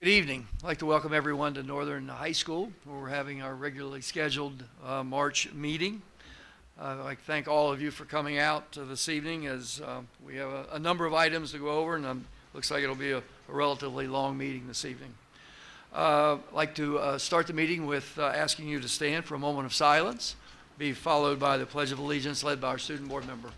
Good evening. I'd like to welcome everyone to Northern High School, where we're having our regularly scheduled March meeting. I'd like to thank all of you for coming out this evening, as we have a number of items to go over, and looks like it'll be a relatively long meeting this evening. I'd like to start the meeting with asking you to stand for a moment of silence, be followed by the Pledge of Allegiance led by our student board member.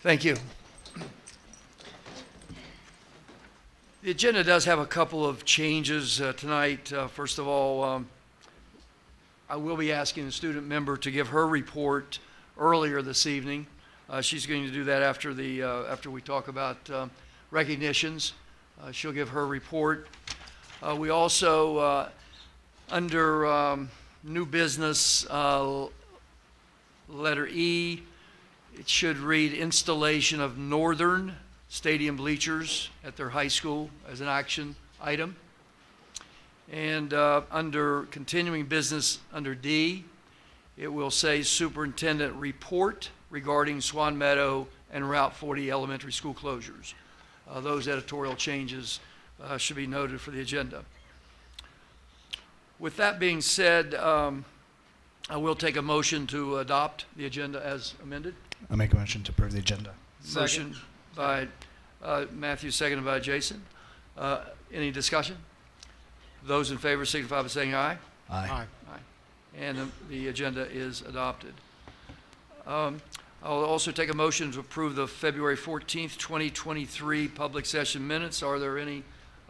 Thank you. The agenda does have a couple of changes tonight. First of all, I will be asking the student member to give her report earlier this evening. She's going to do that after we talk about recognitions. She'll give her report. We also, under new business, letter E, it should read installation of northern stadium bleachers at their high school as an action item. And under continuing business, under D, it will say superintendent report regarding Swan Meadow and Route 40 elementary school closures. Those editorial changes should be noted for the agenda. With that being said, I will take a motion to adopt the agenda as amended. I'll make a motion to approve the agenda. Motion by Matthew, seconded by Jason. Any discussion? Those in favor signify by saying aye. Aye. Aye. And the agenda is adopted. I'll also take a motion to approve the February 14th, 2023 public session minutes. Are there any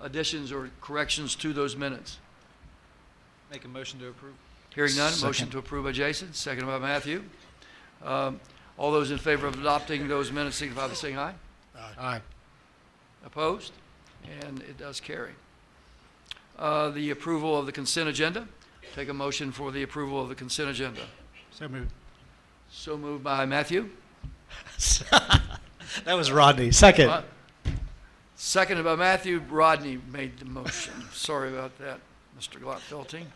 additions or corrections to those minutes? Make a motion to approve. Hearing none, Second. motion to approve by Jason, seconded by Matthew. All those in favor of adopting those minutes signify by saying aye. Aye. Opposed? And it does carry. The approval of the consent agenda. Take a motion for the approval of the consent agenda. So moved. So moved by Matthew. That was Rodney. Second. Seconded by Matthew. Rodney made the motion. Sorry about that, Mr. Glotfelting.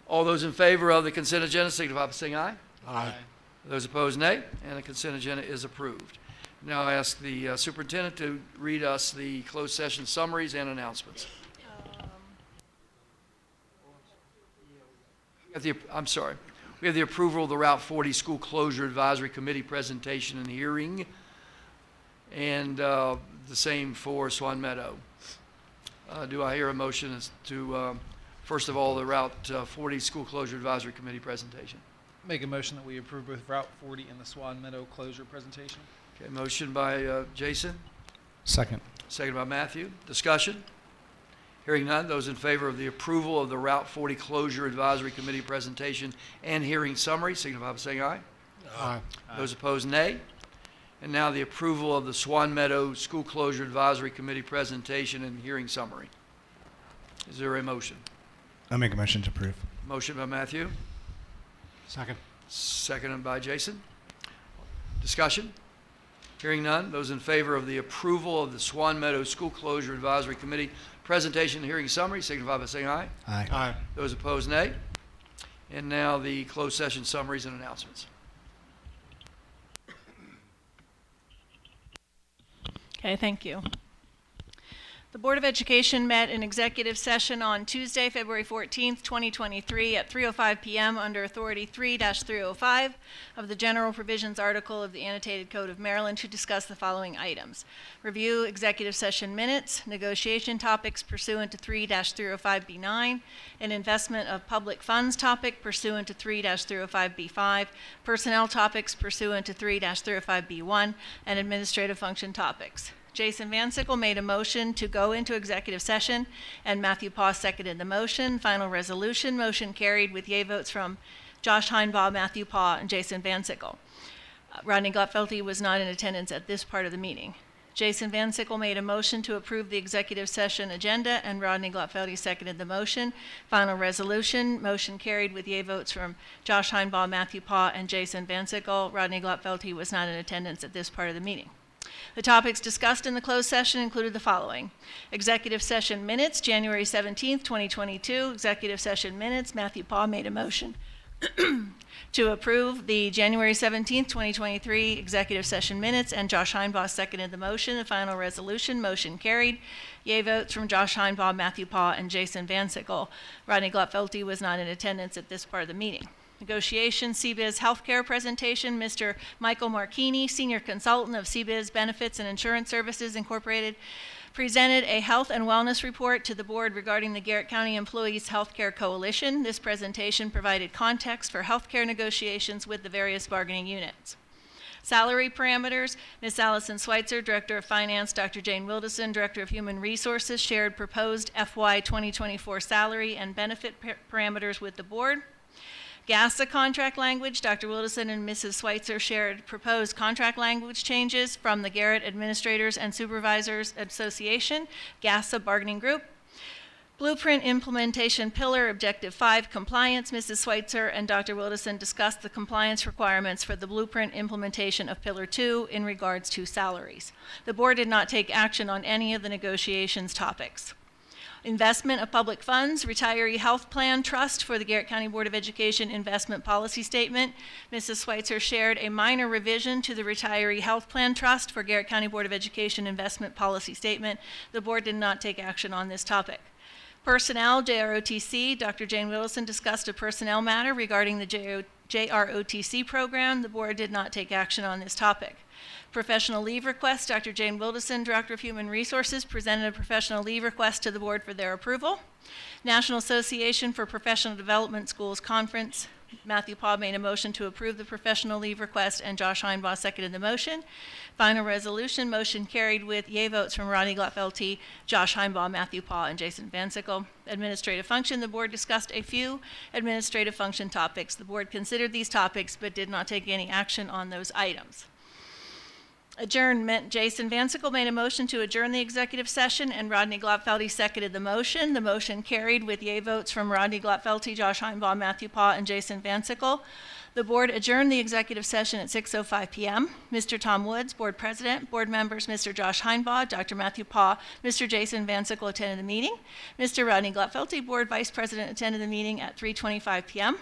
All those in favor of the consent agenda signify by saying aye. Aye. Those opposed, nay. And the consent agenda is approved. Now I ask the superintendent to read us the closed session summaries and announcements. I'm sorry. We have the approval of the Route 40 School Closure Advisory Committee presentation and hearing, and the same for Swan Meadow. Do I hear a motion as to, first of all, the Route 40 School Closure Advisory Committee presentation? Make a motion that we approve both Route 40 and the Swan Meadow closure presentation. Okay, motion by Jason, Second. second by Matthew. Discussion? Hearing none, those in favor of the approval of the Route 40 Closure Advisory Committee presentation and hearing summary signify by saying aye. Aye. Those opposed, nay. And now the approval of the Swan Meadow School Closure Advisory Committee presentation and hearing summary. Is there a motion? I'll make a motion to approve. Motion by Matthew, Second. seconded by Jason. Discussion? Hearing none, those in favor of the approval of the Swan Meadow School Closure Advisory Committee presentation and hearing summary signify by saying aye. Aye. Aye. Those opposed, nay. And now the closed session summaries and announcements. Okay, thank you. The Board of Education met in executive session on Tuesday, February 14th, 2023 at 3:05 p.m. under Authority 3-305 of the General Provisions Article of the Annotated Code of Maryland to discuss the following items. Review executive session minutes, negotiation topics pursuant to 3-305B9, an investment of public funds topic pursuant to 3-305B5, personnel topics pursuant to 3-305B1, and administrative function topics. Jason Van Sickle made a motion to go into executive session, and Matthew Paw seconded the motion. Final resolution, motion carried with yea votes from Josh Heinbaugh, Matthew Paw, and Jason Van Sickle. Rodney Gotfelty was not in attendance at this part of the meeting. Jason Van Sickle made a motion to approve the executive session agenda, and Rodney Gotfelty seconded the motion. Final resolution, motion carried with yea votes from Josh Heinbaugh, Matthew Paugh, and Jason Van Sickle. Rodney Gotfelty was not in attendance at this part of the meeting. The topics discussed in the closed session included the following: executive session minutes, January 17th, 2022. Executive session minutes, Matthew Paugh made a motion to approve the January 17th, 2023 executive session minutes, and Josh Heinbaugh seconded the motion. The final resolution, motion carried. Yea votes from Josh Heinbaugh, Matthew Paugh, and Jason Van Sickle. Rodney Gotfelty was not in attendance at this part of the meeting. Negotiation, CBIZ Healthcare presentation, Mr. Michael Marchini, Senior Consultant of CBIZ Benefits and Insurance Services Incorporated, presented a health and wellness report to the board regarding the Garrett County Employees Healthcare Coalition. This presentation provided context for healthcare negotiations with the various bargaining units. Salary parameters, Ms. Allison Schweitzer, Director of Finance, Dr. Jane Wilderson, Director of Human Resources, shared proposed FY 2024 salary and benefit parameters with the board. GASA contract language, Dr. Wilderson and Mrs. Schweitzer shared proposed contract language changes from the Garrett Administrators and Supervisors Association, GASA Bargaining Group. Blueprint Implementation Pillar, Objective 5, Compliance. Mrs. Schweitzer and Dr. Wilderson discussed the compliance requirements for the blueprint implementation of Pillar 2 in regards to salaries. The board did not take action on any of the negotiations topics. Investment of public funds, retiree health plan trust for the Garrett County Board of Education investment policy statement. Mrs. Schweitzer shared a minor revision to the retiree health plan trust for Garrett County Board of Education investment policy statement. The board did not take action on this topic. Personnel, JROTC, Dr. Jane Wilson discussed a personnel matter regarding the JROTC program. The board did not take action on this topic. Professional leave request, Dr. Jane Wilderson, Director of Human Resources, presented a professional leave request to the board for their approval. National Association for Professional Development Schools Conference, Matthew Paugh made a motion to approve the professional leave request, and Josh Heinbaugh seconded the motion. Final resolution, motion carried with yea votes from Rodney Gotfelty, Josh Heinbaugh, Matthew Paugh, and Jason Van Sickle. Administrative function, the board discussed a few administrative function topics. The board considered these topics but did not take any action on those items. Adjournment, Jason Van Sickle made a motion to adjourn the executive session, and Rodney Gotfelty seconded the motion. The motion carried with yea votes from Rodney Gotfelty, Josh Heinbaugh, Matthew Paugh, and Jason Van Sickle. The board adjourned the executive session at 6:05 p.m. Mr. Tom Woods, board president, board members Mr. Josh Heinbaugh, Dr. Matthew Paugh, Mr. Jason Van Sickle attended the meeting. Mr. Rodney Gotfelty, board vice president, attended the meeting at 3:25 p.m.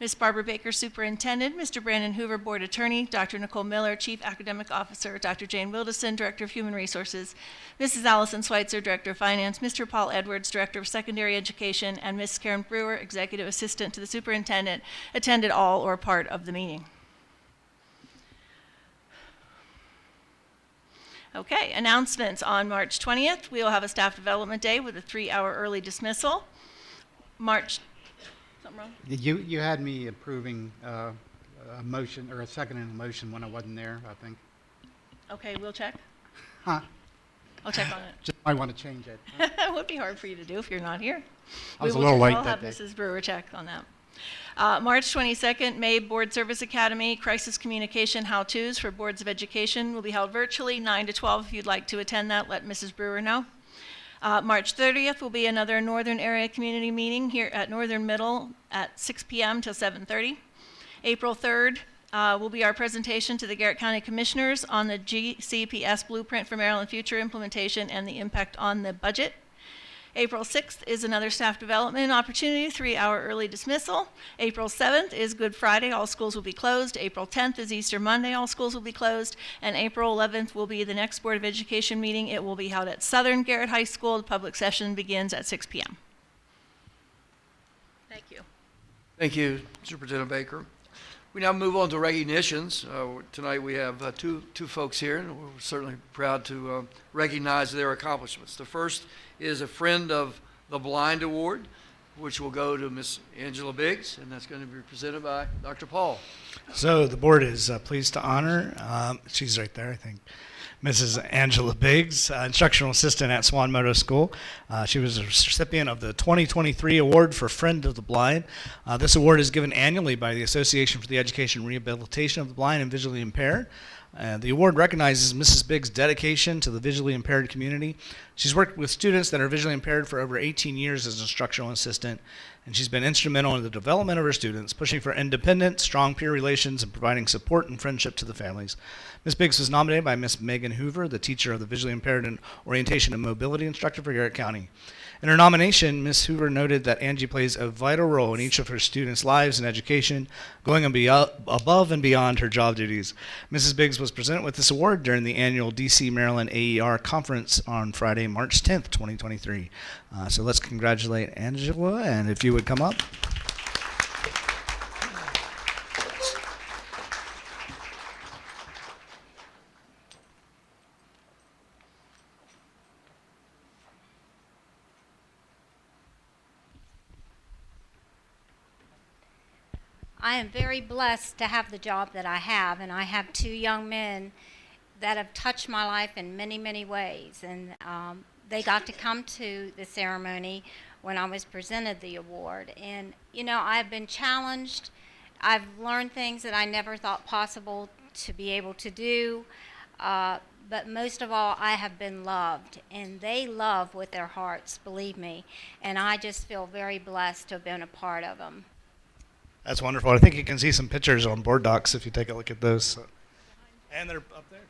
Ms. Barbara Baker, Superintendent, Mr. Brandon Hoover, Board Attorney, Dr. Nicole Miller, Chief Academic Officer, Dr. Jane Wilderson, Director of Human Resources, Mrs. Allison Schweitzer, Director of Finance, Mr. Paul Edwards, Director of Secondary Education, and Ms. Karen Brewer, Executive Assistant to the Superintendent, attended all or part of the meeting. Okay, announcements. On March 20th, we will have a staff development day with a 3-hour early dismissal. Something wrong? You had me approving a motion, or a seconding a motion when I wasn't there, I think. Okay, we'll check. Huh? I'll check on it. Just might want to change it. It would be hard for you to do if you're not here. I was We a will little check. late I'll that have day. Mrs. Brewer check on that. March 22nd, May Board Service Academy Crisis Communication How-Tos for Boards of Education will be held virtually 9 to 12. If you'd like to attend that, let Mrs. Brewer know. March 30th will be another Northern Area Community Meeting here at Northern Middle at 6 p.m. till 7:30. April 3rd will be our presentation to the Garrett County Commissioners on the GCPS Blueprint for Maryland Future implementation and the impact on the budget. April 6th is another staff development opportunity, 3-hour early dismissal. April 7th is Good Friday, all schools will be closed. April 10th is Easter Monday, all schools will be closed. And April 11th will be the next Board of Education meeting. It will be held at Southern Garrett High School. The public session begins at 6 p.m. Thank you. Thank you, Superintendent Baker. We now move on to recognitions. Tonight we have two folks here, and we're certainly proud to recognize their accomplishments. The first is a Friend of the Blind Award. which will go to Miss Angela Biggs, and that's going to be presented by Dr. Paul. So the board is pleased to honor, she's right there, I think, Mrs. Angela Biggs, instructional assistant at Swan Meadow School. She was a recipient of the 2023 Award for Friend of the Blind. This award is given annually by the Association for the Education and Rehabilitation of the Blind and Visually Impaired. The award recognizes Mrs. Biggs' dedication to the visually impaired community. She's worked with students that are visually impaired for over 18 years as an instructional assistant, and she's been instrumental in the development of her students, pushing for independent, strong peer relations, and providing support and friendship to the families. Ms. Biggs was nominated by Ms. Megan Hoover, the teacher of the visually impaired and orientation and mobility instructor for Garrett County. In her nomination, Ms. Hoover noted that Angie plays a vital role in each of her students' lives and education, going above and beyond her job duties. Mrs. Biggs was presented with this award during the annual DC Maryland AER conference on Friday, March 10th, 2023. So let's congratulate Angela, and if you would come up. I am very blessed to have the job that I have, and I have two young men that have touched my life in many, many ways. And they got to come to the ceremony when I was presented the award. And, you know, I've been challenged. I've learned things that I never thought possible to be able to do. But most of all, I have been loved, and they love with their hearts, believe me. And I just feel very blessed to have been a part of them. That's wonderful. I think you can see some pictures on board docs if you take a look at those. So. And they're up there too.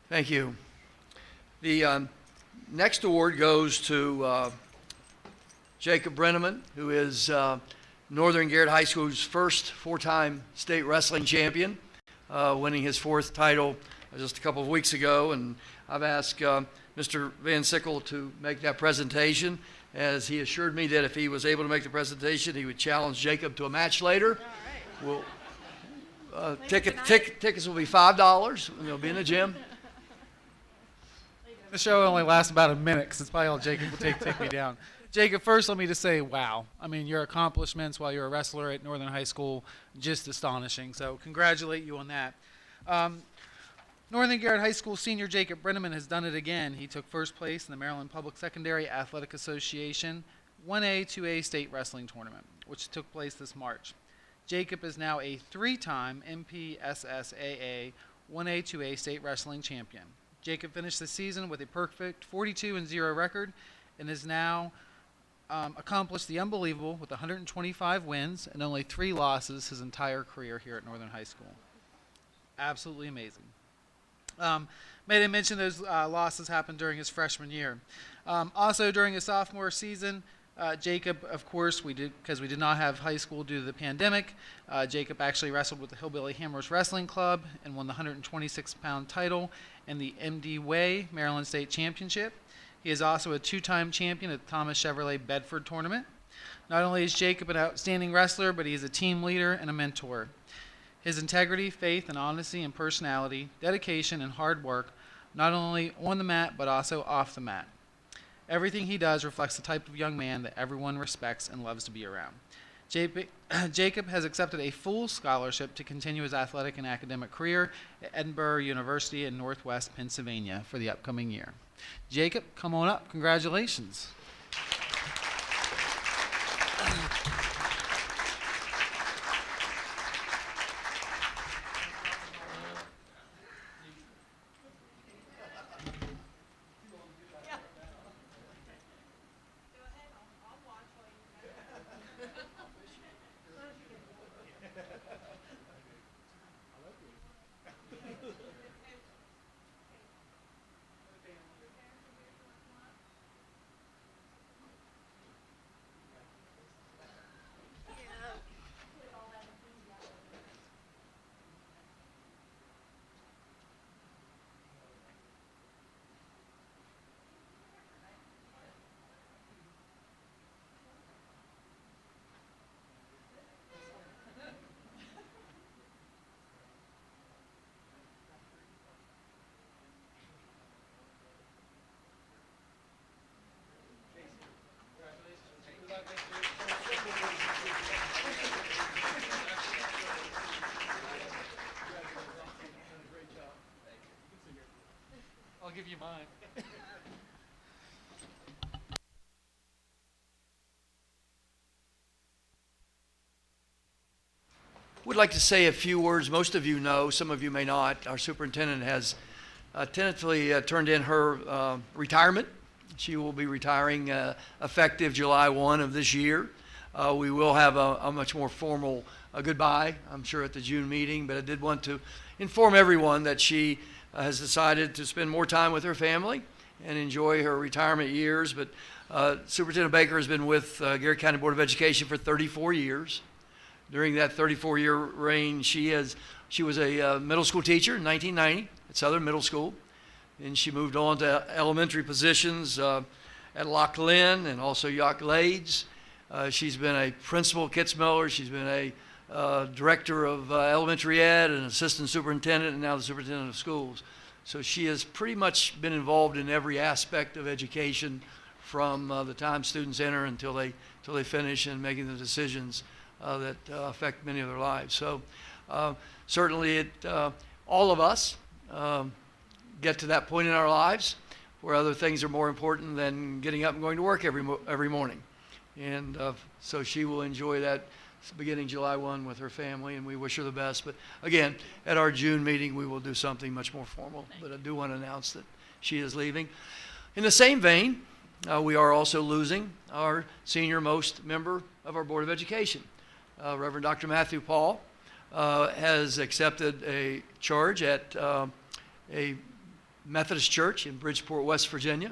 Thank you. The next award goes to Jacob Brenneman, who is Northern Garrett High School's first four-time state wrestling champion, winning his fourth title just a couple of weeks ago. And I've asked Mr. Van Sickle to make that presentation, as he assured me that if he was able to make the presentation, he would challenge Jacob to a match later. We'll, tickets will be $5, and they'll be in the gym. The show only lasts about a minute because it's probably all Jacob will take me down. Jacob, first let me just say, wow. I mean, your accomplishments while you're a wrestler at Northern High School, just astonishing. So congratulate you on that. Northern Garrett High School senior Jacob Brenneman has done it again. He took first place in the Maryland Public Secondary Athletic Association 1A, 2A state wrestling tournament, which took place this March. Jacob is now a 3-time MPSSAA 1A 2A state wrestling champion. Jacob finished the season with a perfect 42-0 record and has now accomplished the unbelievable with 125 wins and only 3 losses his entire career here at Northern High School. Absolutely amazing. May I mention those losses happened during his freshman year. Also during his sophomore season, Jacob, of course, because we did not have high school due to the pandemic. Jacob actually wrestled with the Hillbilly Hammers Wrestling Club and won the 126-pound title in the MD Way Maryland State Championship. He is also a 2-time champion at the Thomas Chevrolet Bedford Tournament. Not only is Jacob an outstanding wrestler, but he is a team leader and a mentor. His integrity, faith, and honesty and personality, dedication, and hard work, not only on the mat, but also off the mat. Everything he does reflects the type of young man that everyone respects and loves to be around. Jacob has accepted a full scholarship to continue his athletic and academic career at Edinburgh University in Northwest Pennsylvania for the upcoming year. Jacob, come on up. Congratulations. I'll give you mine. Would like to say a few words. Most of you know, some of you may not. Our superintendent has tentatively turned in her retirement. She will be retiring effective July 1 of this year. We will have a much more formal goodbye, I'm sure, at the June meeting, but I did want to inform everyone that she has decided to spend more time with her family and enjoy her retirement years. But Superintendent Baker has been with Garrett County Board of Education for 34 years. During that 34-year reign, she was a middle school teacher in 1990 at Southern Middle School. And she moved on to elementary positions at Loch Lynn and also York Glades. She's been a principal at Kitzmiller. She's been a director of elementary ed, an assistant superintendent, and now the superintendent of schools. So she has pretty much been involved in every aspect of education from the time students enter until they finish and making the decisions that affect many of their lives. So certainly all of us get to that point in our lives where other things are more important than getting up and going to work every morning. And so she will enjoy that beginning July 1 with her family, and we wish her the best. But again, at our June meeting, we will do something much more formal. But I do want to announce that she is leaving. In the same vein, we are also losing our senior-most member of our Board of Education. Reverend Dr. Matthew Paul has accepted a charge at a Methodist church in Bridgeport, West Virginia,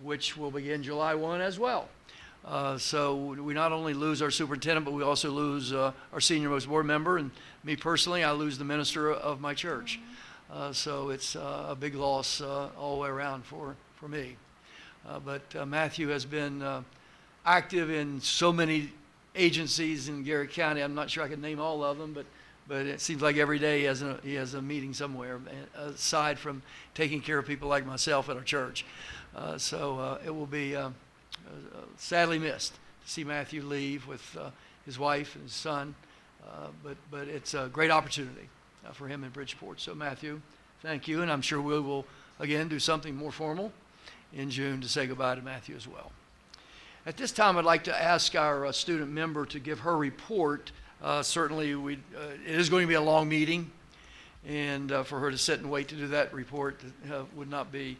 which will begin July 1 as well. So we not only lose our superintendent, but we also lose our senior-most board member, and me personally, I lose the minister of my church. So it's a big loss all the way around for me. But Matthew has been active in so many agencies in Garrett County. I'm not sure I can name all of them, but it seems like every day he has a meeting somewhere, aside from taking care of people like myself at our church. So it will be sadly missed to see Matthew leave with his wife and his son, but it's a great opportunity for him in Bridgeport. So Matthew, thank you, and I'm sure we will again do something more formal in June to say goodbye to Matthew as well. At this time, I'd like to ask our student member to give her report Certainly, it is going to be a long meeting, and for her to sit and wait to do that report would not be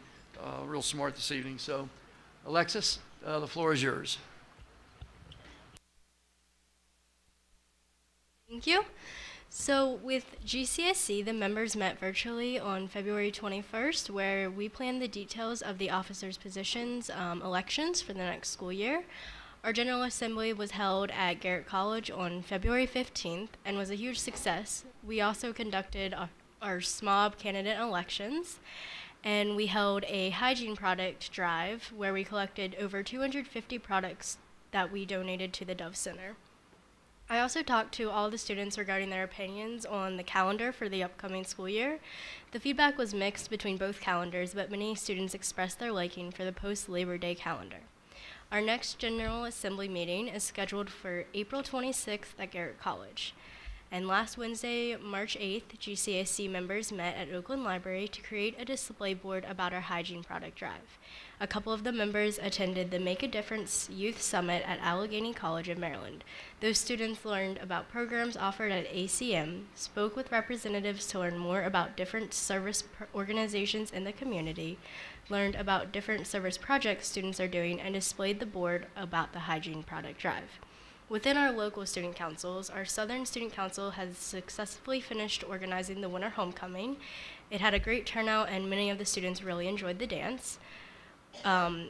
real smart this evening. So, Alexis, the floor is yours. Thank you. So with GCSC, the members met virtually on February 21st, where we planned the details of the officers' positions elections for the next school year. Our General Assembly was held at Garrett College on February 15th and was a huge success. We also conducted our SMOB candidate elections, and we held a hygiene product drive where we collected over 250 products that we donated to the Dove Center. I also talked to all the students regarding their opinions on the calendar for the upcoming school year. The feedback was mixed between both calendars, but many students expressed their liking for the post-Labor Day calendar. Our next General Assembly meeting is scheduled for April 26th at Garrett College. And last Wednesday, March 8th, GCSC members met at Oakland Library to create a display board about our hygiene product drive. A couple of the members attended the Make a Difference Youth Summit at Allegheny College of Maryland. Those students learned about programs offered at ACM, spoke with representatives to learn more about different service organizations in the community, learned about different service projects students are doing, and displayed the board about the hygiene product drive. Within our local student councils, our Southern Student Council has successfully finished organizing the winter homecoming. It had a great turnout and many of the students really enjoyed the dance.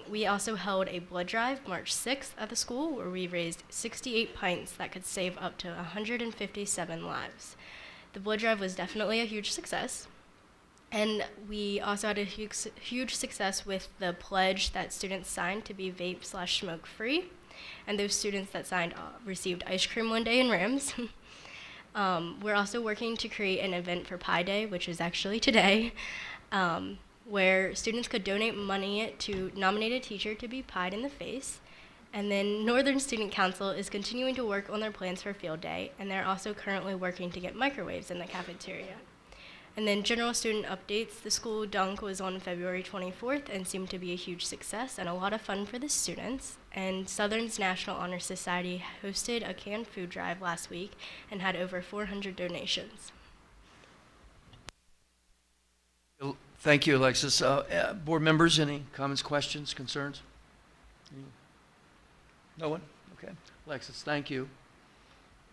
We also held a blood drive March 6th at the school where we raised 68 pints that could save up to 157 lives. The blood drive was definitely a huge success. And we also had a huge success with the pledge that students signed to be vape/smoke free. And those students that signed received ice cream one day in Rams. We're also working to create an event for Pi Day, which is actually today, where students could donate money to nominate a teacher to be pied in the face. And then Northern Student Council is continuing to work on their plans for Field Day, and they're also currently working to get microwaves in the cafeteria. And then general student updates, the school dunk was on February 24th and seemed to be a huge success and a lot of fun for the students. And Southern's National Honor Society hosted a canned food drive last week and had over 400 donations. Thank you, Alexis. Board members, any comments, questions, concerns? No one? Okay. Alexis, thank you.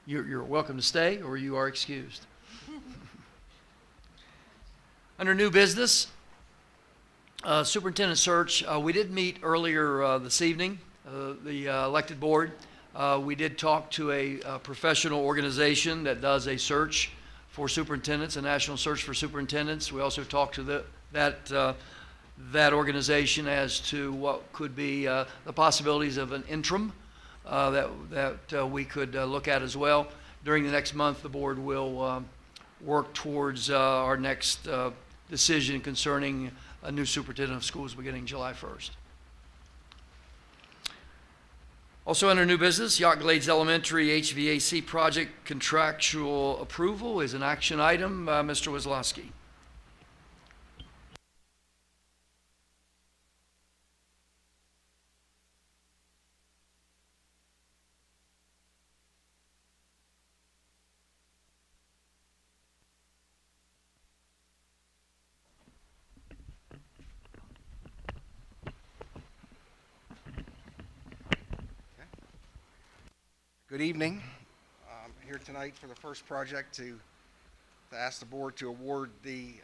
You're welcome to stay, or you are excused. Under new business, superintendent search, we did meet earlier this evening, the elected board. We did talk to a professional organization that does a search for superintendents, a national search for superintendents. We also talked to that organization as to what could be the possibilities of an interim that we could look at as well. During the next month, the board will work towards our next decision concerning a new superintendent of schools beginning July 1st. Also under new business, Yacht Glades Elementary HVAC project contractual approval is an action item. Mr. Wizlowski. Good evening. I'm here tonight for the first project to ask the board to award the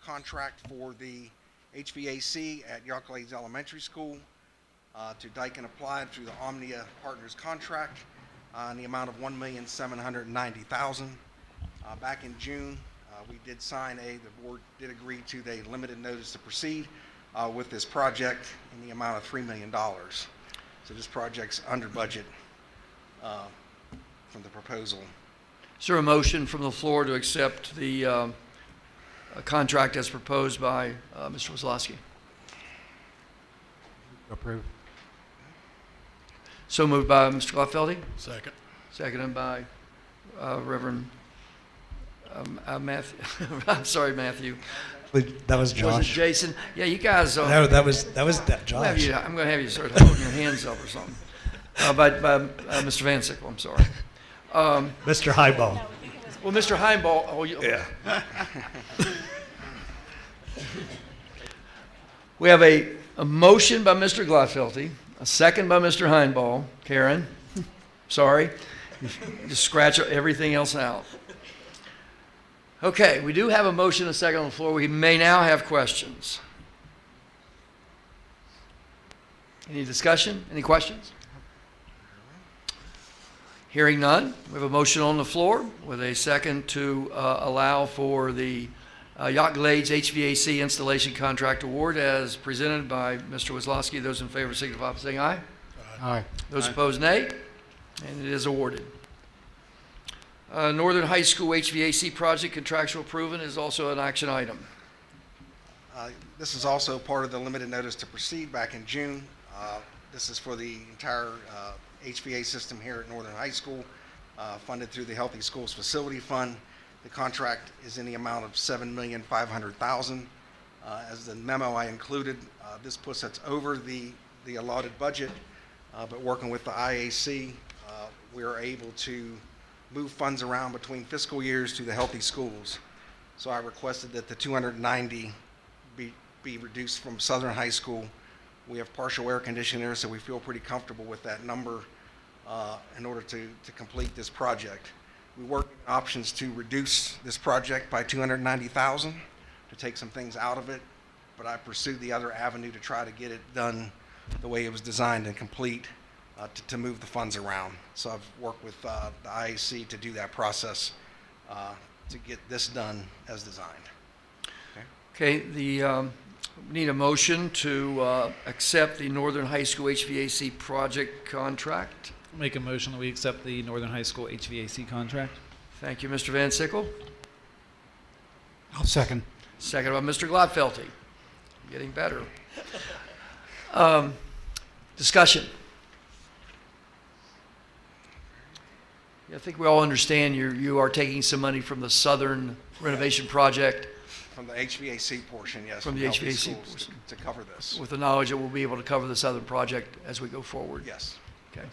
contract for the HVAC at Yacht Glades Elementary School to Dyke and Applied through the Omnia Partners contract in the amount of $1,790,000. Back in June, we did sign the board did agree to the limited notice to proceed with this project in the amount of $3 million. So this project's under budget from the proposal. Is there a motion from the floor to accept the contract as proposed by Mr. Wizlowski? Approved. So moved by Mr. Gladfeldy. Second. Seconded by Reverend Matthew. I'm sorry, Matthew. That was Was it Josh. Jason? Yeah, you guys. No, that was Josh. I'm going to have you start holding your hands up or something. By Mr. Van Sickle, I'm sorry. Mr. Highball. Well, Mr. Heinball, oh, Yeah. We have a motion by Mr. Gladfelty, a second by Mr. Heinball. Karen, sorry. Just scratch everything else out. Okay, we do have a motion and a second on the floor. We may now have questions. Any discussion? Any questions? Hearing none, we have a motion on the floor with a second to allow for the Yacht Glades HVAC installation contract award as presented by Mr. Wisłowski. Those in favor signify by saying aye. Aye. Those opposed, nay. And it is awarded. Northern High School HVAC project contractual proven is also an action item. This is also part of the limited notice to proceed back in June. This is for the entire HVA system here at Northern High School, funded through the Healthy Schools Facility Fund. The contract is in the amount of $7,500,000. As the memo I included, this puts us over the allotted budget, but working with the IAC, we are able to move funds around between fiscal years to the Healthy Schools. So I requested that the 290 be reduced from Southern High School. We have partial air conditioning there, so we feel pretty comfortable with that number in order to complete this project. We worked options to reduce this project by $290,000 to take some things out of it, but I pursued the other avenue to try to get it done the way it was designed and complete to move the funds around. So I've worked with the IAC to do that process to get this done as designed. Okay, we need a motion to accept the Northern High School HVAC project contract. Make a motion that we accept the Northern High School HVAC contract. Thank you, Mr. Van Sickle. I'll second. Second by Mr. Gladfelty. Getting better. Discussion. I think we all understand you are taking some money from the Southern renovation project From the HVAC portion, yes. From the Healthy HVAC Schools portion. To cover this. with the knowledge that we'll be able to cover the Southern project as we go forward. Yes. Okay.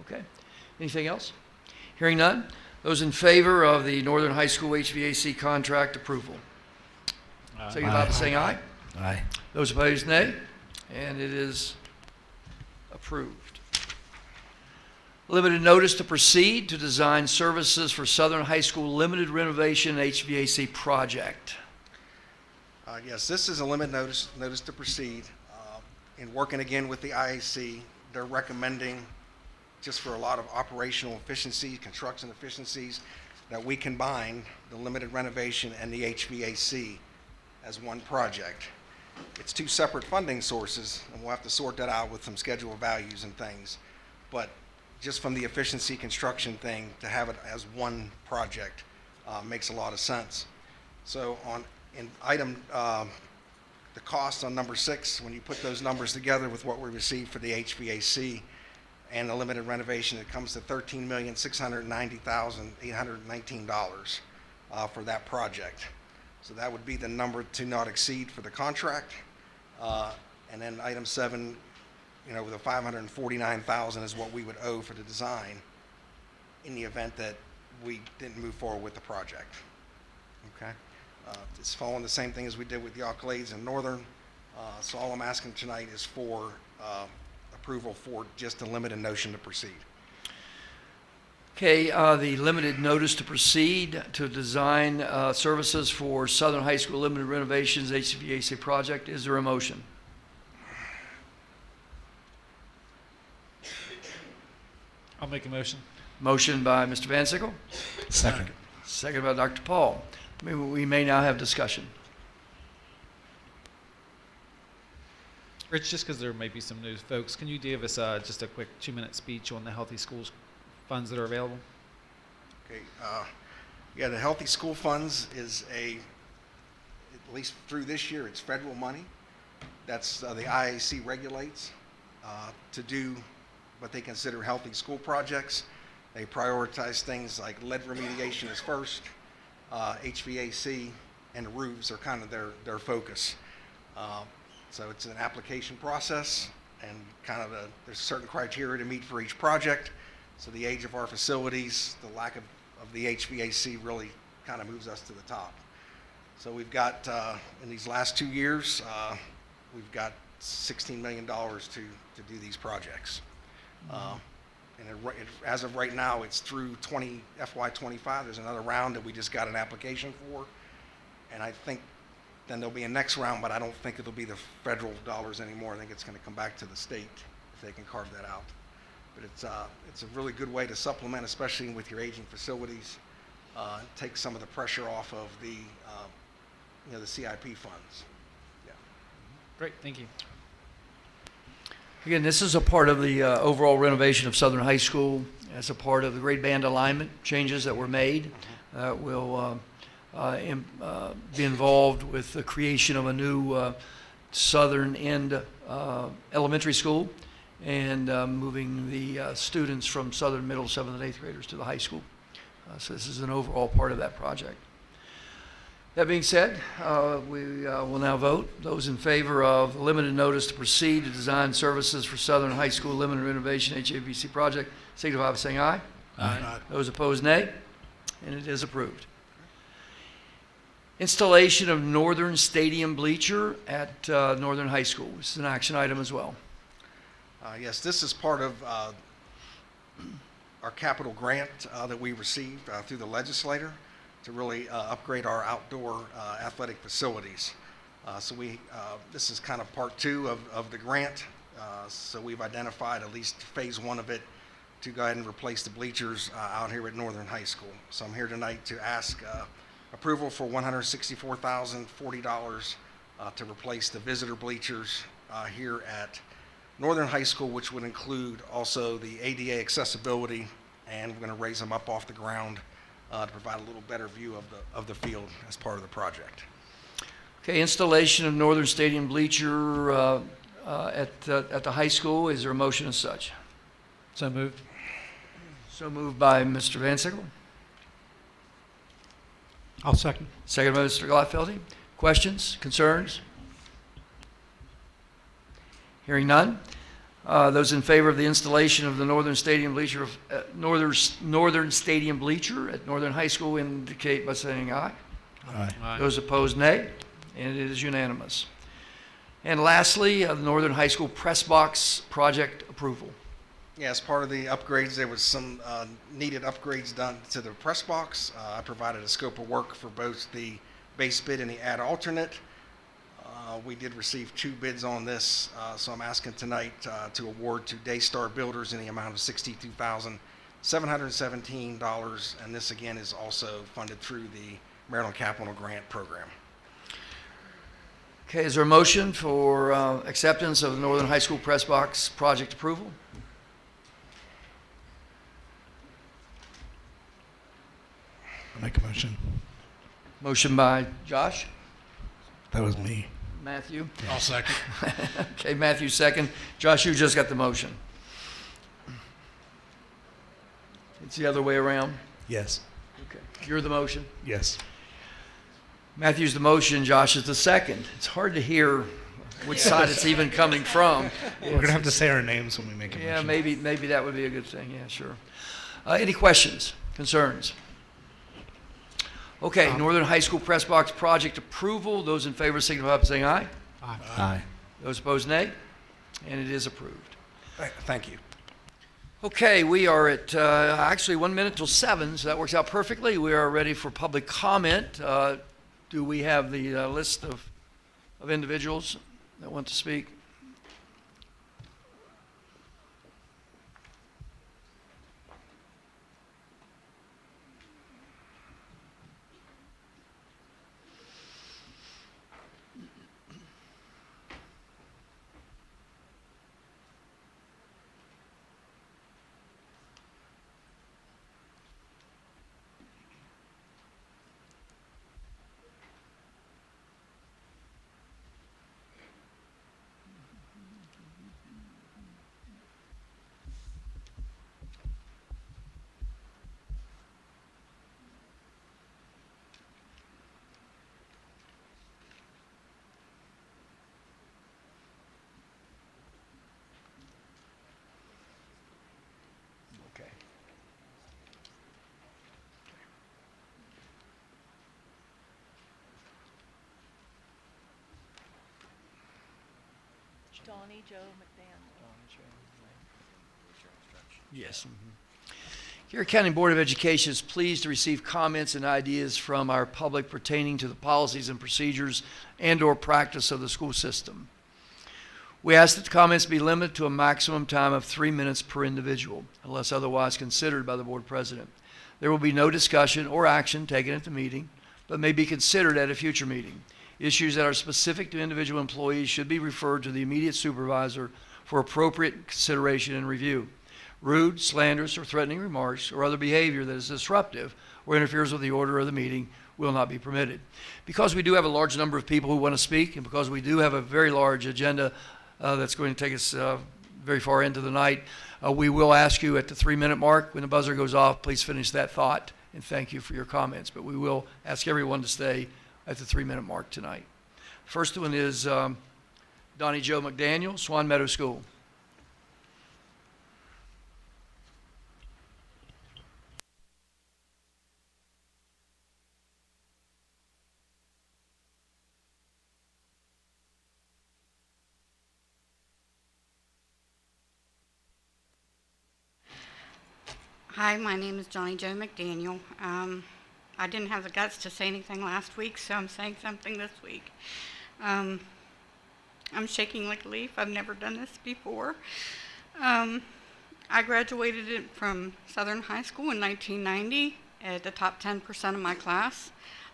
Okay. Anything else? Hearing none. Those in favor of the Northern High School HVAC contract approval, signify by saying aye. Aye. Those opposed, nay. And it is approved. Limited notice to proceed to design services for Southern High School limited renovation HVAC project. Yes, this is a limit notice to proceed. In working again with the IAC, they're recommending, just for a lot of operational efficiency, construction efficiencies, that we combine the limited renovation and the HVAC as one project. It's two separate funding sources, and we'll have to sort that out with some schedule of values and things. But just from the efficiency construction thing, to have it as one project makes a lot of sense. So in item, the cost on number 6, when you put those numbers together with what we received for the HVAC and the limited renovation, it comes to $13,690,819 for that project. So that would be the number to not exceed for the contract. And then item 7, the $549,000 is what we would owe for the design in the event that we didn't move forward with the project. Okay? It's following the same thing as we did with Yacht Glades and Northern. So all I'm asking tonight is for approval for just a limited notion to proceed. Okay, the limited notice to proceed to design services for Southern High School limited renovations HVAC project. Is there a motion? I'll make a motion. Motion by Mr. Van Sickle, Second. second by Dr. Paul. We may now have discussion. Rich, just because there may be some new folks, can you give us just a quick 2-minute speech on the Healthy Schools funds that are available? Okay. Yeah, the Healthy School Funds is at least through this year, it's federal money. That's the IAC regulates to do what they consider healthy school projects. They prioritize things like lead remediation is first, HVAC and the roofs are kind of their focus. So it's an application process and kind of there's certain criteria to meet for each project. So the age of our facilities, the lack of the HVAC really kind of moves us to the top. So we've got, in these last 2 years, we've got $16 million to do these projects. As of right now, it's through FY25. There's another round that we just got an application for. And I think then there'll be a next round, but I don't think it'll be the federal dollars anymore. I think it's going to come back to the state if they can carve that out. But it's a really good way to supplement, especially with your aging facilities, take some of the pressure off of the the CIP funds. Yeah. Great, thank you. Again, this is a part of the overall renovation of Southern High School as a part of the grade band alignment changes that were made. Will be involved with the creation of a new southern end elementary school and moving the students from southern middle 7th and 8th graders to the high school. So this is an overall part of that project. That being said, we will now vote. Those in favor of limited notice to proceed to design services for Southern High School Limited Renovation HVAC project, signify by saying aye. Aye. Those opposed, nay. And it is approved. Installation of Northern Stadium bleacher at Northern High School. This is an action item as well. Yes, this is part of our capital grant that we received through the legislator to really upgrade our outdoor athletic facilities. So this is kind of part 2 of the grant. So we've identified at least phase 1 of it to go ahead and replace the bleachers out here at Northern High School. So I'm here tonight to ask approval for $164,040 to replace the visitor bleachers here at Northern High School, which would include also the ADA accessibility, and we're going to raise them up off the ground to provide a little better view of the field as part of the project. Okay, installation of Northern Stadium bleacher at the high school. Is there a motion as such? So moved. So moved by Mr. Van Sickle. I'll second. Second by Mr. Glatfeldy. Questions, concerns? Hearing none. Those in favor of the installation of the Northern Stadium bleacher, Northern Stadium bleacher at Northern High School indicate by saying aye. Aye. Those opposed, nay. And it is unanimous. And lastly, the Northern High School press box project approval. Yeah, as part of the upgrades, there was some needed upgrades done to the press box. I provided a scope of work for both the base bid and the add alternate. We did receive 2 bids on this, so I'm asking tonight to award to Daystar Builders in the amount of $62,717, and this again is also funded through the Maryland Capital Grant Program. Okay, is there a motion for acceptance of the Northern High School press box project approval? I'll make a motion. Motion by Josh. That was me. Matthew. I'll second. Okay, Matthew second. Josh, you just got the motion. It's the other way around. Yes. Okay, you're the motion. Yes. Matthew's the motion, Josh is the second. It's hard to hear which side it's even coming from. We're going to have to say our names when we make a Yeah, motion. maybe that would be a good thing. Yeah, sure. Any questions, concerns? Okay, Northern High School press box project approval. Those in favor signify by saying aye. Aye. Those opposed, nay. And it is approved. Thank you. Okay, we are at actually 1 minute till 7, so that works out perfectly. We are ready for public comment. Do we have the list of individuals that want to speak? Donnie Joe McDaniel. Yes. Garrett County Board of Education is pleased to receive comments and ideas from our public pertaining to the policies and procedures and/or practice of the school system. We ask that the comments be limited to a maximum time of 3 minutes per individual, unless otherwise considered by the board president. There will be no discussion or action taken at the meeting, but may be considered at a future meeting. Issues that are specific to individual employees should be referred to the immediate supervisor for appropriate consideration and review. Rude, slanderous, or threatening remarks or other behavior that is disruptive or interferes with the order of the meeting will not be permitted. Because we do have a large number of people who want to speak, and because we do have a very large agenda that's going to take us very far into the night, we will ask you at the 3-minute mark, when the buzzer goes off, please finish that thought, and thank you for your comments. But we will ask everyone to stay at the 3-minute mark tonight. First one is Donnie Joe McDaniel, Swan Meadow School. Hi, my name is Johnny Joe McDaniel. I didn't have the guts to say anything last week, so I'm saying something this week. I'm shaking like a leaf. I've never done this before. I graduated from Southern High School in 1990 at the top 10% of my class.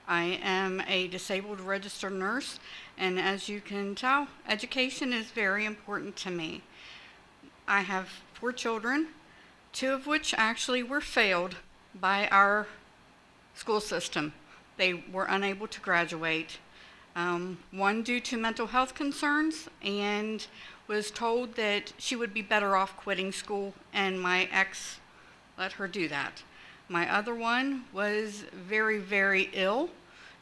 I am a disabled registered nurse, and as you can tell, education is very important to me. I have 4 children, 2 of which actually were failed by our school system. They were unable to graduate. One due to mental health concerns, and was told that she would be better off quitting school, and my ex let her do that. My other one was very, very ill.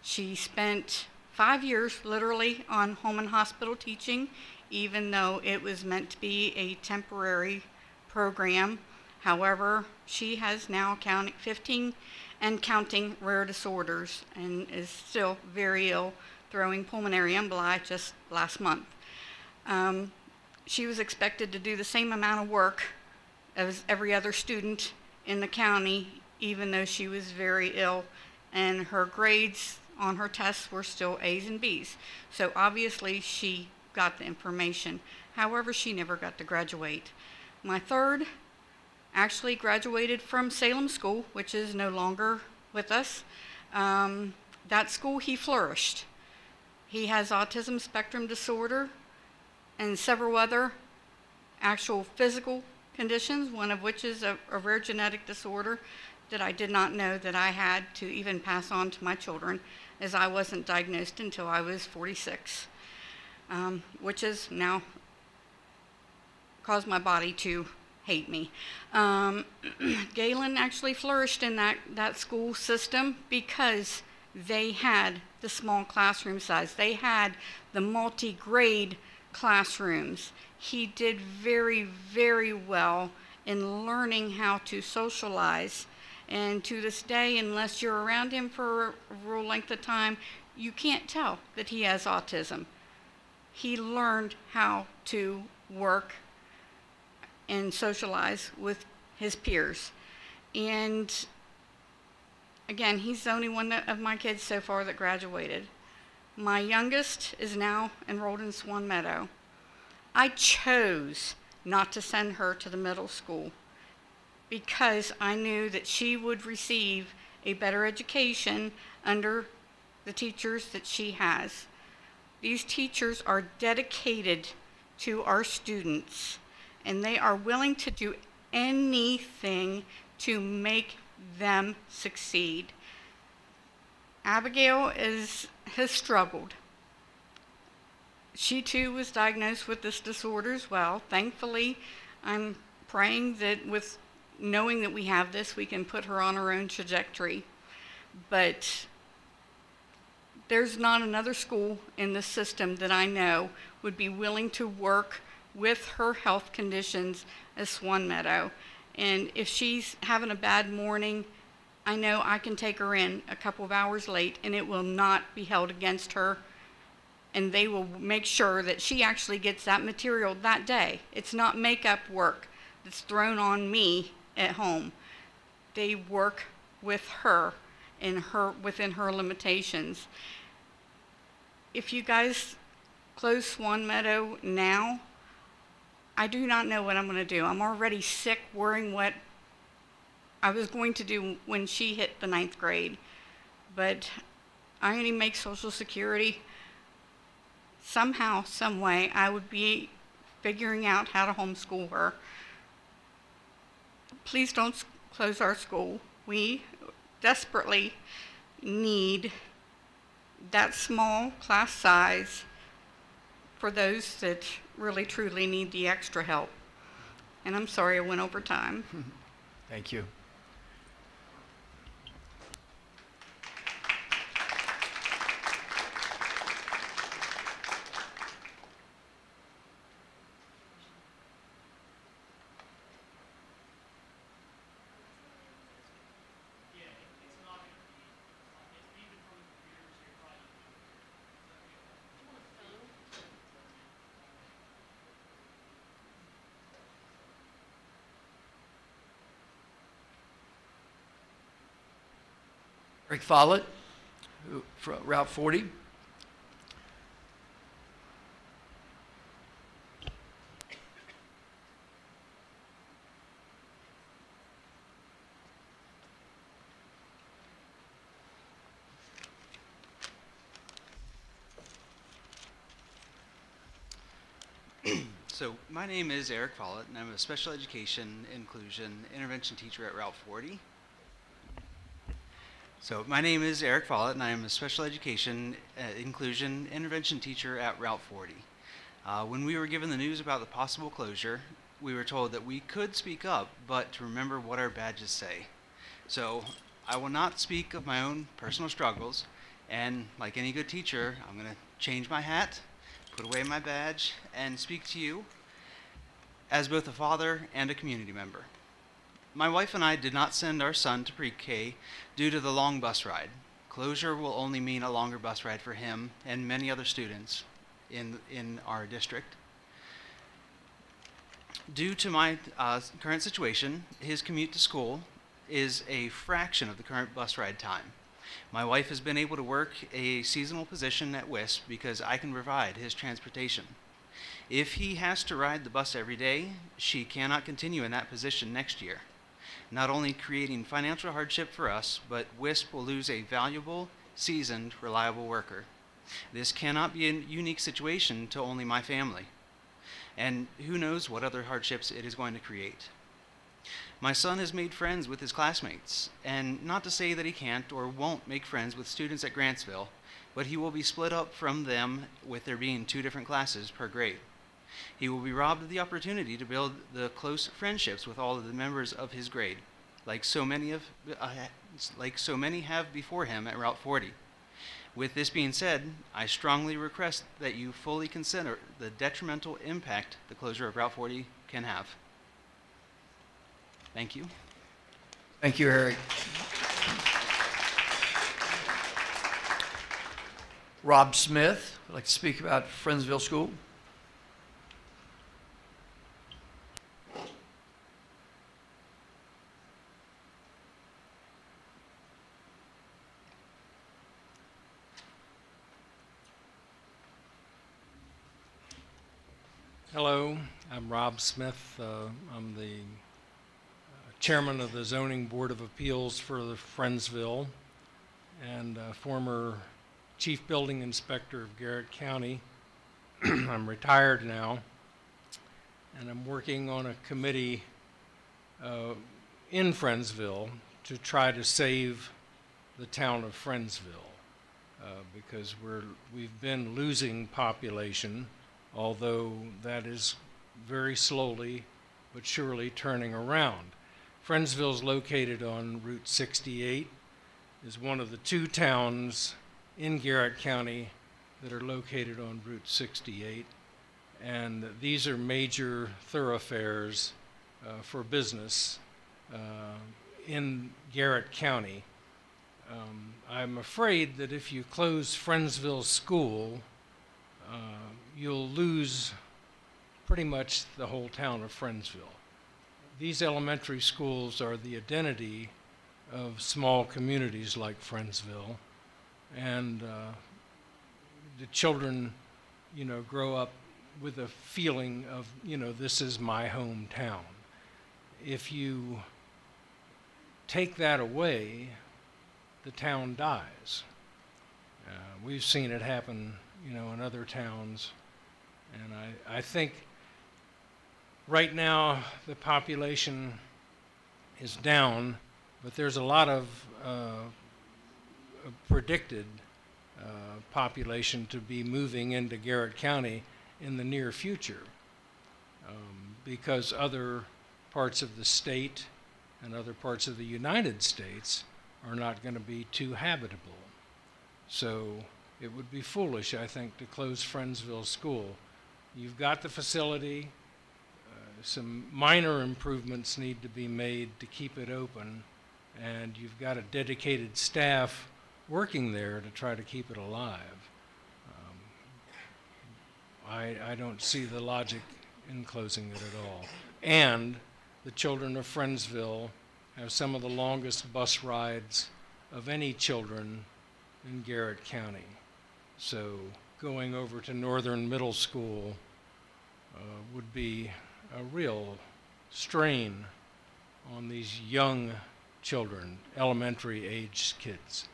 She spent 5 years literally on home and hospital teaching, even though it was meant to be a temporary program. However, she has now 15 and counting rare disorders and is still very ill, throwing pulmonary emboli just last month. She was expected to do the same amount of work as every other student in the county, even though she was very ill, and her grades on her tests were still A's and B's. So obviously she got the information. However, she never got to graduate. My third actually graduated from Salem School, which is no longer with us. That school, he flourished. He has autism spectrum disorder and several other actual physical conditions, one of which is a rare genetic disorder that I did not know that I had to even pass on to my children, as I wasn't diagnosed until I was 46, which has now caused my body to hate me. Galen actually flourished in that school system because they had the small classroom size. They had the multi-grade classrooms. He did very, very well in learning how to socialize. And to this day, unless you're around him for a real length of time, you can't tell that he has autism. He learned how to work and socialize with his peers. And again, he's the only one of my kids so far that graduated. My youngest is now enrolled in Swan Meadow. I chose not to send her to the middle school because I knew that she would receive a better education under the teachers that she has. These teachers are dedicated to our students, and they are willing to do anything to make them succeed. Abigail has struggled. She too was diagnosed with this disorder as well. Thankfully, I'm praying that with knowing that we have this, we can put her on her own trajectory. But there's not another school in the system that I know would be willing to work with her health conditions as Swan Meadow. And if she's having a bad morning, I know I can take her in a couple of hours late and it will not be held against her and they will make sure that she actually gets that material that day. It's not makeup work that's thrown on me at home. They work with her within her limitations. If you guys close Swan Meadow now, I do not know what I'm going to do. I'm already sick worrying what I was going to do when she hit the 9th grade. But I only make Social Security. Somehow, some way, I would be figuring out how to homeschool her. Please don't close our school. We desperately need that small class size for those that really truly need the extra help. And I'm sorry I went over time. Thank you. Rick Follett, from Route 40. So my name is Eric Follett, and I'm a special education inclusion intervention teacher at Route 40. So my name is Eric Follett, and I am a special education inclusion intervention teacher at Route 40. When we were given the news about the possible closure, we were told that we could speak up, but to remember what our badges say. So I will not speak of my own personal struggles, and like any good teacher, I'm going to change my hat, put away my badge, and speak to you as both a father and a community member. My wife and I did not send our son to pre-K due to the long bus ride. Closure will only mean a longer bus ride for him and many other students in our district. Due to my current situation, his commute to school is a fraction of the current bus ride time. My wife has been able to work a seasonal position at WISP because I can provide his transportation. If he has to ride the bus every day, she cannot continue in that position next year, not only creating financial hardship for us, but WISP will lose a valuable, seasoned, reliable worker. This cannot be a unique situation to only my family, and who knows what other hardships it is going to create. My son has made friends with his classmates, and not to say that he can't or won't make friends with students at Grantsville, but he will be split up from them with there being 2 different classes per grade. He will be robbed of the opportunity to build the close friendships with all of the members of his grade, like so many have before him at Route 40. With this being said, I strongly request that you fully consider the detrimental impact the closure of Route 40 can have. Thank you. Thank you, Eric. Rob Smith would like to speak about Friendsville School. Hello, I'm Rob Smith. I'm the chairman of the Zoning Board of Appeals for the Friendsville and former chief building inspector of Garrett County. I'm retired now, and I'm working on a committee in Friendsville to try to save the town of Friendsville because we've been losing population, although that is very slowly but surely turning around. Friendsville is located on Route 68, is one of the 2 towns in Garrett County that are located on Route 68, and these are major thoroughfares for business in Garrett County. I'm afraid that if you close Friendsville School, you'll lose pretty much the whole town of Friendsville. These elementary schools are the identity of small communities like Friendsville, and the children, grow up with a feeling of, this is my hometown. If you take that away, the town dies. We've seen it happen, in other towns, and I think right now the population is down, but there's a lot of predicted population to be moving into Garrett County in the near future, because other parts of the state and other parts of the United States are not going to be too habitable. So it would be foolish, I think, to close Friendsville School. You've got the facility. Some minor improvements need to be made to keep it open, and you've got a dedicated staff working there to try to keep it alive. I don't see the logic in closing it at all. And the children of Friendsville have some of the longest bus rides of any children in Garrett County. So going over to Northern Middle School would be a real strain on these young children, elementary age kids.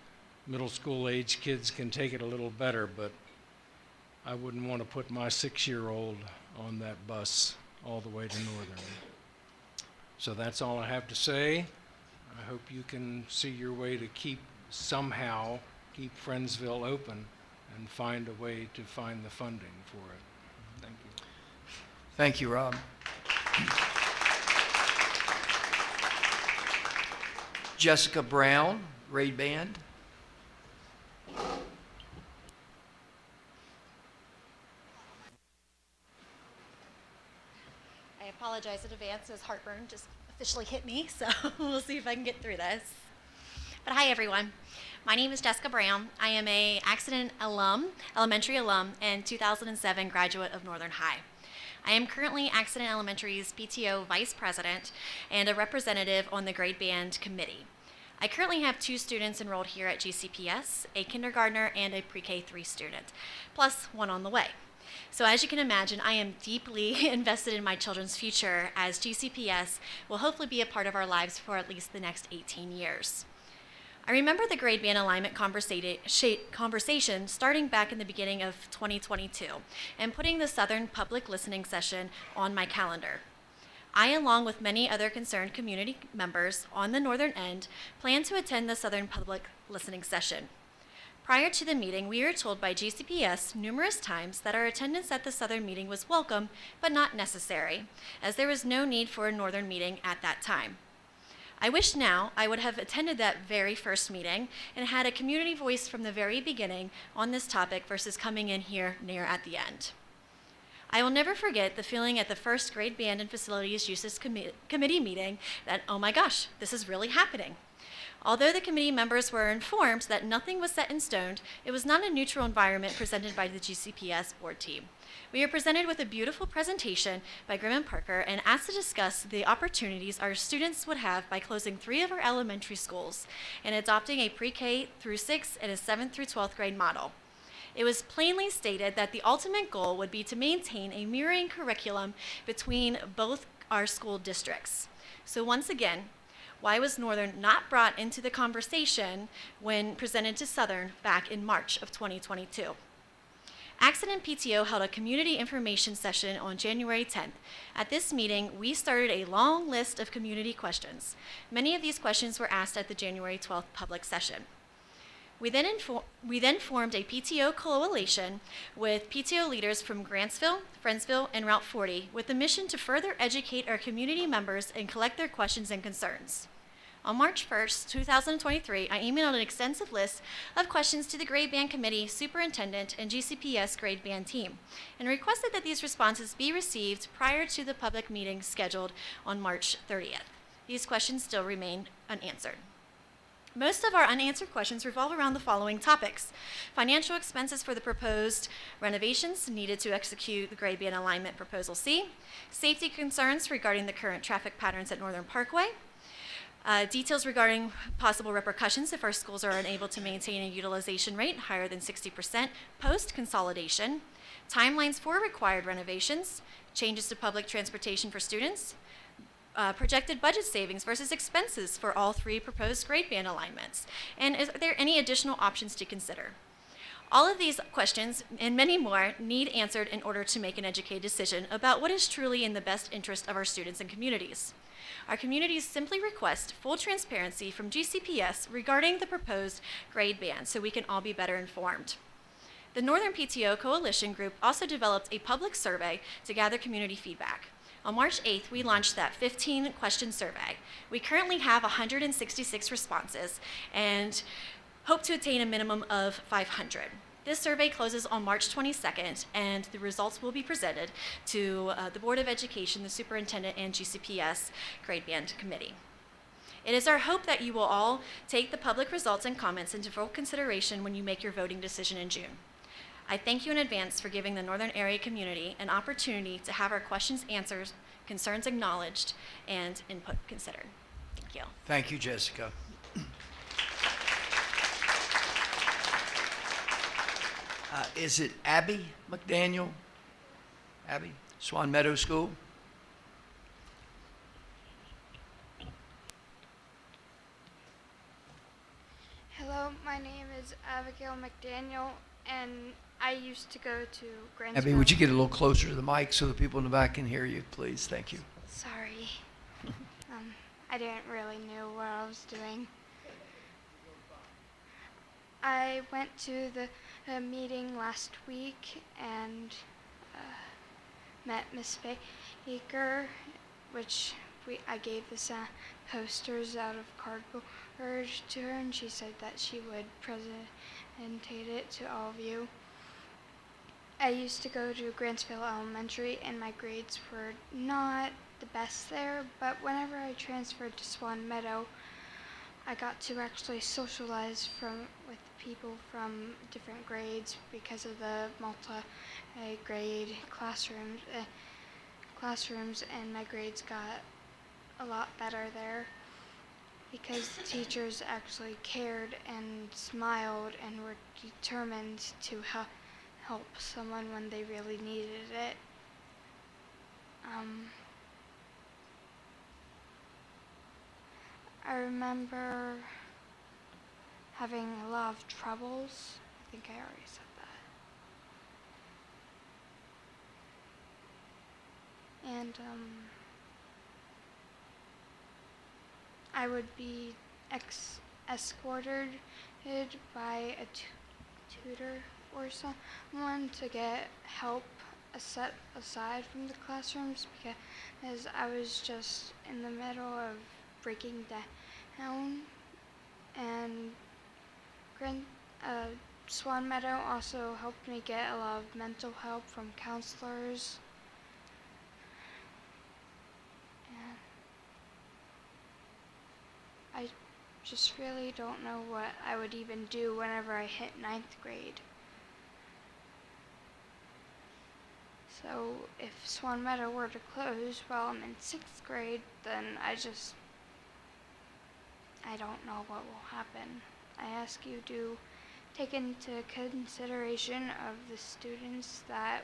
Middle school age kids can take it a little better, but I wouldn't want to put my 6-year-old on that bus all the way to Northern. So that's all I have to say. I hope you can see your way to somehow keep Friendsville open and find a way to find the funding for it. Thank you. Thank you, Rob. Jessica Brown, grade band. I apologize in advance as heartburn just officially hit me, so we'll see if I can get through this. But hi, everyone. My name is Jessica Brown. I am a Accident alum, elementary alum, and 2007 graduate of Northern High. I am currently Accident Elementary's PTO Vice President and a representative on the grade band committee. I currently have 2 students enrolled here at GCPS, a kindergartner and a pre-K 3 student, plus one on the way. So as you can imagine, I am deeply invested in my children's future, as GCPS will hopefully be a part of our lives for at least the next 18 years. I remember the grade band alignment conversation starting back in the beginning of 2022 and putting the Southern Public Listening Session on my calendar. I, along with many other concerned community members on the northern end, plan to attend the Southern Public Listening Session. Prior to the meeting, we were told by GCPS numerous times that our attendance at the Southern meeting was welcome but not necessary, as there was no need for a Northern meeting at that time. I wish now I would have attended that very first meeting and had a community voice from the very beginning on this topic versus coming in here near at the end. I will never forget the feeling at the first grade band and facilities uses committee meeting that, oh my gosh, this is really happening. Although the committee members were informed that nothing was set in stone, it was not a neutral environment presented by the GCPS board team. We were presented with a beautiful presentation by Grimm and Parker and asked to discuss the opportunities our students would have by closing 3 of our elementary schools and adopting a pre-K through 6 and a 7th through 12th grade model. It was plainly stated that the ultimate goal would be to maintain a mirroring curriculum between both our school districts. So once again, why was Northern not brought into the conversation when presented to Southern back in March of 2022? Accident PTO held a community information session on January 10th. At this meeting, we started a long list of community questions. Many of these questions were asked at the January 12th public session. We then formed a PTO coalition with PTO leaders from Grantsville, Friendsville, and Route 40 with the mission to further educate our community members and collect their questions and concerns. On March 1st, 2023, I emailed an extensive list of questions to the grade band committee, superintendent, and GCPS grade band team, and requested that these responses be received prior to the public meeting scheduled on March 30th. These questions still remain unanswered. Most of our unanswered questions revolve around the following topics: financial expenses for the proposed renovations needed to execute the grade band alignment Proposal C, safety concerns regarding the current traffic patterns at Northern Parkway, details regarding possible repercussions if our schools are unable to maintain a utilization rate higher than 60% post-consolidation, timelines for required renovations, changes to public transportation for students, projected budget savings versus expenses for all three proposed grade band alignments, and is there any additional options to consider? All of these questions and many more need answered in order to make an educated decision about what is truly in the best interest of our students and communities. Our communities simply request full transparency from GCPS regarding the proposed grade band so we can all be better informed. The Northern PTO Coalition Group also developed a public survey to gather community feedback. On March 8th, we launched that 15-question survey. We currently have 166 responses and hope to attain a minimum of 500. This survey closes on March 22nd, and the results will be presented to the Board of Education, the Superintendent, and GCPS Grade Band Committee. It is our hope that you will all take the public results and comments into full consideration when you make your voting decision in June. I thank you in advance for giving the Northern area community an opportunity to have our questions answered, concerns acknowledged, and input considered. Thank you. Thank you, Jessica. Is it Abby McDaniel? Abby, Swan Meadow School? Hello, my name is Abigail McDaniel, and I used to go to Grantsville. Abby, would you get a little closer to the mic so the people in the back can hear you, please? Thank you. Sorry. I didn't really know what I was doing. I went to the meeting last week and met Miss Baker, which I gave the posters out of cardboard to her, and she said that she would presentate it to all of you. I used to go to Grantsville Elementary, and my grades were not the best there, but whenever I transferred to Swan Meadow, I got to actually socialize with people from different grades because of the multi-grade classrooms, and my grades got a lot better there because the teachers actually cared and smiled and were determined to help someone when they really needed it. I remember having a lot of troubles. I think I already said that. And I would be escorted by a tutor or someone to get help set aside from the classrooms because I was just in the middle of breaking down. And Swan Meadow also helped me get a lot of mental help from counselors. And I just really don't know what I would even do whenever I hit 9th grade. So if Swan Meadow were to close while I'm in 6th grade, then I don't know what will happen. I ask you to take into consideration of the students that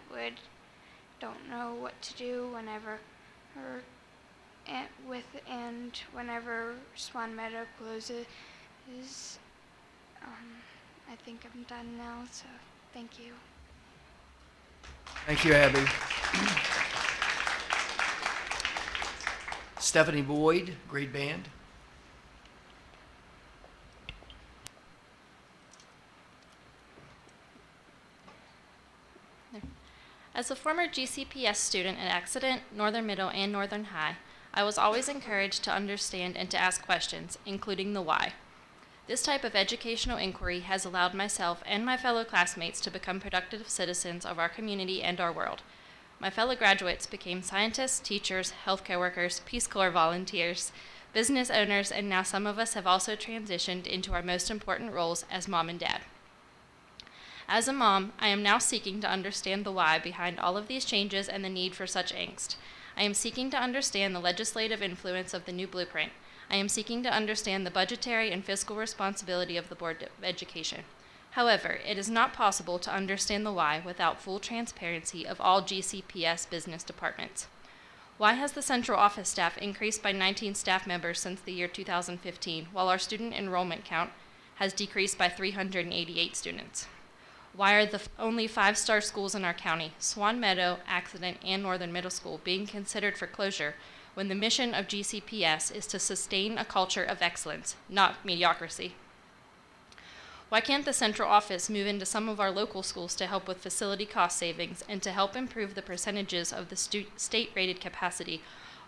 don't know what to do whenever whenever Swan Meadow closes. I think I'm done now, so thank you. Thank you, Abby. Stephanie Boyd, grade band. As a former GCPS student at Accident, Northern Middle, and Northern High, I was always encouraged to understand and to ask questions, including the why. This type of educational inquiry has allowed myself and my fellow classmates to become productive citizens of our community and our world. My fellow graduates became scientists, teachers, healthcare workers, Peace Corps volunteers, business owners, and now some of us have also transitioned into our most important roles as mom and dad. As a mom, I am now seeking to understand the why behind all of these changes and the need for such angst. I am seeking to understand the legislative influence of the new blueprint. I am seeking to understand the budgetary and fiscal responsibility of the Board of Education. However, it is not possible to understand the why without full transparency of all GCPS business departments. Why has the central office staff increased by 19 staff members since the year 2015, while our student enrollment count has decreased by 388 students? Why are the only 5-star schools in our county, Swan Meadow, Accident, and Northern Middle School, being considered for closure when the mission of GCPS is to sustain a culture of excellence, not mediocrity? Why can't the central office move into some of our local schools to help with facility cost savings and to help improve the percentages of the state-rated capacity?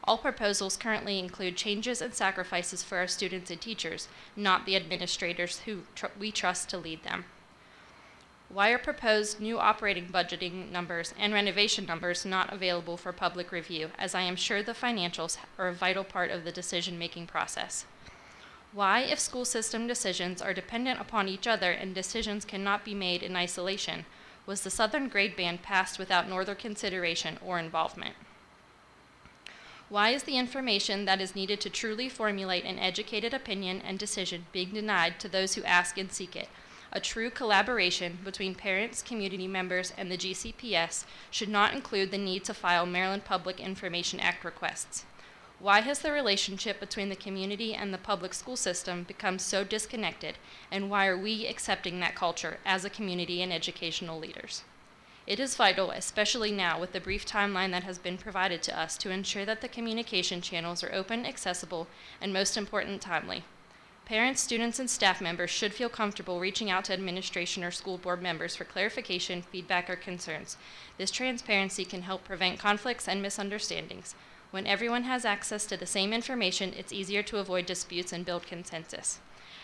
All proposals currently include changes and sacrifices for our students and teachers, not the administrators who we trust to lead them. Why are proposed new operating budgeting numbers and renovation numbers not available for public review, as I am sure the financials are a vital part of the decision-making process? Why, if school system decisions are dependent upon each other and decisions cannot be made in isolation, was the Southern grade band passed without Northern consideration or involvement? Why is the information that is needed to truly formulate an educated opinion and decision being denied to those who ask and seek it? A true collaboration between parents, community members, and the GCPS should not include the need to file Maryland Public Information Act requests. Why has the relationship between the community and the public school system become so disconnected, and why are we accepting that culture as a community and educational leaders? It is vital, especially now with the brief timeline that has been provided to us, to ensure that the communication channels are open, accessible, and most important, timely. Parents, students, and staff members should feel comfortable reaching out to administration or school board members for clarification, feedback, or concerns. This transparency can help prevent conflicts and misunderstandings. When everyone has access to the same information, it's easier to avoid disputes and build consensus.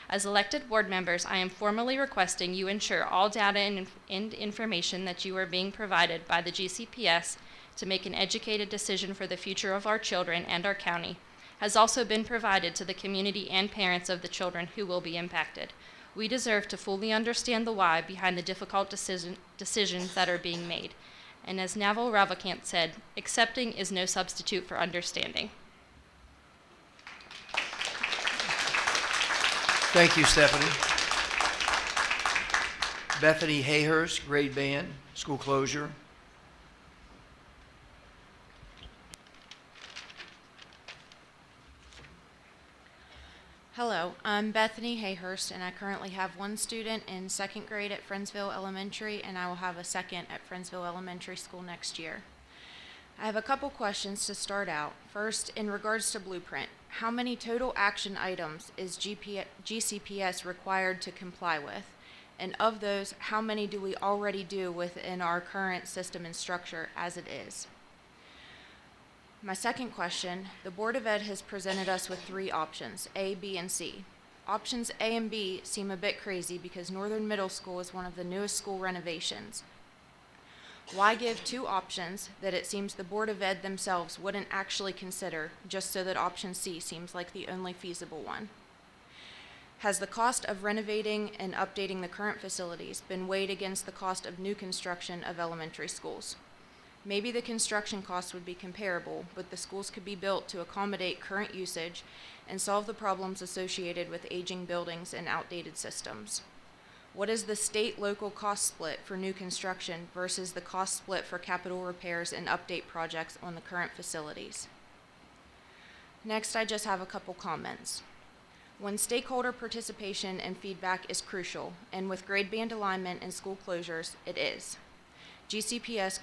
As elected board members, I am formally requesting you ensure all data and information that you are being provided by the GCPS to make an educated decision for the future of our children and our county has also been provided to the community and parents of the children who will be impacted. We deserve to fully understand the why behind the difficult decisions that are being made. And as Naval Ravikant said, accepting is no substitute for understanding. Thank you, Stephanie. Bethany Hayhurst, grade band, school closure. Hello, I'm Bethany Hayhurst, and I currently have one student in 2nd grade at Friendsville Elementary, and I will have a second at Friendsville Elementary School next year. I have a couple questions to start out. First, in regards to Blueprint, how many total action items is GCPS required to comply with? And of those, how many do we already do within our current system and structure as it is? My second question, the Board of Ed has presented us with 3 options, A, B, and C. Options A and B seem a bit crazy because Northern Middle School is one of the newest school renovations. Why give 2 options that it seems the Board of Ed themselves wouldn't actually consider, just so that option C seems like the only feasible one? Has the cost of renovating and updating the current facilities been weighed against the cost of new construction of elementary schools? Maybe the construction costs would be comparable, but the schools could be built to accommodate current usage and solve the problems associated with aging buildings and outdated systems. What is the state-local cost split for new construction versus the cost split for capital repairs and update projects on the current facilities? Next, I just have a couple comments. When stakeholder participation and feedback is crucial, and with grade band alignment and school closures, it is. GCPS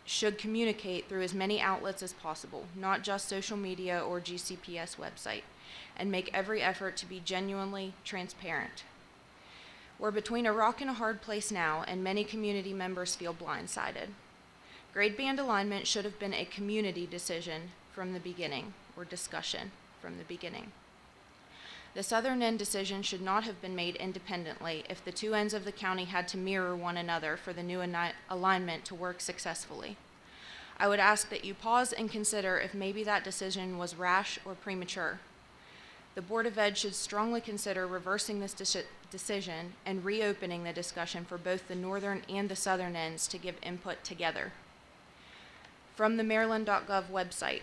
should communicate through as many outlets as possible, not just social media or GCPS website, and make every effort to be genuinely transparent. We're between a rock and a hard place now, and many community members feel blindsided. Grade band alignment should have been a community decision from the beginning, or discussion from the beginning. The southern end decision should not have been made independently if the 2 ends of the county had to mirror one another for the new alignment to work successfully. I would ask that you pause and consider if maybe that decision was rash or premature. The Board of Ed should strongly consider reversing this decision and reopening the discussion for both the northern and the southern ends to give input together. From the maryland.gov website,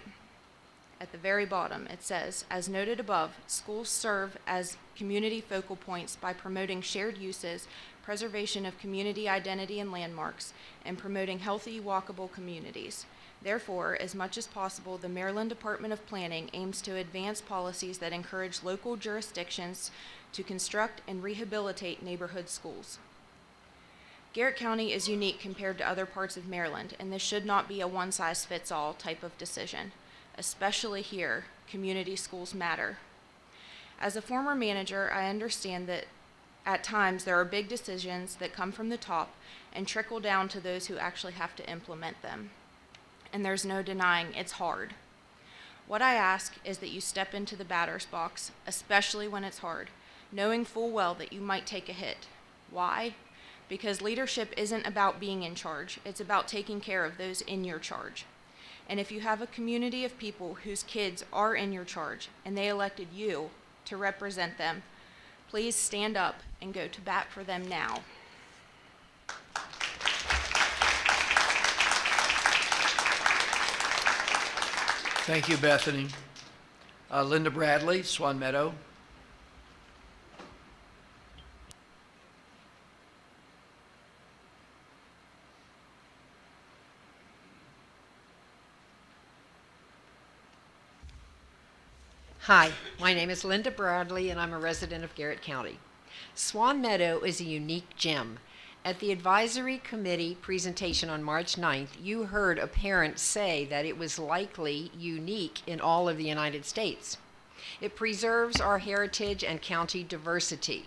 at the very bottom, it says, as noted above, schools serve as community focal points by promoting shared uses, preservation of community identity and landmarks, and promoting healthy, walkable communities. Therefore, as much as possible, the Maryland Department of Planning aims to advance policies that encourage local jurisdictions to construct and rehabilitate neighborhood schools. Garrett County is unique compared to other parts of Maryland, and this should not be a one-size-fits-all type of decision. Especially here, community schools matter. As a former manager, I understand that at times there are big decisions that come from the top and trickle down to those who actually have to implement them. And there's no denying it's hard. What I ask is that you step into the batter's box, especially when it's hard, knowing full well that you might take a hit. Why? Because leadership isn't about being in charge, it's about taking care of those in your charge. And if you have a community of people whose kids are in your charge and they elected you to represent them, please stand up and go to bat for them now. Thank you, Bethany. Linda Bradley, Swan Meadow. Hi, my name is Linda Bradley, and I'm a resident of Garrett County. Swan Meadow is a unique gem. At the advisory committee presentation on March 9th, you heard a parent say that it was likely unique in all of the United States. It preserves our heritage and county diversity.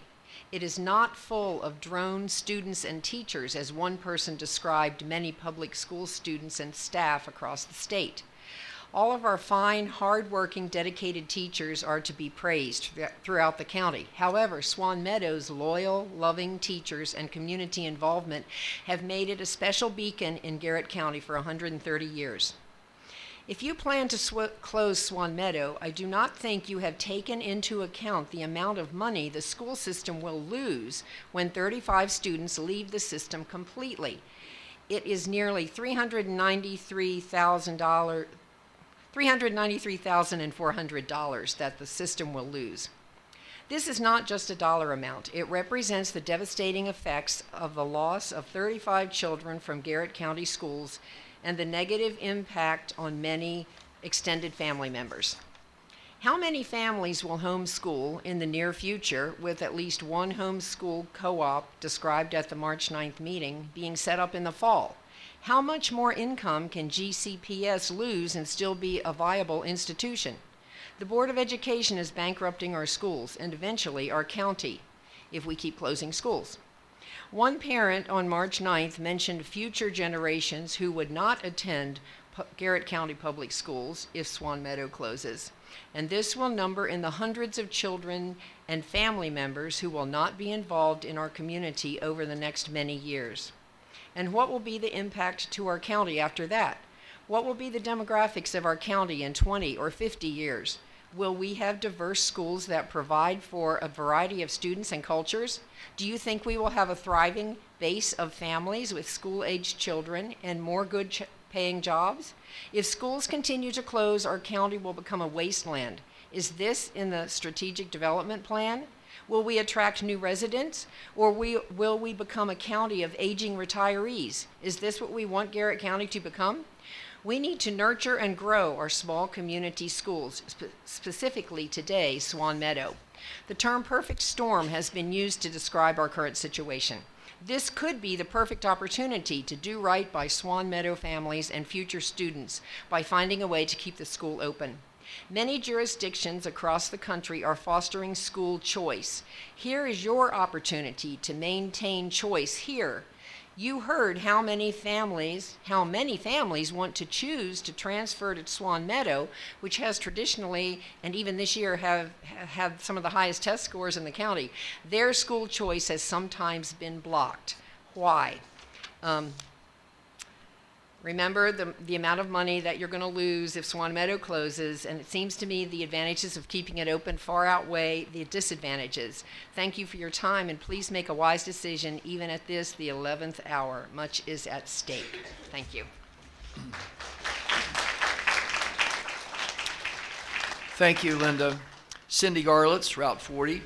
It is not full of drone students and teachers, as one person described many public school students and staff across the state. All of our fine, hard-working, dedicated teachers are to be praised throughout the county. However, Swan Meadow's loyal, loving teachers and community involvement have made it a special beacon in Garrett County for 130 years. If you plan to close Swan Meadow, I do not think you have taken into account the amount of money the school system will lose when 35 students leave the system completely. It is nearly $393,400 that the system will lose. This is not just a dollar amount. It represents the devastating effects of the loss of 35 children from Garrett County schools and the negative impact on many extended family members. How many families will homeschool in the near future, with at least one homeschool co-op described at the March 9th meeting being set up in the fall? How much more income can GCPS lose and still be a viable institution? The Board of Education is bankrupting our schools and eventually our county if we keep closing schools. One parent on March 9th mentioned future generations who would not attend Garrett County Public Schools if Swan Meadow closes. And this will number in the hundreds of children and family members who will not be involved in our community over the next many years. And what will be the impact to our county after that? What will be the demographics of our county in 20 or 50 years? Will we have diverse schools that provide for a variety of students and cultures? Do you think we will have a thriving base of families with school-aged children and more good-paying jobs? If schools continue to close, our county will become a wasteland. Is this in the strategic development plan? Will we attract new residents, or will we become a county of aging retirees? Is this what we want Garrett County to become? We need to nurture and grow our small community schools, specifically today, Swan Meadow. The term perfect storm has been used to describe our current situation. This could be the perfect opportunity to do right by Swan Meadow families and future students by finding a way to keep the school open. Many jurisdictions across the country are fostering school choice. Here is your opportunity to maintain choice here. You heard how many families want to choose to transfer to Swan Meadow, which has traditionally, and even this year, have had some of the highest test scores in the county. Their school choice has sometimes been blocked. Why? Remember the amount of money that you're going to lose if Swan Meadow closes, and it seems to me the advantages of keeping it open far outweigh the disadvantages. Thank you for your time, and please make a wise decision even at this, the 11th hour. Much is at stake. Thank you. Thank you, Linda. Cindy Garlitz, Route 40.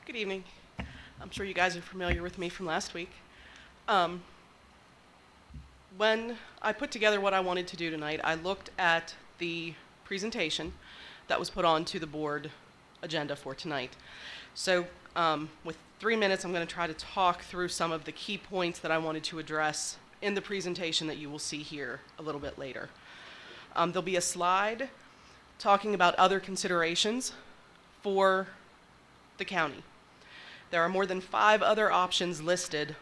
Good evening. I'm sure you guys are familiar with me from last week. When I put together what I wanted to do tonight, I looked at the presentation that was put onto the board agenda for tonight. So with 3 minutes, I'm going to try to talk through some of the key points that I wanted to address in the presentation that you will see here a little bit later. There'll be a slide talking about other considerations for the county. There are more than 5 other options listed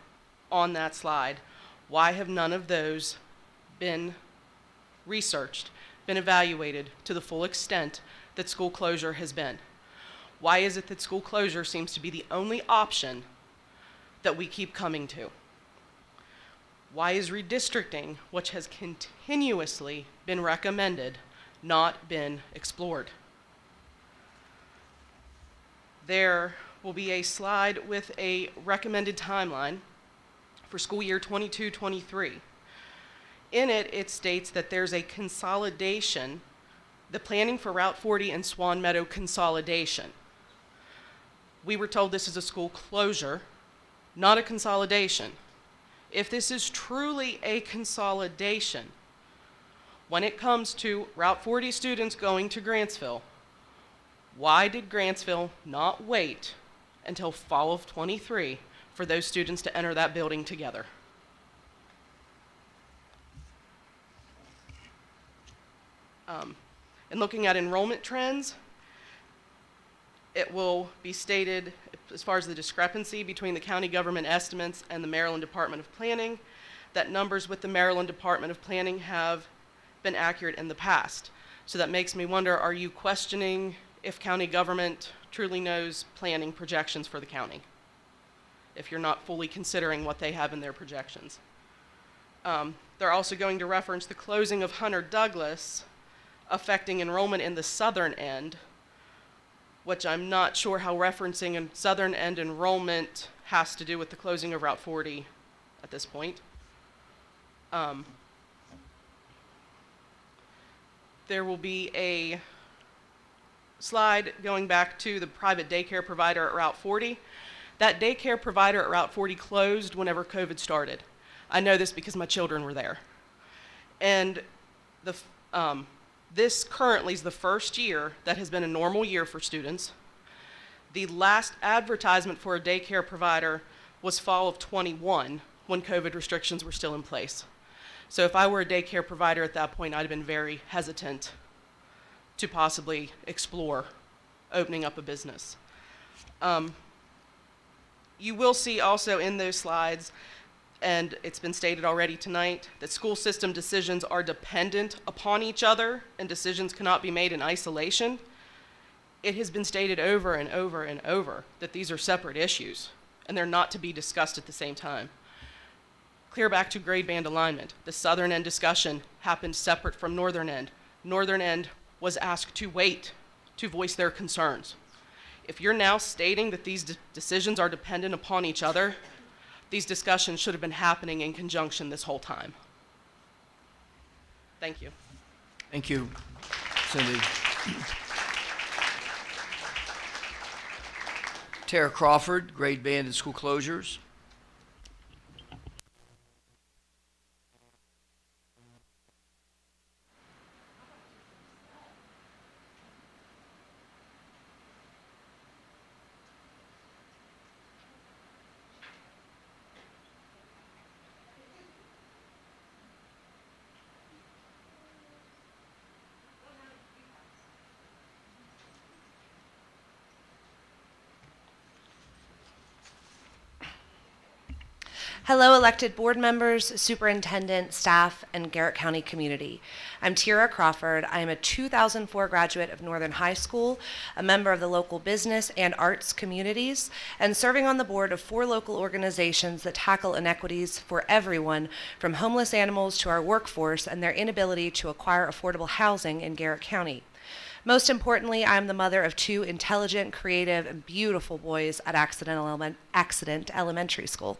on that slide. Why have none of those been researched, been evaluated to the full extent that school closure has been? Why is it that school closure seems to be the only option that we keep coming to? Why is redistricting, which has continuously been recommended, not been explored? There will be a slide with a recommended timeline for school year 22-23. In it, it states that there's a consolidation, the planning for Route 40 and Swan Meadow consolidation. We were told this is a school closure, not a consolidation. If this is truly a consolidation, when it comes to Route 40 students going to Grantsville, why did Grantsville not wait until fall of 23 for those students to enter that building together? And looking at enrollment trends, it will be stated, as far as the discrepancy between the county government estimates and the Maryland Department of Planning, that numbers with the Maryland Department of Planning have been accurate in the past. So that makes me wonder, are you questioning if county government truly knows planning projections for the county, if you're not fully considering what they have in their projections? They're also going to reference the closing of Hunter Douglas affecting enrollment in the southern end, which I'm not sure how referencing a southern end enrollment has to do with the closing of Route 40 at this point. There will be a slide going back to the private daycare provider at Route 40. That daycare provider at Route 40 closed whenever COVID started. I know this because my children were there. And this currently is the first year that has been a normal year for students. The last advertisement for a daycare provider was fall of 21, when COVID restrictions were still in place. So if I were a daycare provider at that point, I'd have been very hesitant to possibly explore opening up a business. You will see also in those slides, and it's been stated already tonight, that school system decisions are dependent upon each other and decisions cannot be made in isolation. It has been stated over and over and over that these are separate issues and they're not to be discussed at the same time. Clear back to grade band alignment. The southern end discussion happened separate from northern end. Northern end was asked to wait to voice their concerns. If you're now stating that these decisions are dependent upon each other, these discussions should have been happening in conjunction this whole time. Thank you. Thank you, Cindy. Tara Crawford, grade band and school closures. Hello, elected board members, superintendent, staff, and Garrett County community. I'm Tira Crawford. I am a 2004 graduate of Northern High School, a member of the local business and arts communities, and serving on the board of 4 local organizations that tackle inequities for everyone, from homeless animals to our workforce and their inability to acquire affordable housing in Garrett County. Most importantly, I am the mother of 2 intelligent, creative, and beautiful boys at Accident Elementary School.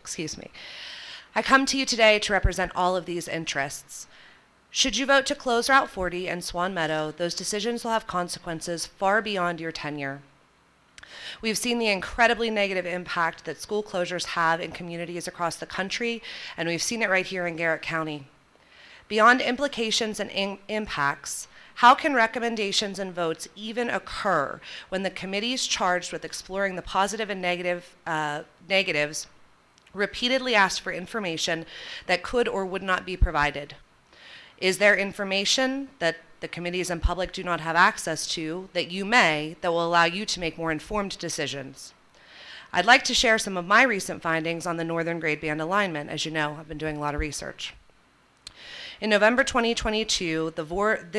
I come to you today to represent all of these interests. Should you vote to close Route 40 and Swan Meadow, those decisions will have consequences far beyond your tenure. We've seen the incredibly negative impact that school closures have in communities across the country, and we've seen it right here in Garrett County. Beyond implications and impacts, how can recommendations and votes even occur when the committees charged with exploring the positive and negatives repeatedly ask for information that could or would not be provided? Is there information that the committees and public do not have access to that will allow you to make more informed decisions? I'd like to share some of my recent findings on the Northern Grade Band alignment. As you know, I've been doing a lot of research. In November 2022, the board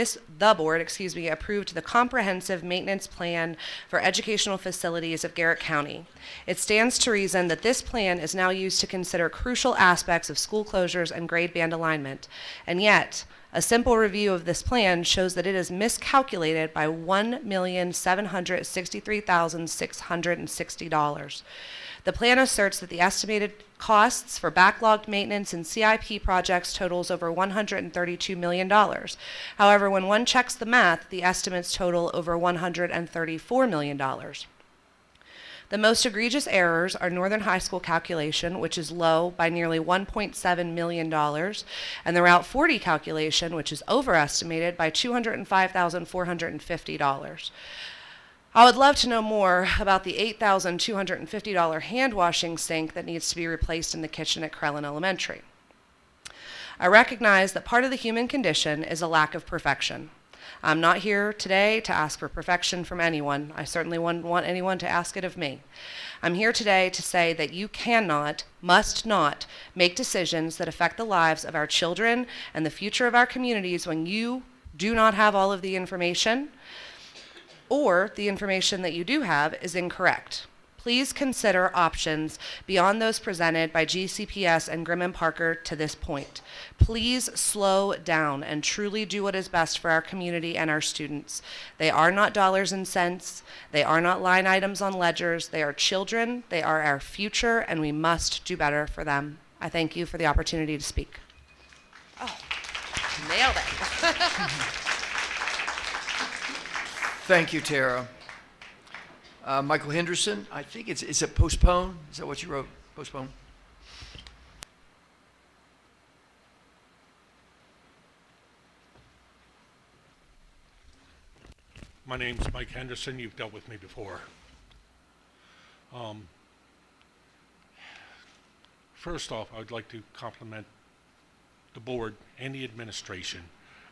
approved the Comprehensive Maintenance Plan for Educational Facilities of Garrett County. It stands to reason that this plan is now used to consider crucial aspects of school closures and grade band alignment, and yet a simple review of this plan shows that it is miscalculated by $1,763,660. The plan asserts that the estimated costs for backlogged maintenance and CIP projects totals over $132 million. However, when one checks the math, the estimates total over $134 million. The most egregious errors are Northern High School calculation, which is low by nearly $1.7 million, and the Route 40 calculation, which is overestimated by $205,450. I would love to know more about the $8,250 hand washing sink that needs to be replaced in the kitchen at Crellin Elementary. I recognize that part of the human condition is a lack of perfection. I'm not here today to ask for perfection from anyone. I certainly wouldn't want anyone to ask it of me. I'm here today to say that you must not make decisions that affect the lives of our children and the future of our communities when you do not have all of the information, or the information that you do have is incorrect. Please consider options beyond those presented by GCPS and Grimm and Parker to this point. Please slow down and truly do what is best for our community and our students. They are not dollars and cents. They are not line items on ledgers. They are children. They are our future, and we must do better for them. I thank you for the opportunity to speak. Oh, nailed it. Thank you, Tara. Michael Henderson, I think is it postpone? Is that what you wrote? Postpone? My name's Mike Henderson. You've dealt with me before. First off, I would like to compliment the board and the administration.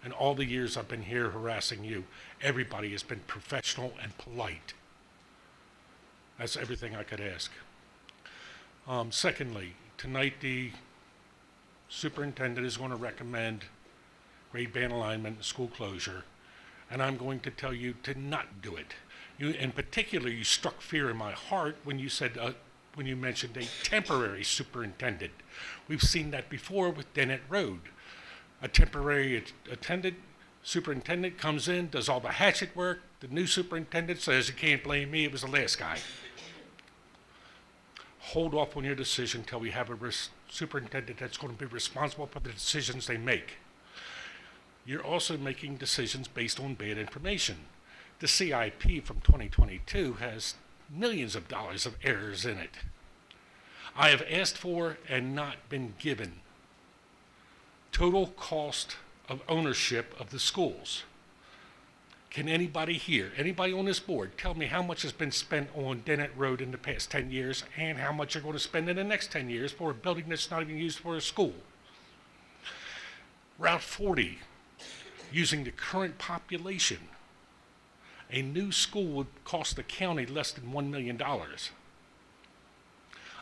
And all the years I've been here harassing you, everybody has been professional and polite. That's everything I could ask. Secondly, tonight the superintendent is going to recommend grade band alignment and school closure, and I'm going to tell you to not do it. You, in particular, you struck fear in my heart when you said, when you mentioned a temporary superintendent. We've seen that before with Dennett Road. A temporary superintendent comes in, does all the hatchet work. The new superintendent says, you can't blame me, it was the last guy. Hold off on your decision until we have a superintendent that's going to be responsible for the decisions they make. You're also making decisions based on bad information. The CIP from 2022 has millions of dollars of errors in it. I have asked for and not been given total cost of ownership of the schools. Can anybody here, anybody on this board, tell me how much has been spent on Dennett Road in the past 10 years and how much you're going to spend in the next 10 years for a building that's not even used for a school? Route 40, using the current population, a new school would cost the county less than $1 million.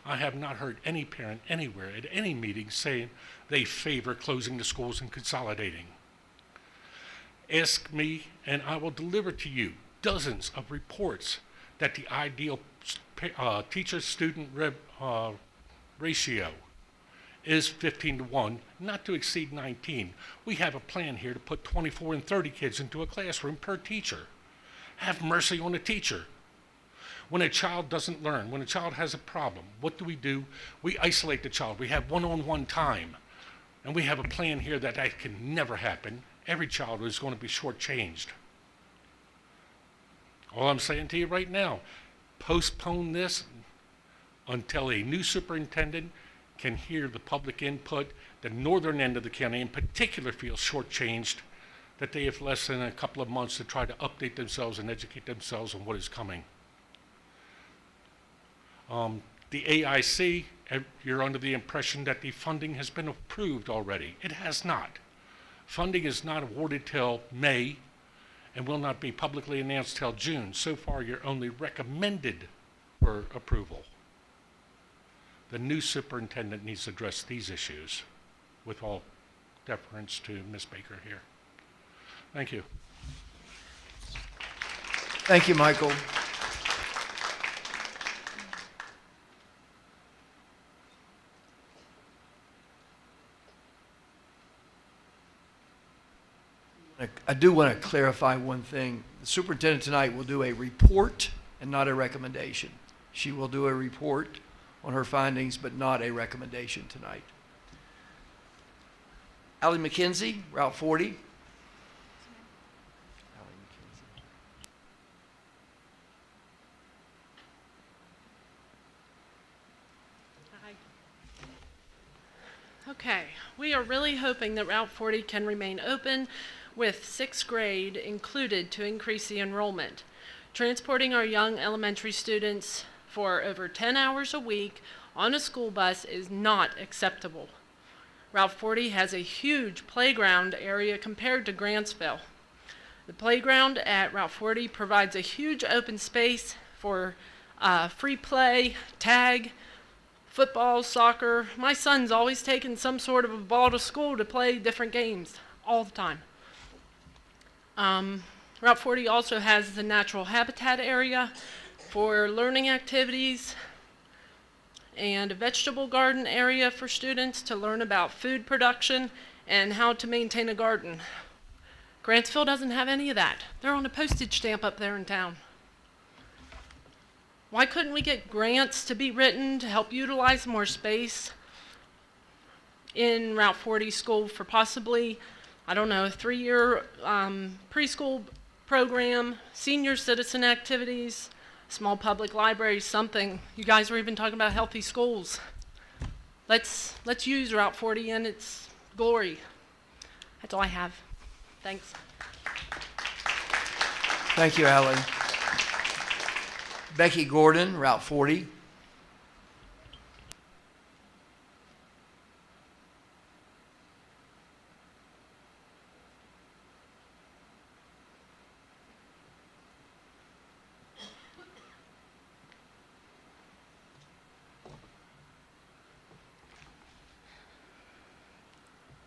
I have not heard any parent anywhere at any meeting saying they favor closing the schools and consolidating. Ask me, and I will deliver to you dozens of reports that the ideal teacher-student ratio is 15-1, not to exceed 19. We have a plan here to put 24 and 30 kids into a classroom per teacher. Have mercy on the teacher. When a child doesn't learn, when a child has a problem, what do? We isolate the child. We have one-on-one time. And we have a plan here that can never happen. Every child is going to be shortchanged. All I'm saying to you right now, postpone this until a new superintendent can hear the public input. The northern end of the county in particular feels shortchanged, that they have less than a couple of months to try to update themselves and educate themselves on what is coming. The AIC, you're under the impression that the funding has been approved already. It has not. Funding is not awarded till May and will not be publicly announced till June. So far, you're only recommended for approval. The new superintendent needs to address these issues with all deference to Ms. Baker here. Thank you. Thank you, Michael. I do want to clarify one thing. The superintendent tonight will do a report and not a recommendation. She will do a report on her findings, but not a recommendation tonight. Allie McKenzie, Route 40. Okay, we are really hoping that Route 40 can remain open with 6th grade included to increase the enrollment. Transporting our young elementary students for over 10 hours a week on a school bus is not acceptable. Route 40 has a huge playground area compared to Grantsville. The playground at Route 40 provides a huge open space for free play, tag, football, soccer. My son's always taking some sort of a ball to school to play different games all the time. Route 40 also has the natural habitat area for learning activities and a vegetable garden area for students to learn about food production and how to maintain a garden. Grantsville doesn't have any of that. They're on a postage stamp up there in town. Why couldn't we get grants to be written to help utilize more space in Route 40 school for possibly, I don't know, a 3-year preschool program, senior citizen activities, small public libraries, something. You guys were even talking about healthy schools. Let's use Route 40 in its glory. That's all I have. Thanks. Thank you, Allie. Becky Gordon, Route 40.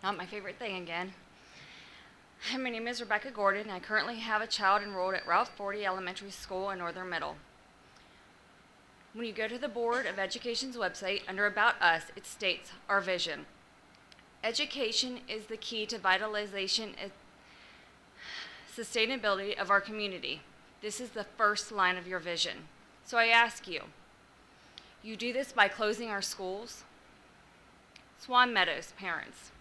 Not my favorite thing again. My name is Rebecca Gordon, and I currently have a child enrolled at Route 40 Elementary School in Northern Middle. When you go to the Board of Education's website, under About Us, it states our vision. Education is the key to vitalization and sustainability of our community. This is the first line of your vision. So I ask you, you do this by closing our schools? Swan Meadows parents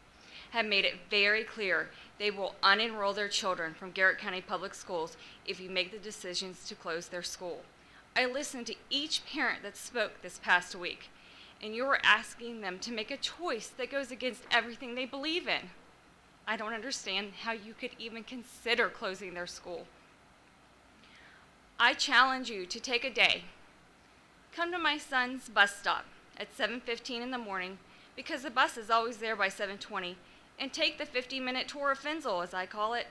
have made it very clear they will unenroll their children from Garrett County Public Schools if you make the decisions to close their school. I listened to each parent that spoke this past week, and you are asking them to make a choice that goes against everything they believe in. I don't understand how you could even consider closing their school. I challenge you to take a day. Come to my son's bus stop at 7:15 in the morning, because the bus is always there by 7:20, and take the 50-minute tour of Finsel, as I call it.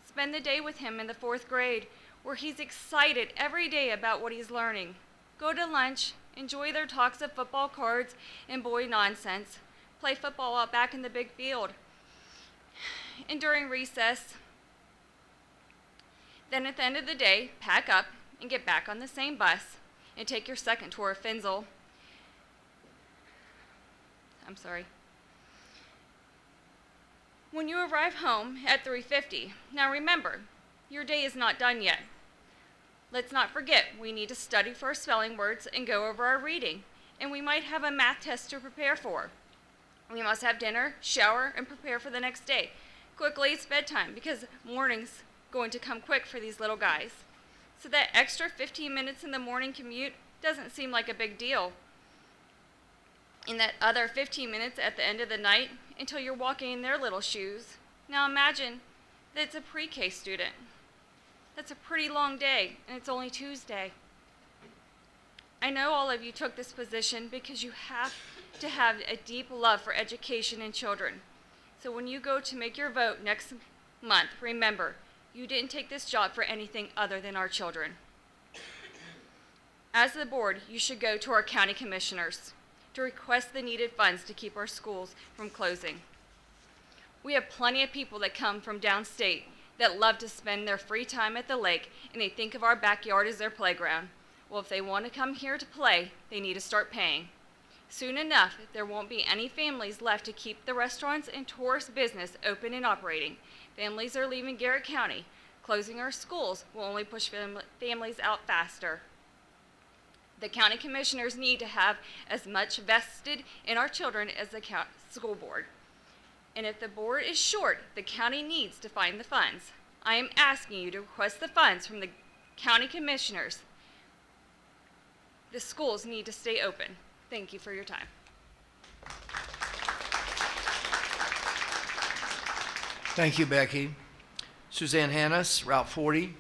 Spend the day with him in the 4th grade, where he's excited every day about what he's learning. Go to lunch, enjoy their talks of football cards and boy nonsense, play football out back in the big field. And during recess, then at the end of the day, pack up and get back on the same bus and take your second tour of Finsel. I'm sorry. When you arrive home at 3:50, now remember, your day is not done yet. Let's not forget, we need to study for our spelling words and go over our reading, and we might have a math test to prepare for. We must have dinner, shower, and prepare for the next day. Quickly, it's bedtime because morning's going to come quick for these little guys. So that extra 15 minutes in the morning commute doesn't seem like a big deal. In that other 15 minutes at the end of the night until you're walking in their little shoes. Now imagine that it's a pre-K student. That's a pretty long day, and it's only Tuesday. I know all of you took this position because you have to have a deep love for education and children. So when you go to make your vote next month, remember, you didn't take this job for anything other than our children. As the board, you should go to our county commissioners to request the needed funds to keep our schools from closing. We have plenty of people that come from downstate that love to spend their free time at the lake, and they think of our backyard as their playground. Well, if they want to come here to play, they need to start paying. Soon enough, there won't be any families left to keep the restaurants and tourist business open and operating. Families are leaving Garrett County. Closing our schools will only push families out faster. The county commissioners need to have as much vested in our children as the school board. And if the board is short, the county needs to find the funds. I am asking you to request the funds from the county commissioners. The schools need to stay open. Thank you for your time. Thank you, Becky. Suzanne Hannes, Route 40.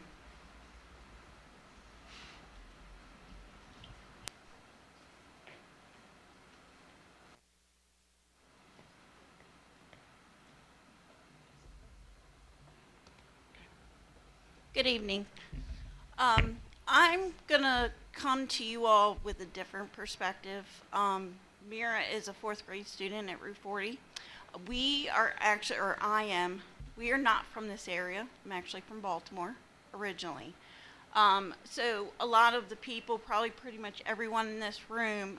Good evening. I'm going to come to you all with a different perspective. Mira is a fourth grade student at Route 40. We are actually, or I am, we are not from this area. I'm actually from Baltimore originally. So a lot of the people, probably pretty much everyone in this room,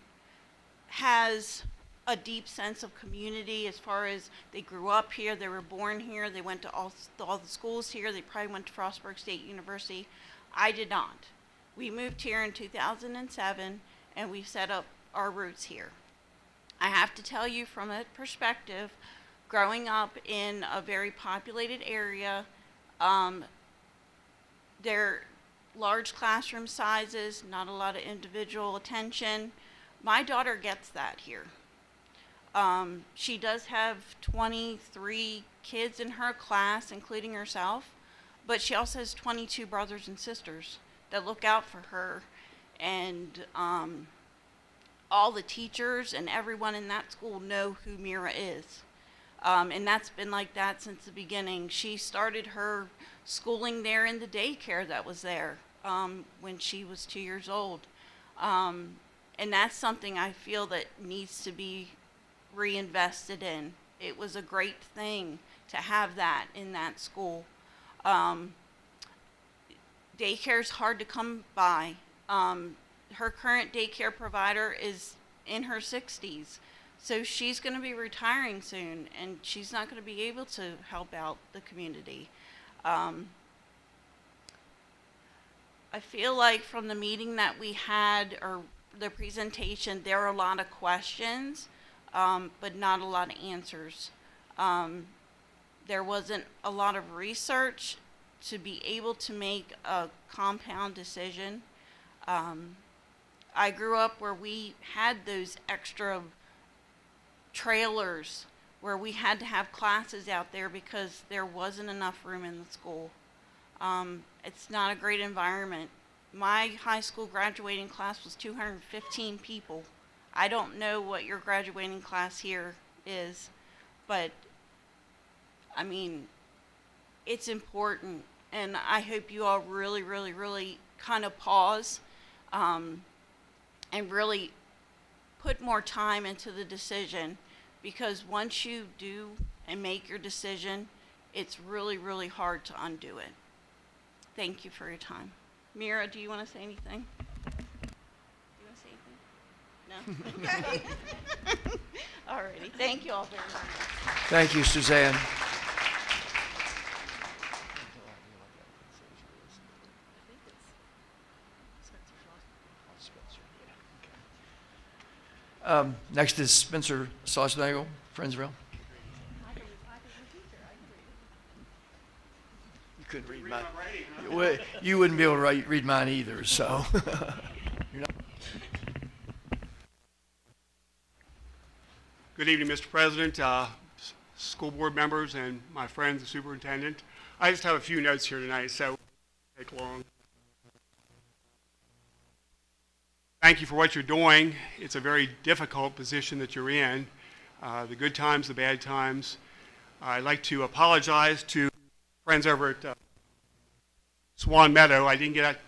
has a deep sense of community as far as they grew up here, they were born here, they went to all the schools here, they probably went to Frostburg State University. I did not. We moved here in 2007 and we set up our roots here. I have to tell you from a perspective, growing up in a very populated area, there are large classroom sizes, not a lot of individual attention. My daughter gets that here. She does have 23 kids in her class, including herself, but she also has 22 brothers and sisters that look out for her, and all the teachers and everyone in that school know who Mira is. And that's been like that since the beginning. She started her schooling there in the daycare that was there when she was 2 years old. And that's something I feel that needs to be reinvested in. It was a great thing to have that in that school. Daycare is hard to come by. Her current daycare provider is in her 60s, so she's going to be retiring soon, and she's not going to be able to help out the community. I feel like from the meeting that we had, or the presentation, there are a lot of questions, but not a lot of answers. There wasn't a lot of research to be able to make a compound decision. I grew up where we had those extra trailers where we had to have classes out there because there wasn't enough room in the school. It's not a great environment. My high school graduating class was 215 people. I don't know what your graduating class here is, but I mean, it's important, and I hope you all really, really, really kind of pause and really put more time into the decision, because once you do and make your decision, it's really, really hard to undo it. Thank you for your time. Mira, do you want to say anything? Do you want to say anything? No? Okay. All righty. Thank you all very much. Thank you, Suzanne. Next is Spencer Sausenagel, Friendsville. You couldn't read mine. You wouldn't be able to read mine either, so. You're not. Good evening, Mr. President, school board members, and my friend, the superintendent. I just have a few notes here tonight, so it won't take long. Thank you for what you're doing. It's a very difficult position that you're in, the good times, the bad times. I'd like to apologize to friends over at Swan Meadow. I didn't get at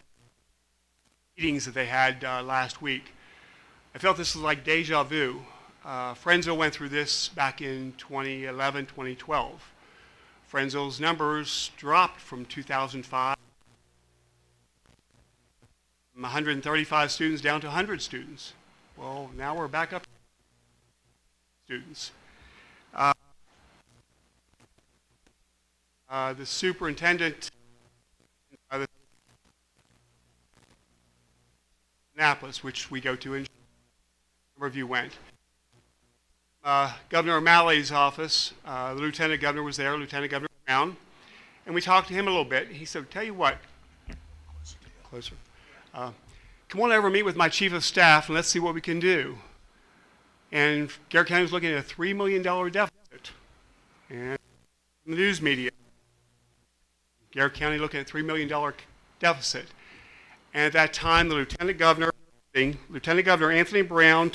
meetings that they had last week. I felt this was like deja vu. Friendsville went through this back in 2011, 2012. Friendsville's numbers dropped from 2005. 135 students down to 100 students. Well, now we're back up to students. The superintendent of Annapolis, which we go to, and a number of you went. Governor O'Malley's office, the Lieutenant Governor was there, Lieutenant Governor Brown, and we talked to him a little bit. He said, tell you what, closer. Come on over and meet with my chief of staff and let's see what we can do. And Garrett County was looking at a $3 million deficit. And the news media, Garrett County looking at a $3 million deficit. And at that time, the Lieutenant Governor Anthony Brown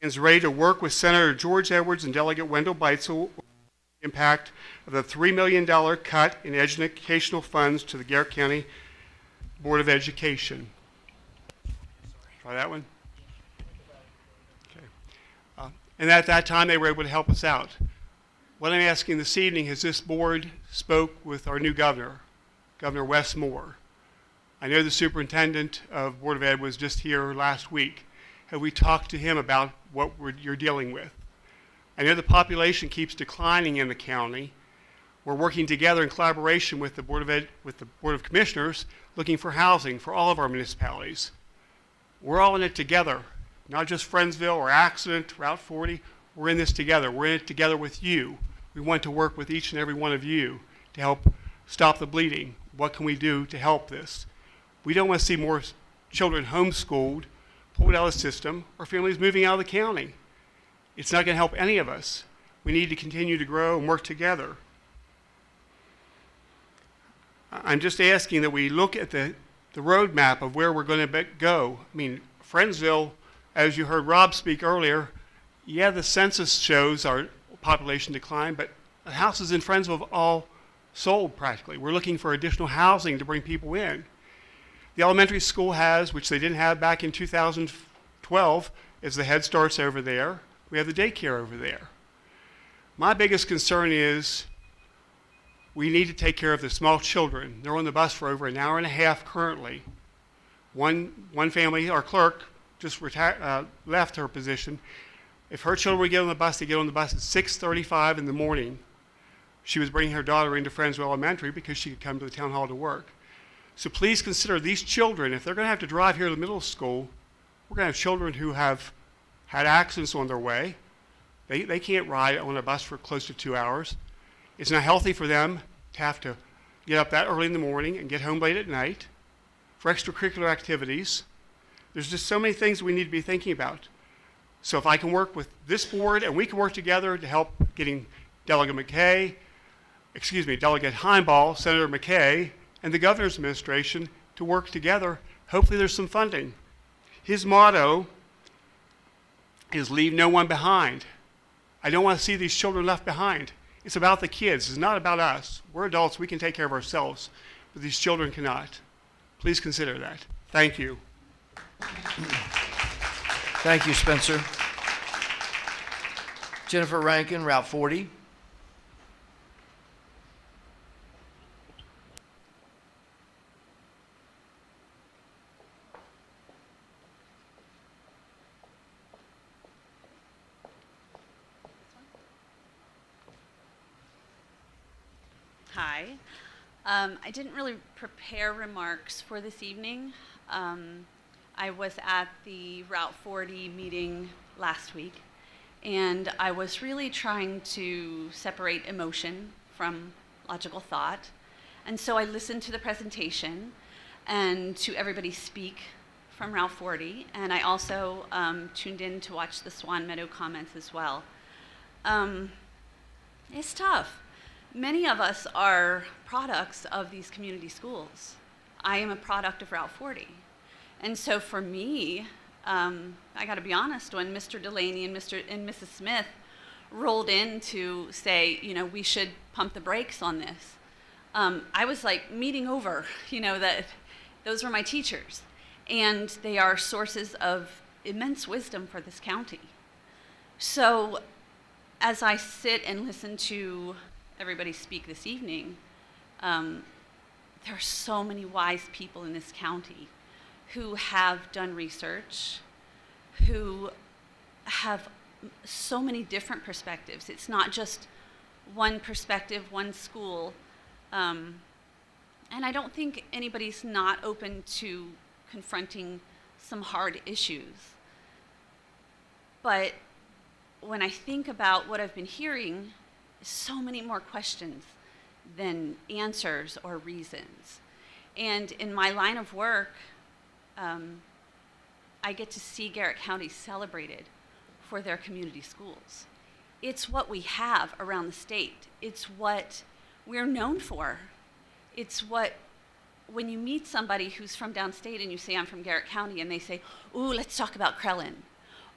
is ready to work with Senator George Edwards and Delegate Wendell Beitzel impact of the $3 million cut in educational funds to the Garrett County Board of Education. Try that one? Okay. And at that time, they were able to help us out. What I'm asking this evening is this board spoke with our new governor, Governor Wes Moore. I know the superintendent of Board of Ed was just here last week. Have we talked to him about what you're dealing with? I know the population keeps declining in the county. We're working together in collaboration with the Board of Commissioners, looking for housing for all of our municipalities. We're all in it together, not just Friendsville or Accident, Route 40. We're in this together. We're in it together with you. We want to work with each and every one of you to help stop the bleeding. What can we do to help this? We don't want to see more children homeschooled, pulled out of the system, or families moving out of the county. It's not going to help any of us. We need to continue to grow and work together. I'm just asking that we look at the roadmap of where we're going to go. I mean, Friendsville, as you heard Rob speak earlier, yeah, the census shows our population decline, but the houses in Friendsville have all sold practically. We're looking for additional housing to bring people in. The elementary school has, which they didn't have back in 2012, is the Head Starts over there. We have the daycare over there. My biggest concern is we need to take care of the small children. They're on the bus for over an hour and a half currently. One family, our clerk, just left her position. If her children would get on the bus, they get on the bus at 6:35 in the morning. She was bringing her daughter into Friendsville Elementary because she could come to the town hall to work. So please consider these children, if they're going to have to drive here to the middle school, we're going to have children who have had accidents on their way. They can't ride on a bus for close to 2 hours. It's not healthy for them to have to get up that early in the morning and get home late at night for extracurricular activities. There's just so many things we need to be thinking about. So if I can work with this board and we can work together to help getting Delegate Heimball, Senator McKay, and the governor's administration to work together, hopefully there's some funding. His motto is leave no one behind. I don't want to see these children left behind. It's about the kids. It's not about us. We're adults. We can take care of ourselves, but these children cannot. Please consider that. Thank you. Thank you, Spencer. Jennifer Rankin, Route 40. Hi. I didn't really prepare remarks for this evening. I was at the Route 40 meeting last week, and I was really trying to separate emotion from logical thought. And so I listened to the presentation and to everybody speak from Route 40, and I also tuned in to watch the Swan Meadow comments as well. It's tough. Many of us are products of these community schools. I am a product of Route 40. And so for me, I gotta be honest, when Mr. Delaney and Mrs. Smith rolled in to say, you know, we should pump the brakes on this, I was like meeting over, you know, that those were my teachers. And they are sources of immense wisdom for this county. So as I sit and listen to everybody speak this evening, there are so many wise people in this county who have done research, who have so many different perspectives. It's not just one perspective, one school. And I don't think anybody's not open to confronting some hard issues. But when I think about what I've been hearing, so many more questions than answers or reasons. And in my line of work, I get to see Garrett County celebrated for their community schools. It's what we have around the state. It's what we're known for. It's what, when you meet somebody who's from downstate and you say, I'm from Garrett County, and they say, ooh, let's talk about Krellin.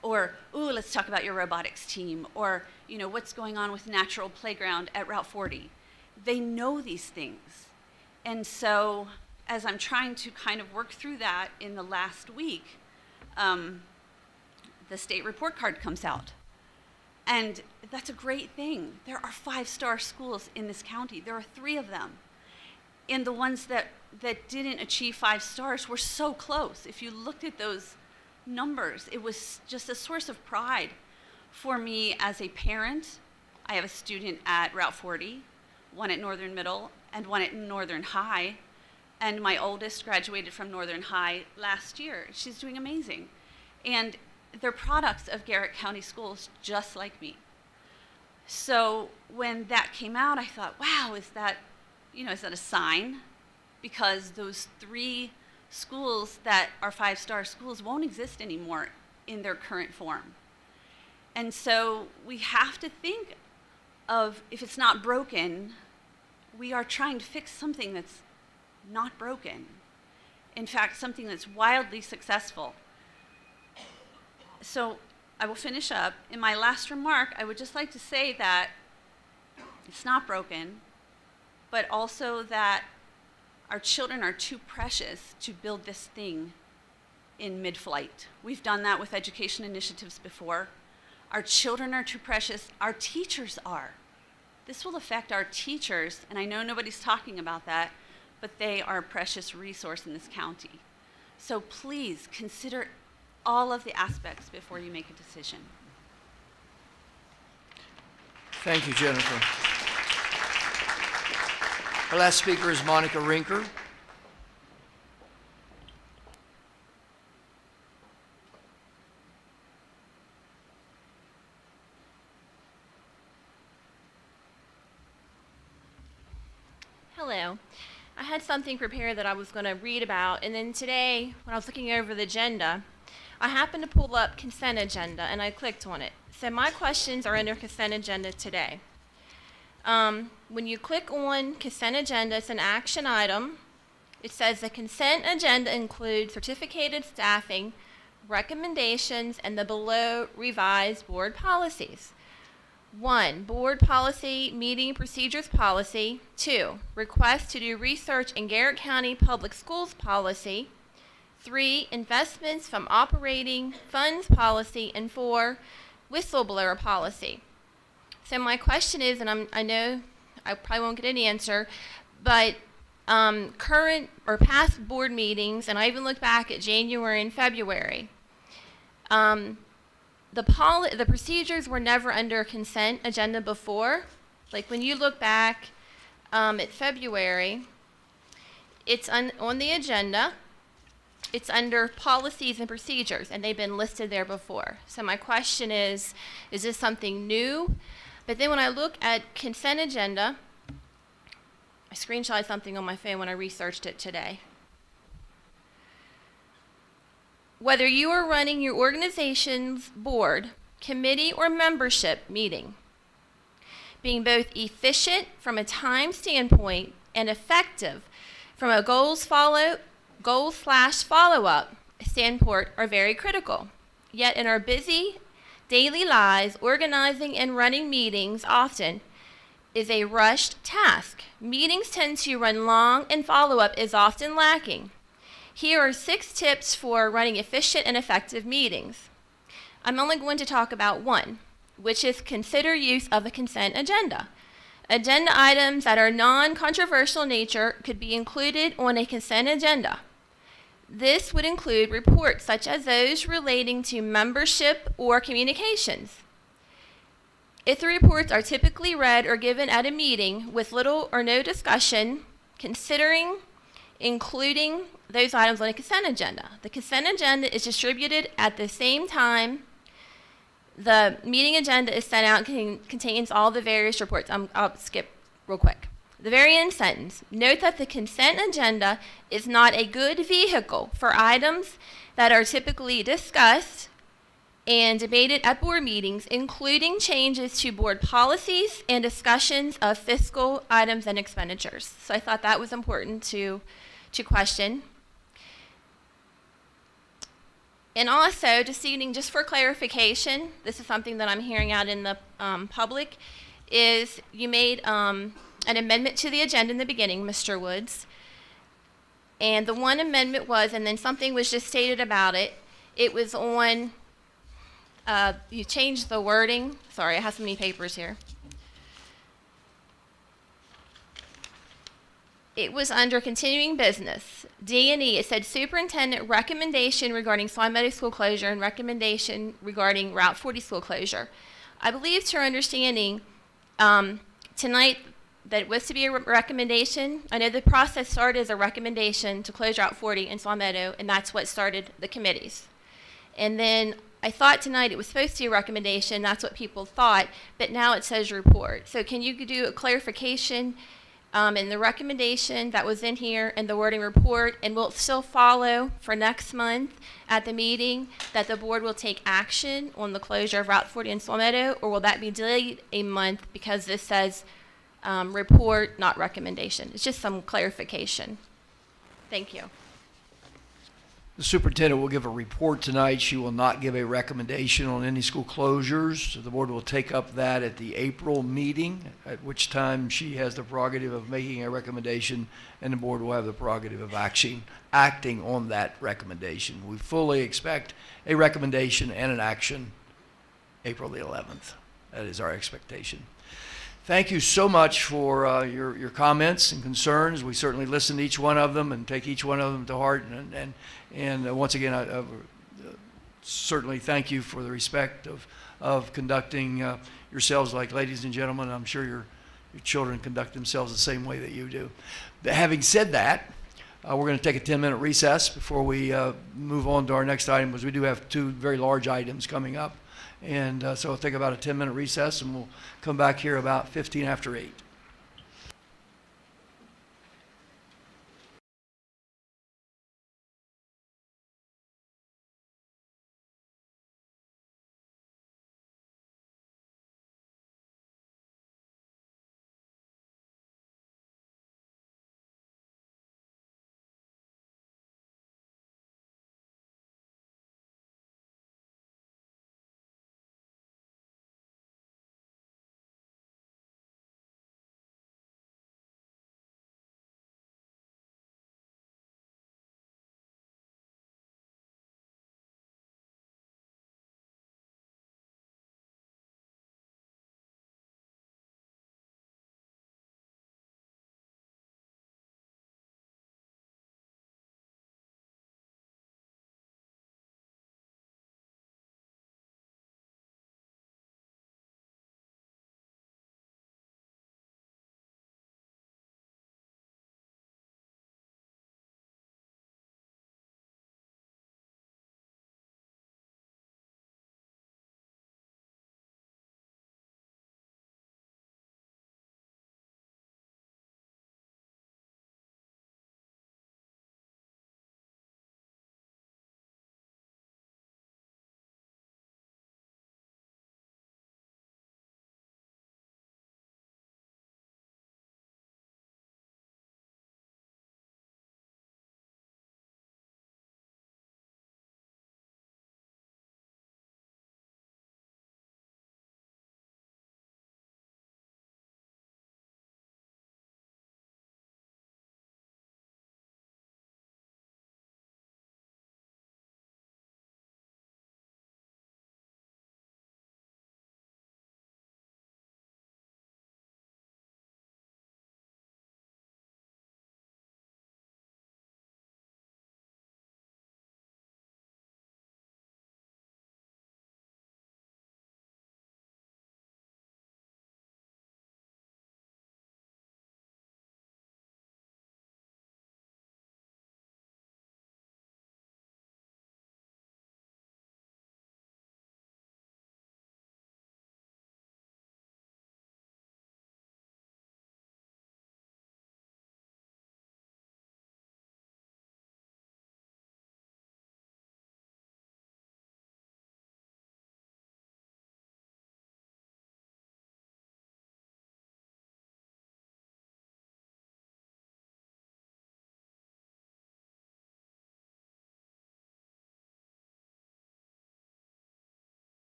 Or, ooh, let's talk about your robotics team. Or, you know, what's going on with Natural Playground at Route 40. They know these things. And so, as I'm trying to kind of work through that in the last week, the state report card comes out. And that's a great thing. There are 5-star schools in this county. There are 3 of them. And the ones that didn't achieve 5 stars were so close. If you looked at those numbers, it was just a source of pride for me as a parent. I have a student at Route 40, one at Northern Middle, and one at Northern High. And my oldest graduated from Northern High last year. She's doing amazing. And they're products of Garrett County schools just like me. So when that came out, I thought, wow, is that a sign? Because those 3 schools that are 5-star schools won't exist anymore in their current form. And so we have to think of, if it's not broken, we are trying to fix something that's not broken. In fact, something that's wildly successful. So I will finish up. In my last remark, I would just like to say that it's not broken, but also that our children are too precious to build this thing in mid-flight. We've done that with education initiatives before. Our children are too precious. Our teachers are. This will affect our teachers, and I know nobody's talking about that, but they are a precious resource in this county. So please consider all of the aspects before you make a decision. Thank you, Jennifer. Our last speaker is Monica Rinker. Hello. I had something prepared that I was going to read about, and then today, when I was looking over the agenda, I happened to pull up consent agenda, and I clicked on it. So my questions are under consent agenda today. When you click on consent agenda, it's an action item. It says the consent agenda includes certificated staffing, recommendations, and the below revised board policies. 1, board policy, meeting procedures policy. 2, request to do research in Garrett County Public Schools policy. 3, investments from operating funds policy, and 4, whistleblower policy. So my question is, and I know I probably won't get an answer, but current or past board meetings, and I even looked back at January and February, the procedures were never under a consent agenda before. Like when you look back at February, it's on the agenda. It's under policies and procedures, and they've been listed there before. So my question is this something new? But then when I look at consent agenda, I screenshotted something on my phone when I researched it today. Whether you are running your organization's board, committee, or membership meeting, being both efficient from a time standpoint and effective from a goals/follow-up standpoint are very critical. Yet in our busy daily lives, organizing and running meetings often is a rushed task. Meetings tend to run long and follow-up is often lacking. Here are 6 tips for running efficient and effective meetings. I'm only going to talk about one, which is consider use of a consent agenda. Agenda items that are non-controversial nature could be included on a consent agenda. This would include reports such as those relating to membership or communications. If the reports are typically read or given at a meeting with little or no discussion, considering including those items on a consent agenda. The consent agenda is distributed at the same time the meeting agenda is sent out and contains all the various reports. I'll skip real quick. The very end sentence. Note that the consent agenda is not a good vehicle for items that are typically discussed and debated at board meetings, including changes to board policies and discussions of fiscal items and expenditures. So I thought that was important to question. And also, just for clarification, this is something that I'm hearing out in the public, is you made an amendment to the agenda in the beginning, Mr. Woods. And the one amendment was, and then something was just stated about it, it was on, you changed the wording. Sorry, I have so many papers here. It was under continuing business, D&E. It said superintendent recommendation regarding Swan Meadow school closure and recommendation regarding Route 40 school closure. I believe to our understanding tonight that it was to be a recommendation. I know the process started as a recommendation to close Route 40 in Swan Meadow, and that's what started the committees. And then I thought tonight it was supposed to be a recommendation. That's what people thought, but now it says report. So can you do a clarification in the recommendation that was in here and the wording report, and will it still follow for next month at the meeting that the board will take action on the closure of Route 40 in Swan Meadow, or will that be delayed a month because this says report, not recommendation? It's just some clarification. Thank you. The superintendent will give a report tonight. She will not give a recommendation on any school closures. The board will take up that at the April meeting, at which time she has the prerogative of making a recommendation, and the board will have the prerogative of acting on that recommendation. We fully expect a recommendation and an action April the 11th. That is our expectation. Thank you so much for your comments and concerns. We certainly listen to each one of them and take each one of them to heart. And once again, I certainly thank you for the respect of conducting yourselves like ladies and gentlemen. I'm sure your children conduct themselves the same way that you do. Having said that, we're going to take a 10-minute recess before we move on to our next item, because we do have 2 very large items coming up. And so we'll take about a 10-minute recess, and we'll come back here about 15 after 8.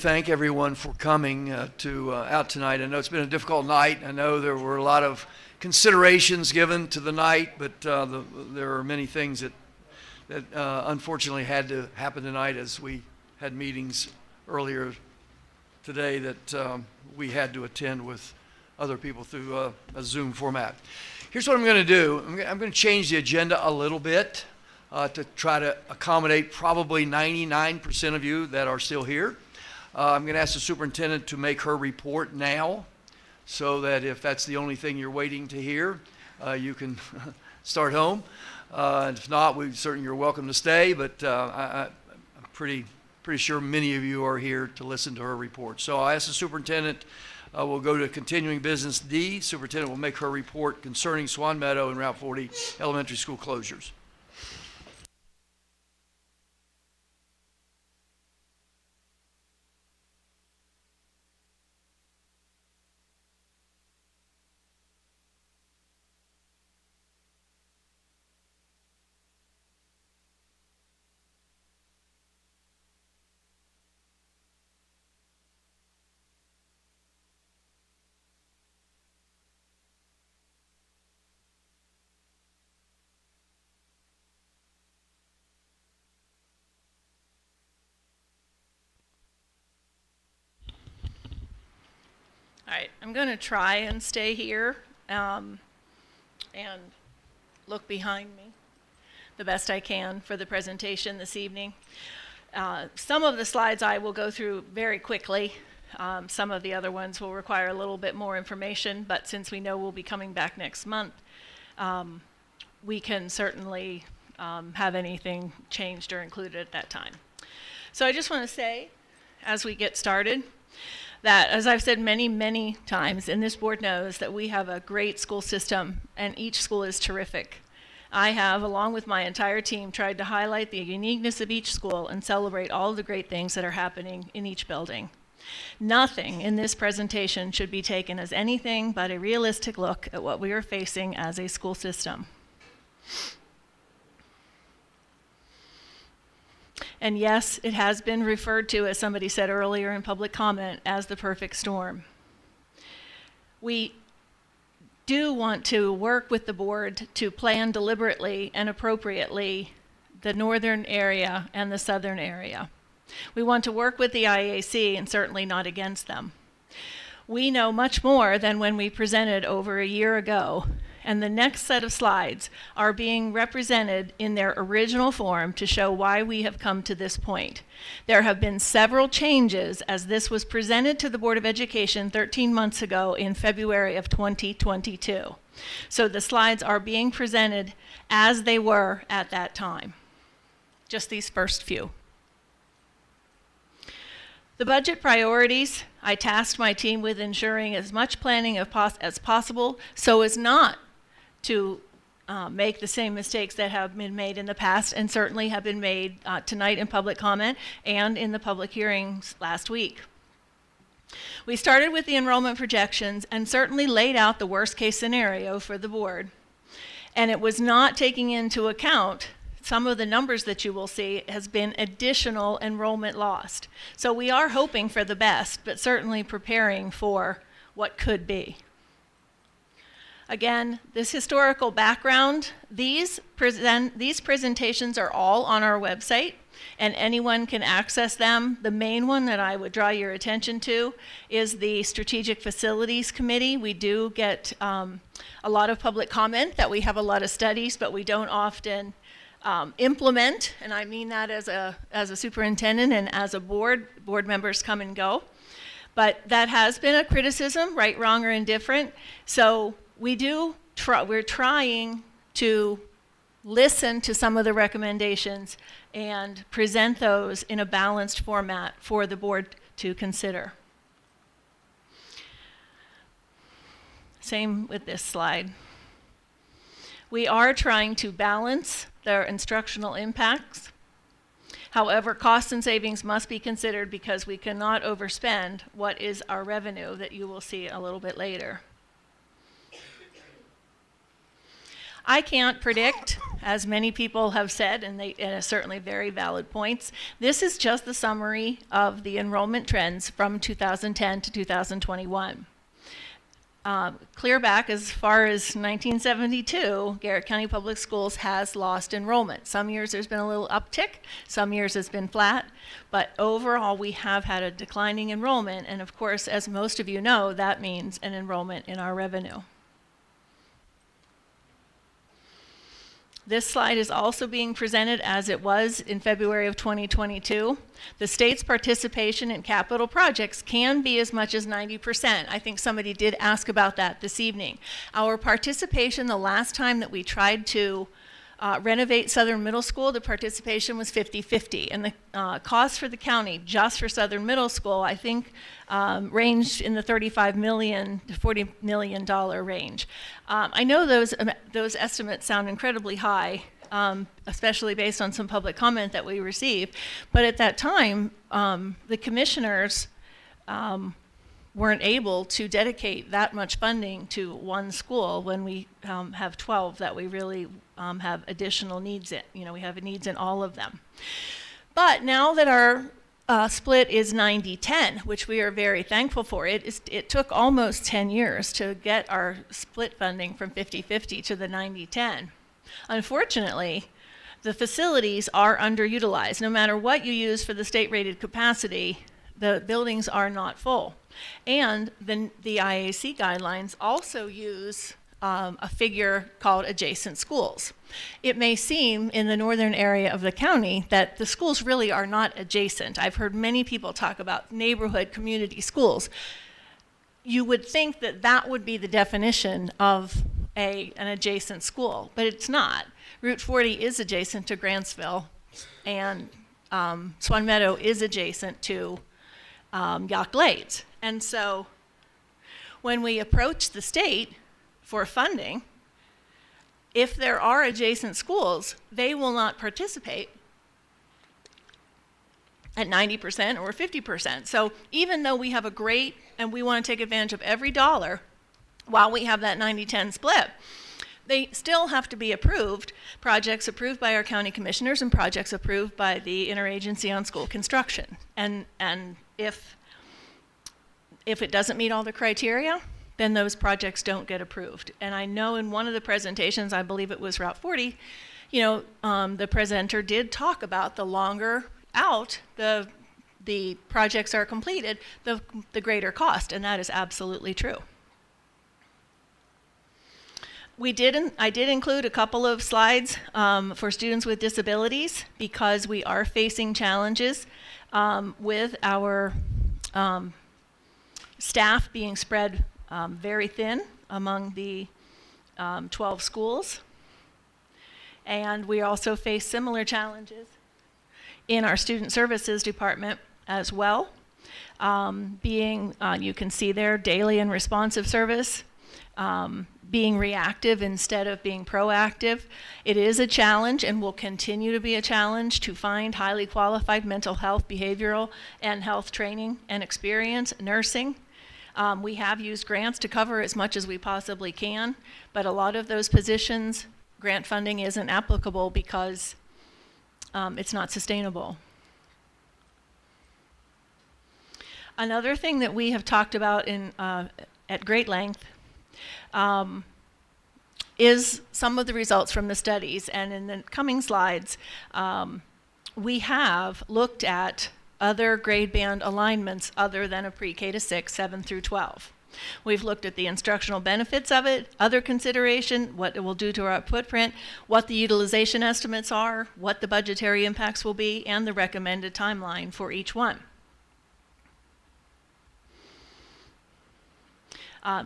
thank everyone for coming out tonight. I know it's been a difficult night. I know there were a lot of considerations given to the night, but there are many things that unfortunately had to happen tonight, as we had meetings earlier today that we had to attend with other people through a Zoom format. Here's what I'm going to do. I'm going to change the agenda a little bit to try to accommodate probably 99% of you that are still here. I'm going to ask the superintendent to make her report now, so that if that's the only thing you're waiting to hear, you can start home. And if not, you're welcome to stay, but I'm pretty sure many of you are here to listen to her report. So I ask the superintendent, we'll go to continuing business D. Superintendent will make her report concerning Swan Meadow and Route 40 elementary school closures. All right, I'm going to try and stay here and look behind me the best I can for the presentation this evening. Some of the slides I will go through very quickly. Some of the other ones will require a little bit more information, but since we know we'll be coming back next month, we can certainly have anything changed or included at that time. So I just want to say, as we get started, that, as I've said many, many times, and this board knows that we have a great school system, and each school is terrific. I have, along with my entire team, tried to highlight the uniqueness of each school and celebrate all of the great things that are happening in each building. Nothing in this presentation should be taken as anything but a realistic look at what we are facing as a school system. And yes, it has been referred to, as somebody said earlier in public comment, as the perfect storm. We do want to work with the board to plan deliberately and appropriately the northern area and the southern area. We want to work with the IAC and certainly not against them. We know much more than when we presented over a year ago, and the next set of slides are being represented in their original form to show why we have come to this point. There have been several changes as this was presented to the Board of Education 13 months ago in February of 2022. So the slides are being presented as they were at that time. Just these first few. The budget priorities, I tasked my team with ensuring as much planning as possible so as not to make the same mistakes that have been made in the past and certainly have been made tonight in public comment and in the public hearings last week. We started with the enrollment projections and certainly laid out the worst case scenario for the board. And it was not taking into account some of the numbers that you will see has been additional enrollment lost. So we are hoping for the best, but certainly preparing for what could be. Again, this historical background, these presentations are all on our website, and anyone can access them. The main one that I would draw your attention to is the Strategic Facilities Committee. We do get a lot of public comment that we have a lot of studies, but we don't often implement, and I mean that as a superintendent and as a board members come and go. But that has been a criticism, right, wrong, or indifferent. So we're trying to listen to some of the recommendations and present those in a balanced format for the board to consider. Same with this slide. We are trying to balance their instructional impacts. However, costs and savings must be considered because we cannot overspend what is our revenue that you will see a little bit later. I can't predict, as many people have said, and are certainly very valid points. This is just the summary of the enrollment trends from 2010 to 2021. Clear back as far as 1972, Garrett County Public Schools has lost enrollment. Some years there's been a little uptick, some years it's been flat, but overall we have had a declining enrollment, and of course, as most of you know, that means an enrollment in our revenue. This slide is also being presented as it was in February of 2022. The state's participation in capital projects can be as much as 90%. I think somebody did ask about that this evening. Our participation the last time that we tried to renovate Southern Middle School, the participation was 50-50. And the cost for the county just for Southern Middle School, I think, ranged in the $35 million to $40 million range. I know those estimates sound incredibly high, especially based on some public comment that we received. But at that time, the commissioners weren't able to dedicate that much funding to one school when we have 12 that we really have additional needs in. You know, we have needs in all of them. But now that our split is 90-10, which we are very thankful for. It took almost 10 years to get our split funding from 50-50 to the 90-10. Unfortunately, the facilities are underutilized. No matter what you use for the state-rated capacity, the buildings are not full. And the IAC guidelines also use a figure called adjacent schools. It may seem in the northern area of the county that the schools really are not adjacent. I've heard many people talk about neighborhood community schools. You would think that that would be the definition of an adjacent school, but it's not. Route 40 is adjacent to Grantsville, and Swan Meadow is adjacent to Yacht Glades. And so when we approach the state for funding, if there are adjacent schools, they will not participate at 90% or 50%. So even though we have a great, and we want to take advantage of every dollar while we have that 90-10 split, they still have to be approved, projects approved by our county commissioners and projects approved by the Interagency on School Construction. And if it doesn't meet all the criteria, then those projects don't get approved. And I know in one of the presentations, I believe it was Route 40, you know, the presenter did talk about the longer out the projects are completed, the greater cost, and that is absolutely true. I did include a couple of slides for students with disabilities because we are facing challenges with our staff being spread very thin among the 12 schools. And we also face similar challenges in our student services department as well. You can see there, daily and responsive service, being reactive instead of being proactive. It is a challenge and will continue to be a challenge to find highly qualified mental health, behavioral, and health training and experience, nursing. We have used grants to cover as much as we possibly can, but a lot of those positions, grant funding isn't applicable because it's not sustainable. Another thing that we have talked about at great length is some of the results from the studies. And in the coming slides, we have looked at other grade band alignments other than a pre-K to 6, 7 through 12. We've looked at the instructional benefits of it, other consideration, what it will do to our footprint, what the utilization estimates are, what the budgetary impacts will be, and the recommended timeline for each one.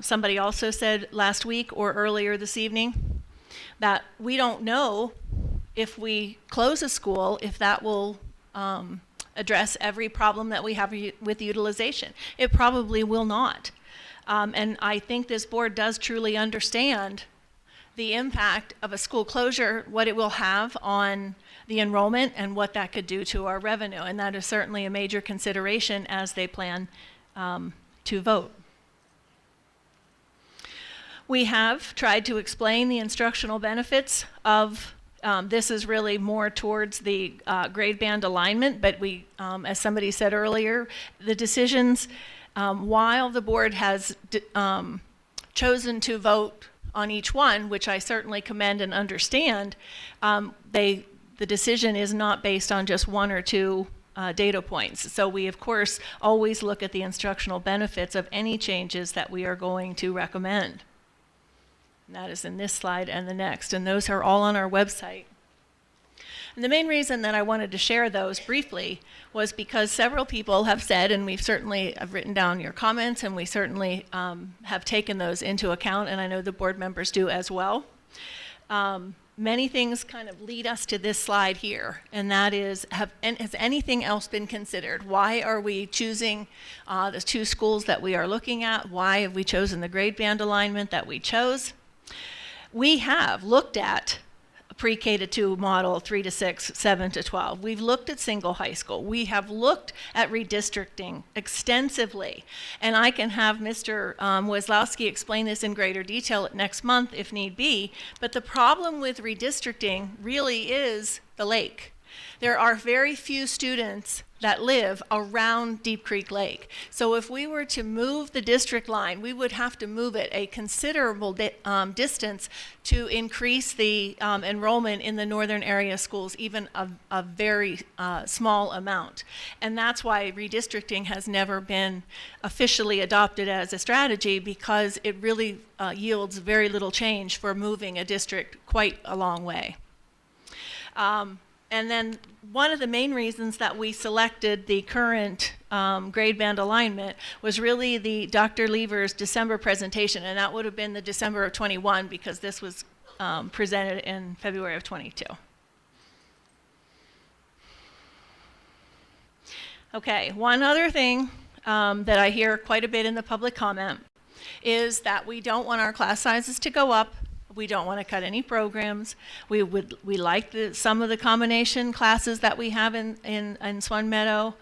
Somebody also said last week or earlier this evening that we don't know if we close a school, if that will address every problem that we have with utilization. It probably will not. And I think this board does truly understand the impact of a school closure, what it will have on the enrollment and what that could do to our revenue. And that is certainly a major consideration as they plan to vote. We have tried to explain the instructional benefits of this is really more towards the grade band alignment, but we, as somebody said earlier, the decisions, while the board has chosen to vote on each one, which I certainly commend and understand, the decision is not based on just one or two data points. So we, of course, always look at the instructional benefits of any changes that we are going to recommend. And that is in this slide and the next, and those are all on our website. And the main reason that I wanted to share those briefly was because several people have said, and we've certainly have written down your comments, and we certainly have taken those into account, and I know the board members do as well. Many things kind of lead us to this slide here, and that is, has anything else been considered? Why are we choosing the two schools that we are looking at? Why have we chosen the grade band alignment that we chose? We have looked at pre-K to 2 model, 3 to 6, 7 to 12. We've looked at single high school. We have looked at redistricting extensively. And I can have Mr. Weslowski explain this in greater detail next month if need be. But the problem with redistricting really is the lake. There are very few students that live around Deep Creek Lake. So if we were to move the district line, we would have to move it a considerable distance to increase the enrollment in the northern area schools, even a very small amount. And that's why redistricting has never been officially adopted as a strategy, because it really yields very little change for moving a district quite a long way. And then one of the main reasons that we selected the current grade band alignment was really the Dr. Lever's December presentation, and that would have been the December of 21 because this was presented in February of 22. Okay, one other thing that I hear quite a bit in the public comment is that we don't want our class sizes to go up. We don't want to cut any programs. We like some of the combination classes that we have in Swan Meadow.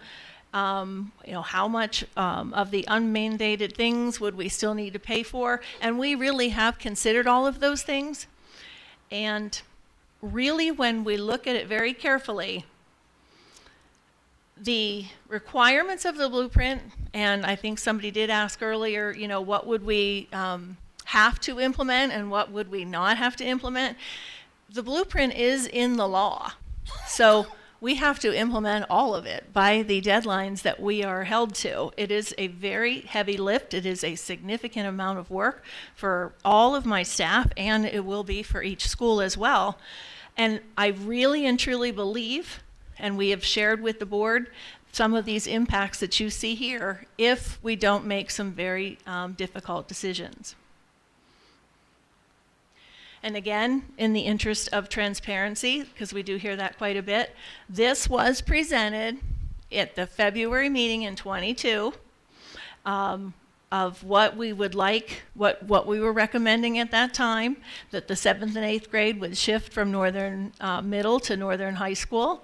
How much of the unmandated things would we still need to pay for? And we really have considered all of those things. And really, when we look at it very carefully, the requirements of the blueprint, and I think somebody did ask earlier, what would we have to implement and what would we not have to implement? The blueprint is in the law. So we have to implement all of it by the deadlines that we are held to. It is a very heavy lift. It is a significant amount of work for all of my staff, and it will be for each school as well. And I really and truly believe, and we have shared with the board, some of these impacts that you see here if we don't make some very difficult decisions. And again, in the interest of transparency, because we do hear that quite a bit, this was presented at the February meeting in 22 of what we would like, what we were recommending at that time, that the 7th and 8th grade would shift from Northern Middle to Northern High School.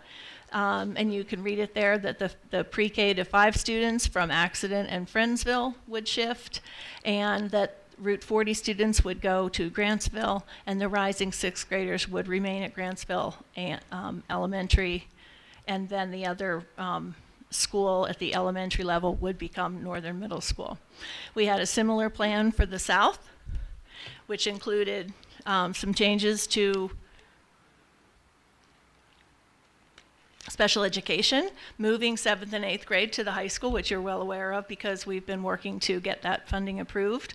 And you can read it there that the pre-K to 5 students from Accident and Friendsville would shift, and that Route 40 students would go to Grantsville, and the rising 6th graders would remain at Grantsville Elementary, and then the other school at the elementary level would become Northern Middle School. We had a similar plan for the South, which included some changes to special education, moving 7th and 8th grade to the high school, which you're well aware of because we've been working to get that funding approved.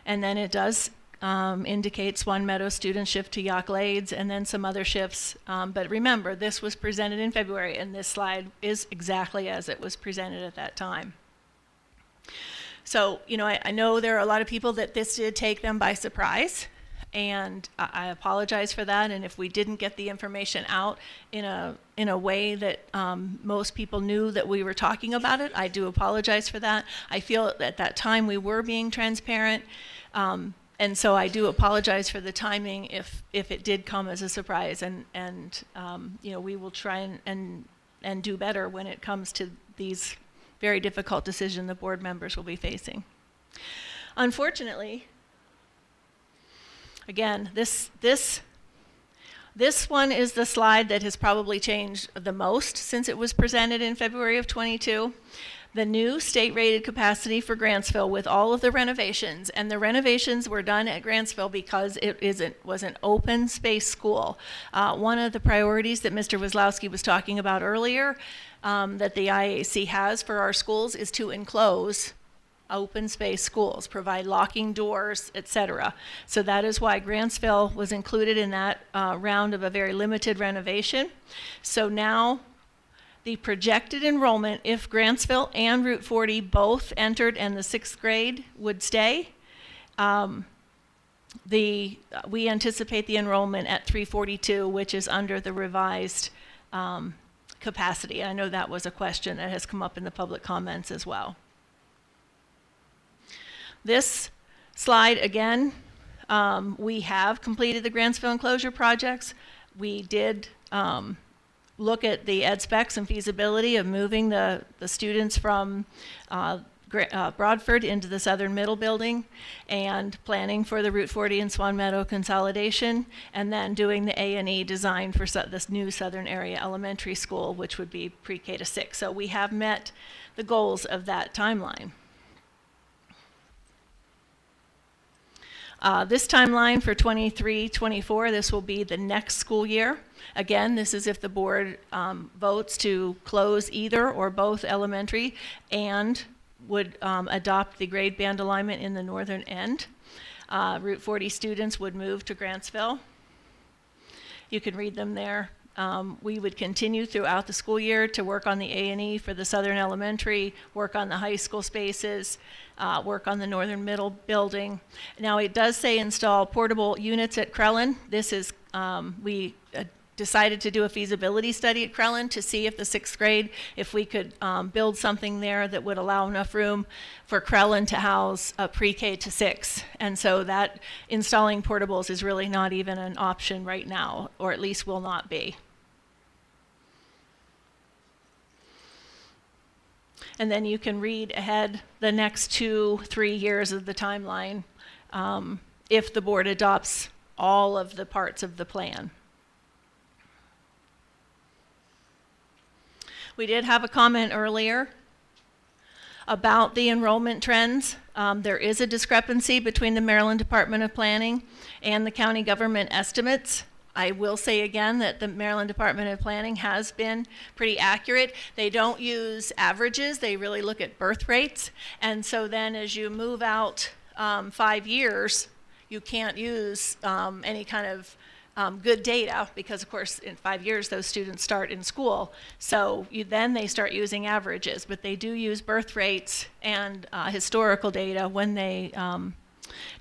And then it does indicate Swan Meadow students shift to Yacht Glades, and then some other shifts. But remember, this was presented in February, and this slide is exactly as it was presented at that time. So, I know there are a lot of people that this did take them by surprise, and I apologize for that. And if we didn't get the information out in a way that most people knew that we were talking about it, I do apologize for that. I feel at that time we were being transparent, and so I do apologize for the timing if it did come as a surprise. And we will try and do better when it comes to these very difficult decisions the board members will be facing. Unfortunately, Again, this one is the slide that has probably changed the most since it was presented in February of 22. The new state-rated capacity for Grantsville with all of the renovations, and the renovations were done at Grantsville because it was an open space school. One of the priorities that Mr. Wazlowski was talking about earlier that the IAC has for our schools is to enclose open space schools, provide locking doors, etc. So that is why Grantsville was included in that round of a very limited renovation. So now the projected enrollment, if Grantsville and Route 40 both entered and the 6th grade would stay, we anticipate the enrollment at 342, which is under the revised capacity. I know that was a question that has come up in the public comments as well. This slide, again, we have completed the Grantsville enclosure projects. We did look at the ed specs and feasibility of moving the students from Broadford into the Southern Middle building, and planning for the Route 40 and Swan Meadow consolidation, and then doing the A&E design for this new Southern Area Elementary School, which would be pre-K to 6. So we have met the goals of that timeline. This timeline for 23-24, this will be the next school year. Again, this is if the board votes to close either or both elementary and would adopt the grade band alignment in the northern end. Route 40 students would move to Grantsville. You can read them there. We would continue throughout the school year to work on the A&E for the Southern Elementary, work on the high school spaces, work on the Northern Middle building. Now it does say install portable units at Crellin. This is, we decided to do a feasibility study at Crellin to see if the 6th grade, if we could build something there that would allow enough room for Crellin to house a pre-K to 6. And so that installing portables is really not even an option right now, or at least will not be. And then you can read ahead the next 2-3 years of the timeline if the board adopts all of the parts of the plan. We did have a comment earlier about the enrollment trends. There is a discrepancy between the Maryland Department of Planning and the county government estimates. I will say again that the Maryland Department of Planning has been pretty accurate. They don't use averages, they really look at birth rates. And so then as you move out 5 years, you can't use any kind of good data, because of course in 5 years those students start in school. So then they start using averages, but they do use birth rates and historical data when they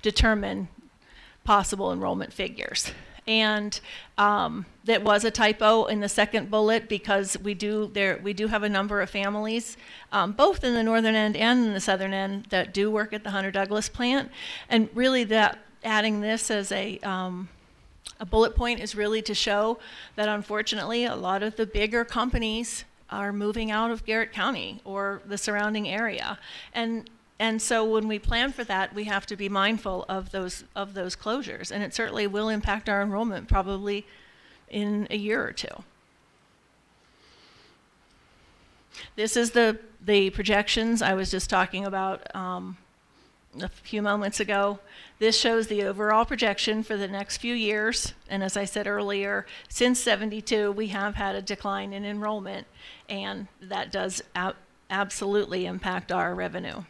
determine possible enrollment figures. And that was a typo in the second bullet, because we do have a number of families, both in the northern end and in the southern end, that do work at the Hunter Douglas plant. And really that adding this as a bullet point is really to show that unfortunately a lot of the bigger companies are moving out of Garrett County or the surrounding area. And so when we plan for that, we have to be mindful of those closures, and it certainly will impact our enrollment probably in a year or two. This is the projections I was just talking about a few moments ago. This shows the overall projection for the next few years, and as I said earlier, since '72 we have had a decline in enrollment, and that does absolutely impact our revenue.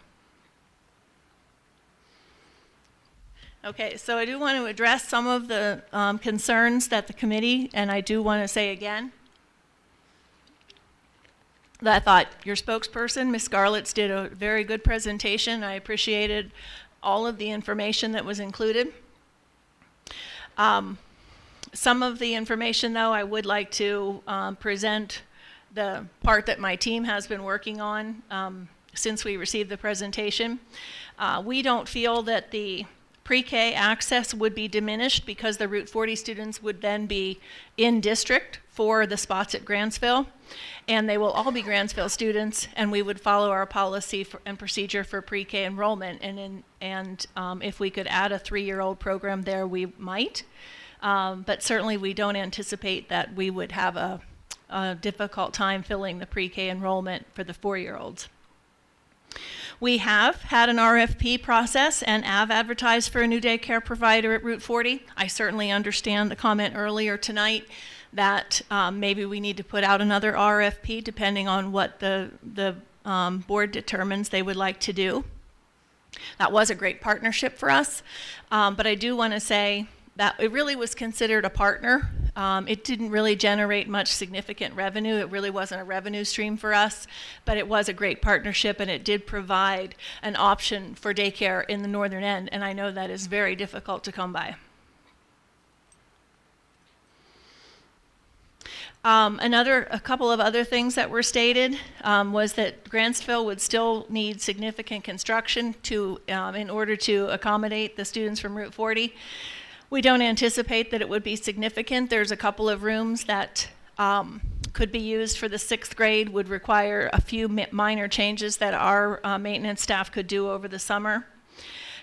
Okay, so I do want to address some of the concerns that the committee, and I do want to say again that I thought your spokesperson, Ms. Garlitz, did a very good presentation. I appreciated all of the information that was included. Some of the information, though, I would like to present the part that my team has been working on since we received the presentation. We don't feel that the pre-K access would be diminished because the Route 40 students would then be in district for the spots at Grantsville, and they will all be Grantsville students, and we would follow our policy and procedure for pre-K enrollment, and if we could add a 3-year-old program there, we might, but certainly we don't anticipate that we would have a difficult time filling the pre-K enrollment for the 4-year-olds. We have had an RFP process and have advertised for a new daycare provider at Route 40. I certainly understand the comment earlier tonight that maybe we need to put out another RFP depending on what the board determines they would like to do. That was a great partnership for us, but I do want to say that it really was considered a partner. It didn't really generate much significant revenue. It really wasn't a revenue stream for us, but it was a great partnership, and it did provide an option for daycare in the northern end, and I know that is very difficult to come by. A couple of other things that were stated was that Grantsville would still need significant construction in order to accommodate the students from Route 40. We don't anticipate that it would be significant. There's a couple of rooms that could be used for the 6th grade, would require a few minor changes that our maintenance staff could do over the summer.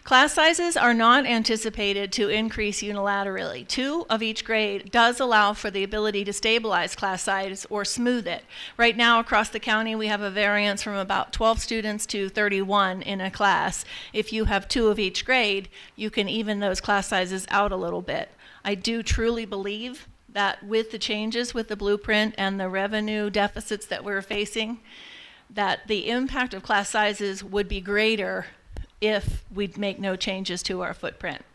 Class sizes are not anticipated to increase unilaterally. 2 of each grade does allow for the ability to stabilize class size or smooth it. Right now across the county we have a variance from about 12 students to 31 in a class. If you have 2 of each grade, you can even those class sizes out a little bit. I do truly believe that with the changes with the blueprint and the revenue deficits that we're facing, that the impact of class sizes would be greater if we make no changes to our footprint.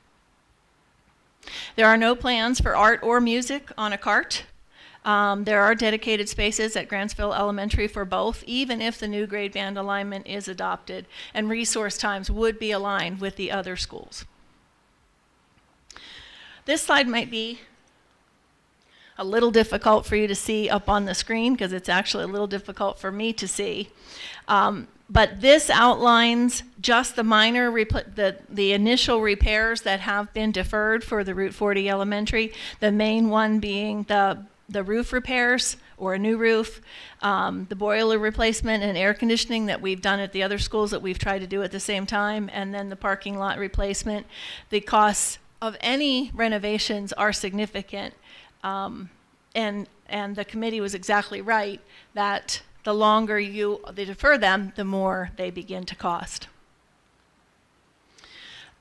There are no plans for art or music on a cart. There are dedicated spaces at Grantsville Elementary for both, even if the new grade band alignment is adopted, and resource times would be aligned with the other schools. This slide might be a little difficult for you to see up on the screen because it's actually a little difficult for me to see. But this outlines just the minor, the initial repairs that have been deferred for the Route 40 Elementary, the main one being the roof repairs or a new roof, the boiler replacement and air conditioning that we've done at the other schools that we've tried to do at the same time, and then the parking lot replacement. The costs of any renovations are significant, and the committee was exactly right that the longer they defer them, the more they begin to cost.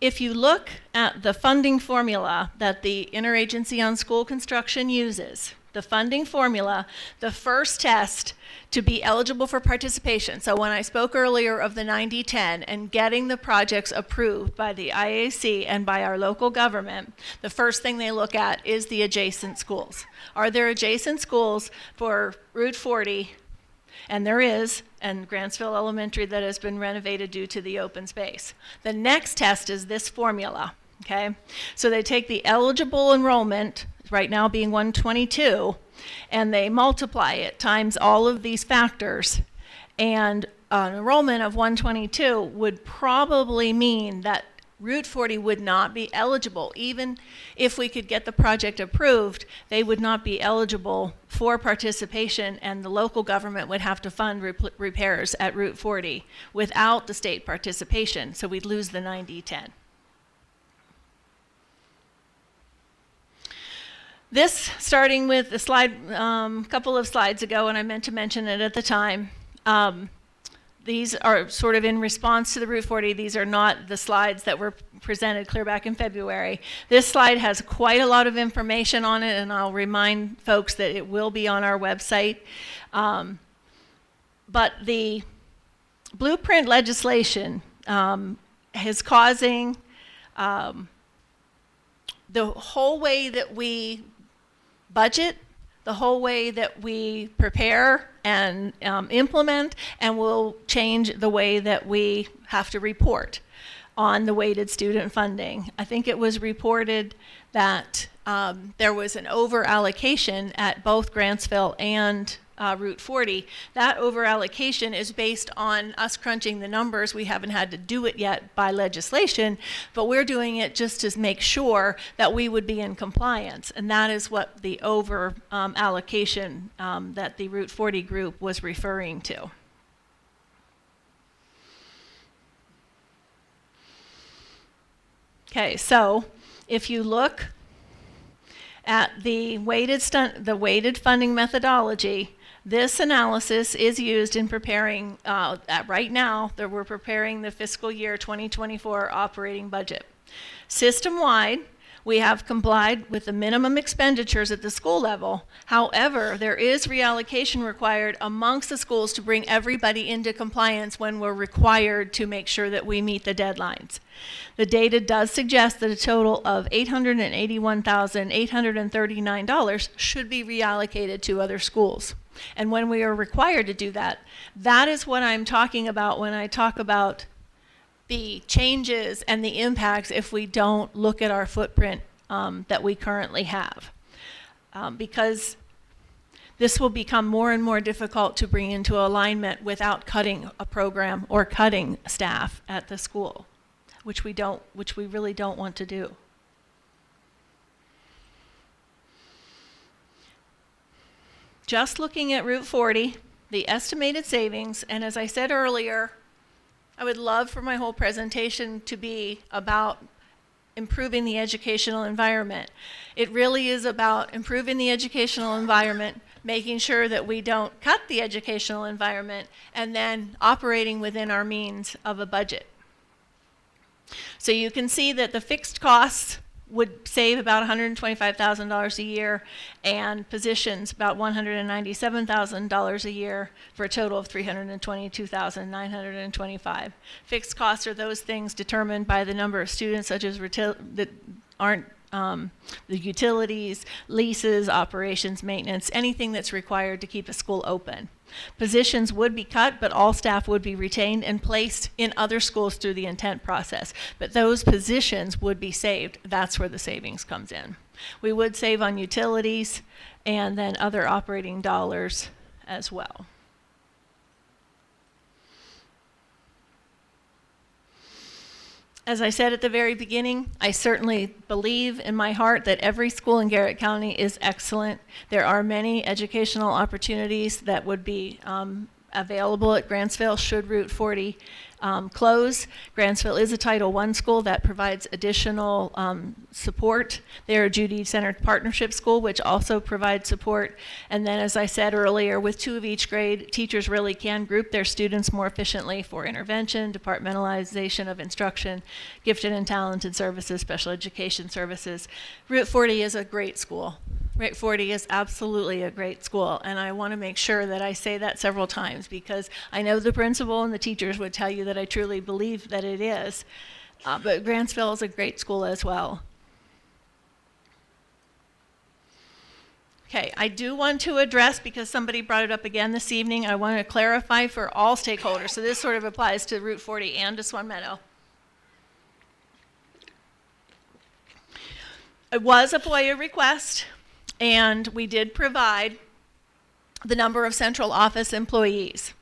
If you look at the funding formula that the Interagency on School Construction uses, the funding formula, the first test to be eligible for participation. So when I spoke earlier of the 90-10 and getting the projects approved by the IAC and by our local government, the first thing they look at is the adjacent schools. Are there adjacent schools for Route 40? And there is, and Grantsville Elementary that has been renovated due to the open space. The next test is this formula, okay? So they take the eligible enrollment, right now being 122, and they multiply it times all of these factors, and an enrollment of 122 would probably mean that Route 40 would not be eligible. Even if we could get the project approved, they would not be eligible for participation, and the local government would have to fund repairs at Route 40 without the state participation, so we'd lose the 90-10. This, starting with the slide, couple of slides ago, and I meant to mention it at the time, these are sort of in response to the Route 40. These are not the slides that were presented clear back in February. This slide has quite a lot of information on it, and I'll remind folks that it will be on our website. But the blueprint legislation is causing the whole way that we budget, the whole way that we prepare and implement, and will change the way that we have to report on the weighted student funding. I think it was reported that there was an over allocation at both Grantsville and Route 40. That over allocation is based on us crunching the numbers. We haven't had to do it yet by legislation, but we're doing it just to make sure that we would be in compliance. And that is what the over allocation that the Route 40 group was referring to. Okay, so if you look at the weighted funding methodology, this analysis is used in preparing, right now, that we're preparing the fiscal year 2024 operating budget. System-wide, we have complied with the minimum expenditures at the school level. However, there is reallocation required amongst the schools to bring everybody into compliance when we're required to make sure that we meet the deadlines. The data does suggest that a total of $881,839 should be reallocated to other schools. And when we are required to do that, that is what I'm talking about when I talk about the changes and the impacts if we don't look at our footprint that we currently have. Because this will become more and more difficult to bring into alignment without cutting a program or cutting staff at the school, which we really don't want to do. Just looking at Route 40, the estimated savings, and as I said earlier, I would love for my whole presentation to be about improving the educational environment. It really is about improving the educational environment, making sure that we don't cut the educational environment, and then operating within our means of a budget. So you can see that the fixed costs would save about $125,000 a year, and positions about $197,000 a year, for a total of $322,925. Fixed costs are those things determined by the number of students, such as that aren't the utilities, leases, operations, maintenance, anything that's required to keep a school open. Positions would be cut, but all staff would be retained and placed in other schools through the intent process. But those positions would be saved. That's where the savings comes in. We would save on utilities and then other operating dollars as well. As I said at the very beginning, I certainly believe in my heart that every school in Garrett County is excellent. There are many educational opportunities that would be available at Grantsville should Route 40 close. Grantsville is a Title I school that provides additional support. They're a Judy-centered partnership school, which also provides support. And then, as I said earlier, with 2 of each grade, teachers really can group their students more efficiently for intervention, departmentalization of instruction, gifted and talented services, special education services. Route 40 is a great school. Route 40 is absolutely a great school, and I want to make sure that I say that several times, because I know the principal and the teachers would tell you that I truly believe that it is. But Grantsville is a great school as well. Okay, I do want to address, because somebody brought it up again this evening, I want to clarify for all stakeholders. So this sort of applies to Route 40 and to Swan Meadow. It was a FOIA request, and we did provide the number of central office employees.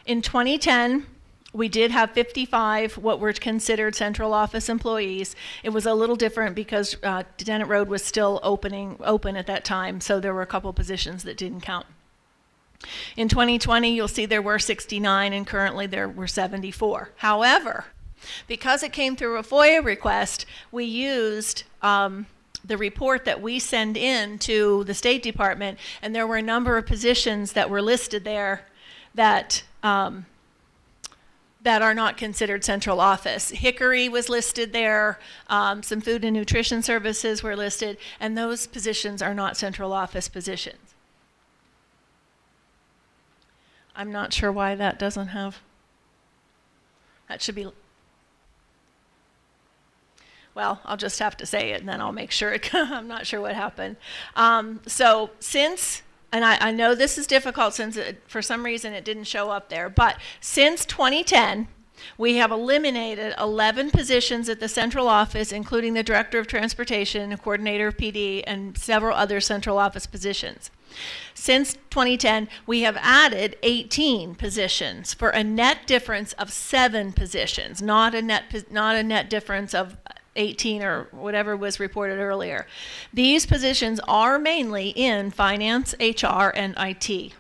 In 2010, we did have 55 what were considered central office employees. It was a little different because Dennett Road was still open at that time, so there were a couple positions that didn't count. In 2020, you'll see there were 69, and currently there were 74. However, because it came through a FOIA request, we used the report that we send in to the State Department, and there were a number of positions that were listed there that that are not considered central office. Hickory was listed there, some food and nutrition services were listed, and those positions are not central office positions. I'm not sure why that doesn't have, that should be, well, I'll just have to say it and then I'll make sure, I'm not sure what happened. So since, and I know this is difficult since for some reason it didn't show up there, but since 2010, We have eliminated 11 positions at the central office, including the Director of Transportation, Coordinator of PD, and several other central office positions. Since 2010, we have added 18 positions for a net difference of 7 positions, not a net difference of 18 or whatever was reported earlier. These positions are mainly in finance, HR, and IT.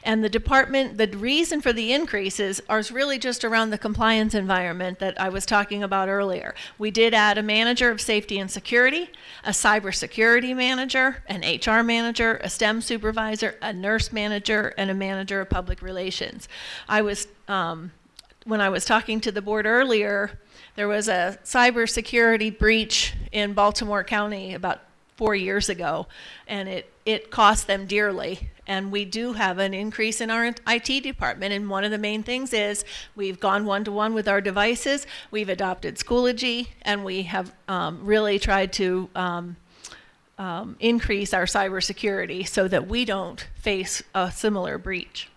And the reason for the increases is really just around the compliance environment that I was talking about earlier. We did add a manager of safety and security, a cybersecurity manager, an HR manager, a STEM supervisor, a nurse manager, and a manager of public relations. When I was talking to the board earlier, there was a cybersecurity breach in Baltimore County about 4 years ago, and it cost them dearly. And we do have an increase in our IT department, and one of the main things is we've gone one-to-one with our devices, we've adopted Schoology, and we have really tried to increase our cybersecurity so that we don't face a similar breach.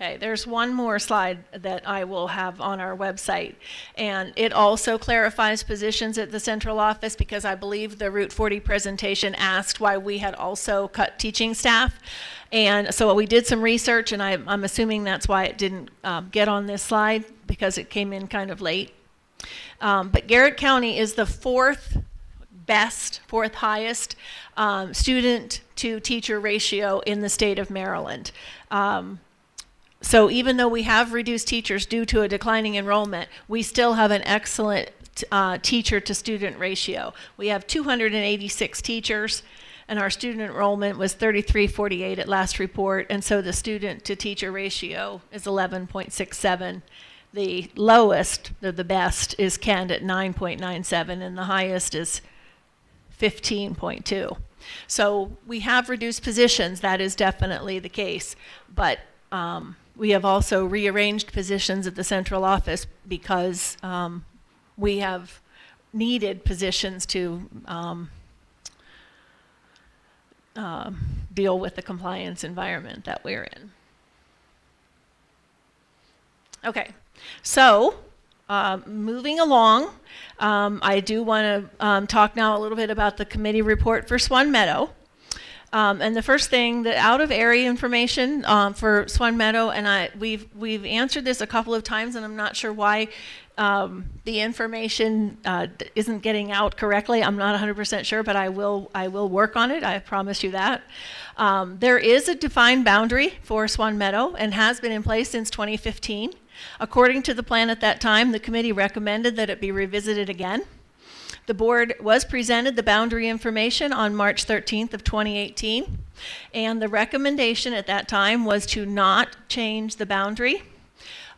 Okay, there's one more slide that I will have on our website, and it also clarifies positions at the central office because I believe the Route 40 presentation asked why we had also cut teaching staff. And so we did some research, and I'm assuming that's why it didn't get on this slide because it came in kind of late. But Garrett County is the fourth highest student to teacher ratio in the state of Maryland. So even though we have reduced teachers due to a declining enrollment, we still have an excellent teacher to student ratio. We have 286 teachers, and our student enrollment was 3348 at last report, and so the student to teacher ratio is 11.67. The lowest, the best, is Kent at 9.97, and the highest is 15.2. So we have reduced positions, that is definitely the case, but we have also rearranged positions at the central office because we have needed positions to deal with the compliance environment that we're in. Okay, so moving along, I do want to talk now a little bit about the committee report for Swan Meadow. And the first thing, the out-of-area information for Swan Meadow, and we've answered this a couple of times, and I'm not sure why the information isn't getting out correctly. I'm not 100% sure, but I will work on it. I promise you that. There is a defined boundary for Swan Meadow and has been in place since 2015. According to the plan at that time, the committee recommended that it be revisited again. The board was presented the boundary information on March 13th of 2018, and the recommendation at that time was to not change the boundary.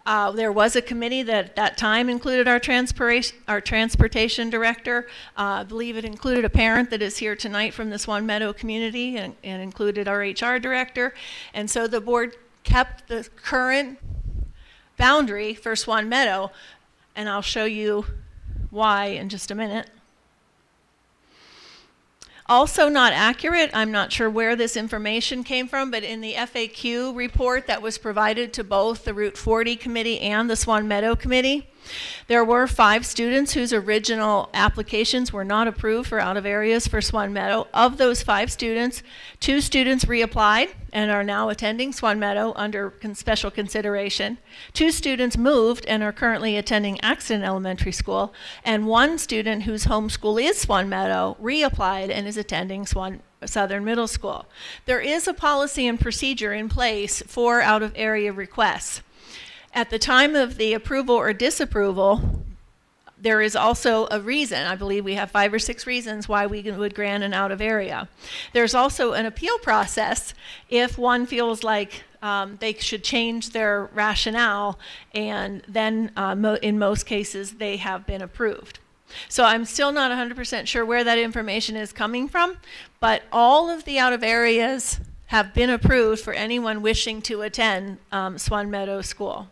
There was a committee that at that time included our transportation director. I believe it included a parent that is here tonight from the Swan Meadow community and included our HR director. And so the board kept the current boundary for Swan Meadow, and I'll show you why in just a minute. Also not accurate, I'm not sure where this information came from, but in the FAQ report that was provided to both the Route 40 committee and the Swan Meadow committee, there were 5 students whose original applications were not approved for out of areas for Swan Meadow. Of those 5 students, 2 students reapplied and are now attending Swan Meadow under special consideration. 2 students moved and are currently attending Axton Elementary School, and 1 student whose home school is Swan Meadow reapplied and is attending Southern Middle School. There is a policy and procedure in place for out of area requests. At the time of the approval or disapproval, there is also a reason. I believe we have 5 or 6 reasons why we would grant an out of area. There's also an appeal process if one feels like they should change their rationale, and then in most cases they have been approved. So I'm still not 100% sure where that information is coming from, but all of the out of areas have been approved for anyone wishing to attend Swan Meadow School.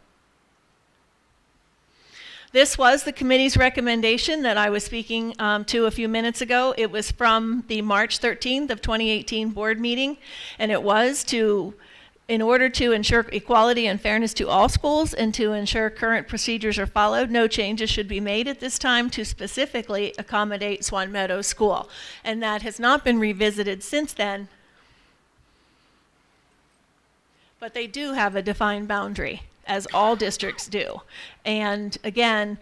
This was the committee's recommendation that I was speaking to a few minutes ago. It was from the March 13th of 2018 board meeting, and it was in order to ensure equality and fairness to all schools and to ensure current procedures are followed, no changes should be made at this time to specifically accommodate Swan Meadow School. And that has not been revisited since then, but they do have a defined boundary, as all districts do. And again,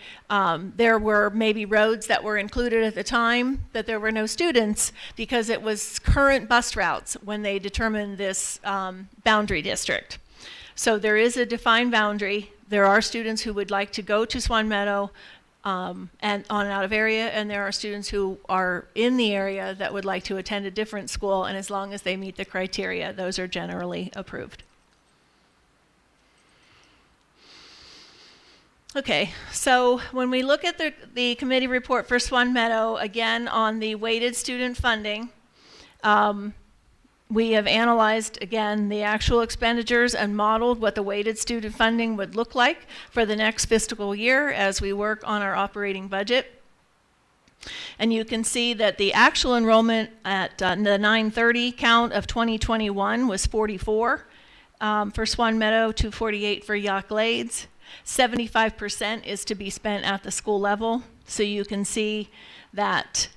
there were maybe roads that were included at the time that there were no students because it was current bus routes when they determined this boundary district. So there is a defined boundary. There are students who would like to go to Swan Meadow and on and out of area, and there are students who are in the area that would like to attend a different school, and as long as they meet the criteria, those are generally approved. Okay, so when we look at the committee report for Swan Meadow, again on the weighted student funding, we have analyzed, again, the actual expenditures and modeled what the weighted student funding would look like for the next fiscal year as we work on our operating budget. And you can see that the actual enrollment at the 9/30 count of 2021 was 44 for Swan Meadow, 248 for Yacht Glades. 75% is to be spent at the school level. So you can see that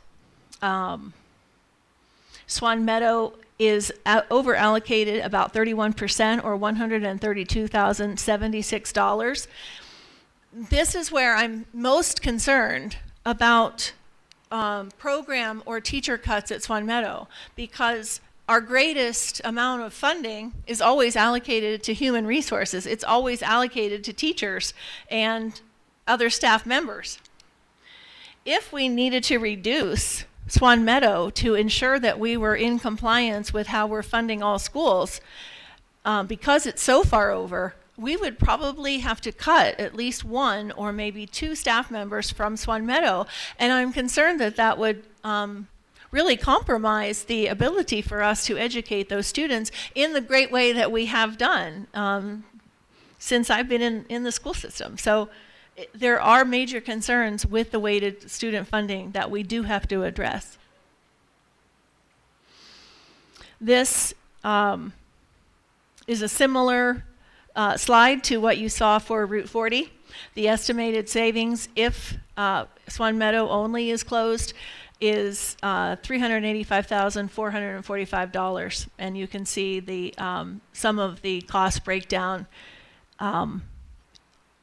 Swan Meadow is over allocated about 31% or $132,076. This is where I'm most concerned about program or teacher cuts at Swan Meadow, because our greatest amount of funding is always allocated to human resources. It's always allocated to teachers and other staff members. If we needed to reduce Swan Meadow to ensure that we were in compliance with how we're funding all schools, because it's so far over, we would probably have to cut at least one or maybe two staff members from Swan Meadow. And I'm concerned that that would really compromise the ability for us to educate those students in the great way that we have done since I've been in the school system. So there are major concerns with the weighted student funding that we do have to address. This is a similar slide to what you saw for Route 40. The estimated savings if Swan Meadow only is closed is $385,445, and you can see the some of the cost breakdown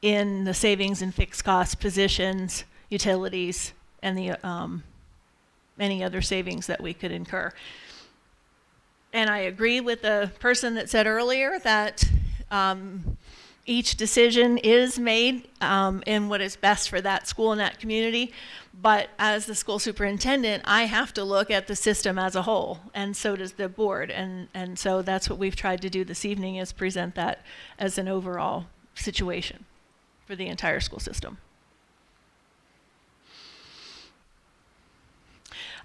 in the savings and fixed cost positions, utilities, and the any other savings that we could incur. And I agree with the person that said earlier that each decision is made in what is best for that school and that community. But as the school superintendent, I have to look at the system as a whole, and so does the board. And so that's what we've tried to do this evening, is present that as an overall situation for the entire school system.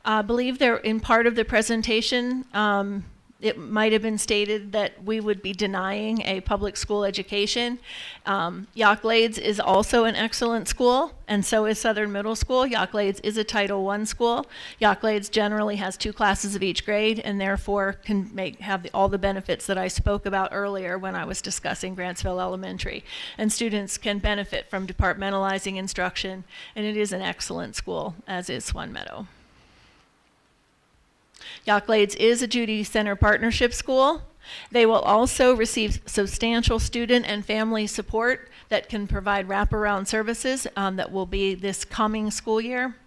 I believe there, in part of the presentation, it might have been stated that we would be denying a public school education. Yacht Glades is also an excellent school, and so is Southern Middle School. Yacht Glades is a Title I school. Yacht Glades generally has 2 classes of each grade, and therefore can have all the benefits that I spoke about earlier when I was discussing Grantsville Elementary. And students can benefit from departmentalizing instruction, and it is an excellent school, as is Swan Meadow. Yacht Glades is a Judy Center Partnership School. They will also receive substantial student and family support that can provide wraparound services that will be this coming school year.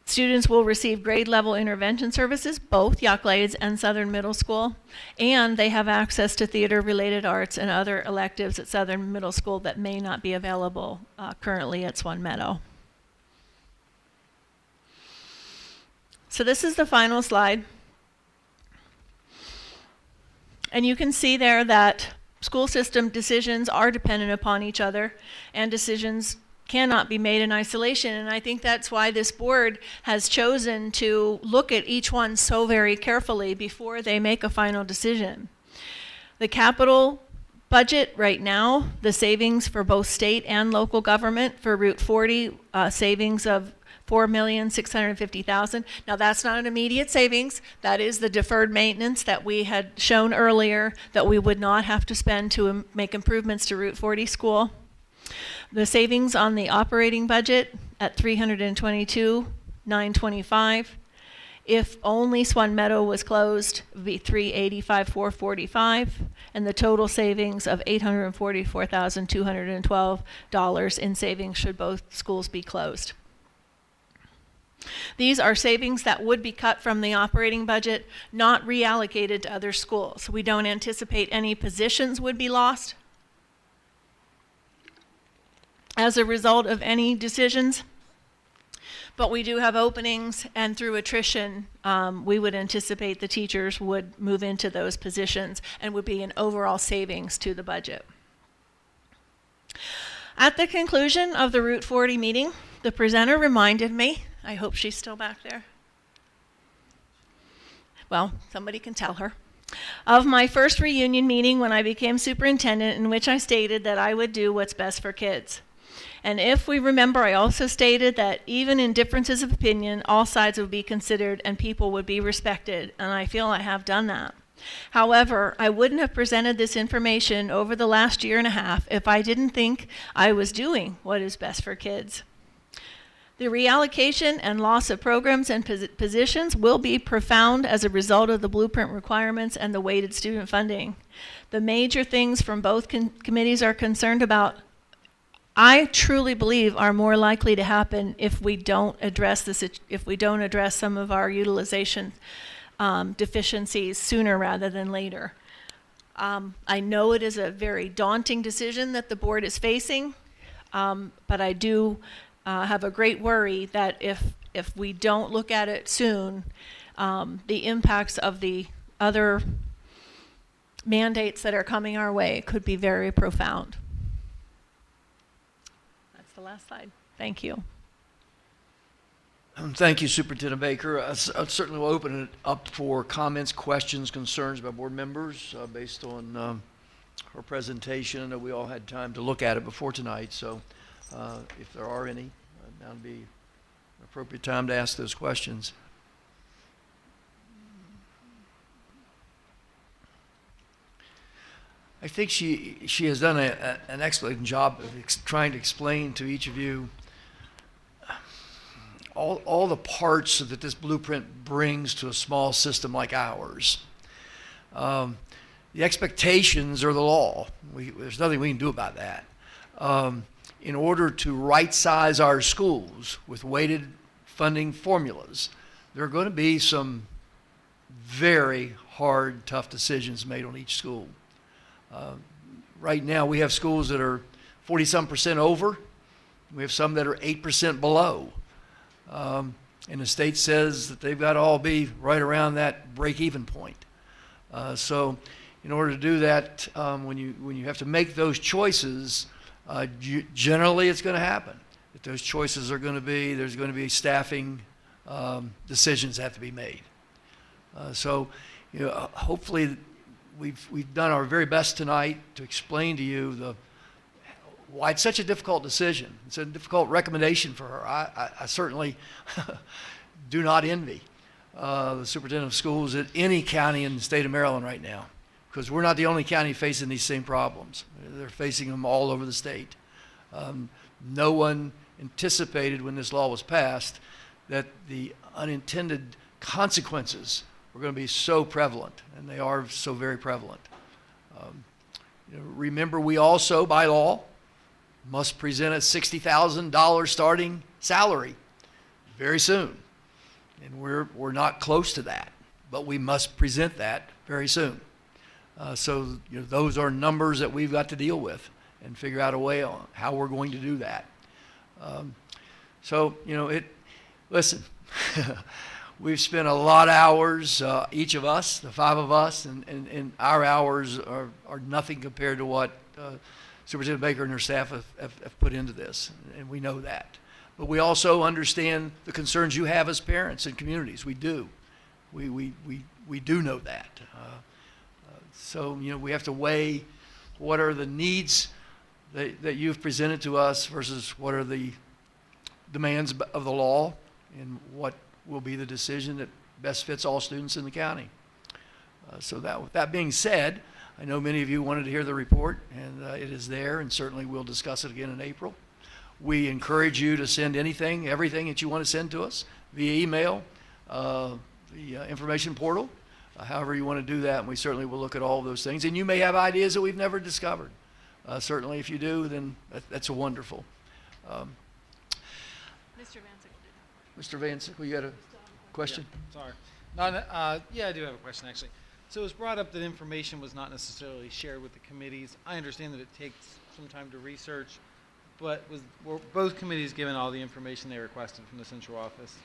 Students will receive grade level intervention services, both Yacht Glades and Southern Middle School, and they have access to theater related arts and other electives at Southern Middle School that may not be available currently at Swan Meadow. So this is the final slide. And you can see there that school system decisions are dependent upon each other, and decisions cannot be made in isolation. And I think that's why this board has chosen to look at each one so very carefully before they make a final decision. The capital budget right now, the savings for both state and local government for Route 40, savings of $4,650,000. Now that's not an immediate savings. That is the deferred maintenance that we had shown earlier that we would not have to spend to make improvements to Route 40 school. The savings on the operating budget at $322,925. If only Swan Meadow was closed, it would be $385,445, and the total savings of $844,212 in savings should both schools be closed. These are savings that would be cut from the operating budget, not reallocated to other schools. We don't anticipate any positions would be lost as a result of any decisions. But we do have openings, and through attrition, we would anticipate the teachers would move into those positions and would be an overall savings to the budget. At the conclusion of the Route 40 meeting, the presenter reminded me, I hope she's still back there. Well, somebody can tell her. Of my first reunion meeting when I became superintendent, in which I stated that I would do what's best for kids. And if we remember, I also stated that even in differences of opinion, all sides would be considered and people would be respected, and I feel I have done that. However, I wouldn't have presented this information over the last year and a half if I didn't think I was doing what is best for kids. The reallocation and loss of programs and positions will be profound as a result of the blueprint requirements and the weighted student funding. The major things from both committees are concerned about, I truly believe, are more likely to happen if we don't address some of our utilization deficiencies sooner rather than later. I know it is a very daunting decision that the board is facing, but I do have a great worry that if we don't look at it soon, the impacts of the other mandates that are coming our way could be very profound. That's the last slide. Thank you. Thank you, Superintendent Baker. I certainly will open it up for comments, questions, concerns by board members based on her presentation. I know we all had time to look at it before tonight, so if there are any, now would be an appropriate time to ask those questions. I think she has done an excellent job of trying to explain to each of you all the parts that this blueprint brings to a small system like ours. The expectations are the law. There's nothing we can do about that. In order to right-size our schools with weighted funding formulas, there are going to be some very hard, tough decisions made on each school. Right now, we have schools that are 40-some% over. We have some that are 8% below. And the state says that they've got to all be right around that break-even point. So in order to do that, when you have to make those choices, generally it's going to happen. That those choices are going to be, there's going to be staffing decisions that have to be made. So hopefully we've done our very best tonight to explain to you why it's such a difficult decision. It's a difficult recommendation for her. I certainly do not envy the superintendent of schools at any county in the state of Maryland right now, because we're not the only county facing these same problems. They're facing them all over the state. No one anticipated when this law was passed that the unintended consequences were going to be so prevalent, and they are so very prevalent. Remember, we also, by law, must present a $60,000 starting salary very soon. And we're not close to that, but we must present that very soon. So those are numbers that we've got to deal with and figure out a way on how we're going to do that. Listen, we've spent a lot of hours, each of us, the five of us, and our hours are nothing compared to what Superintendent Baker and her staff have put into this, and we know that. But we also understand the concerns you have as parents and communities. We do. We do know that. So we have to weigh what are the needs that you've presented to us versus what are the demands of the law, and what will be the decision that best fits all students in the county. So with that being said, I know many of you wanted to hear the report, and it is there, and certainly we'll discuss it again in April. We encourage you to send everything that you want to send to us via email, the information portal, however you want to do that, and we certainly will look at all of those things. And you may have ideas that we've never discovered. Certainly if you do, then that's wonderful. Mr. Vancic, you got a question? Yeah, sorry. Yeah, I do have a question, actually. So it was brought up that information was not necessarily shared with the committees. I understand that it takes some time to research, but were both committees given all the information they requested from the central office?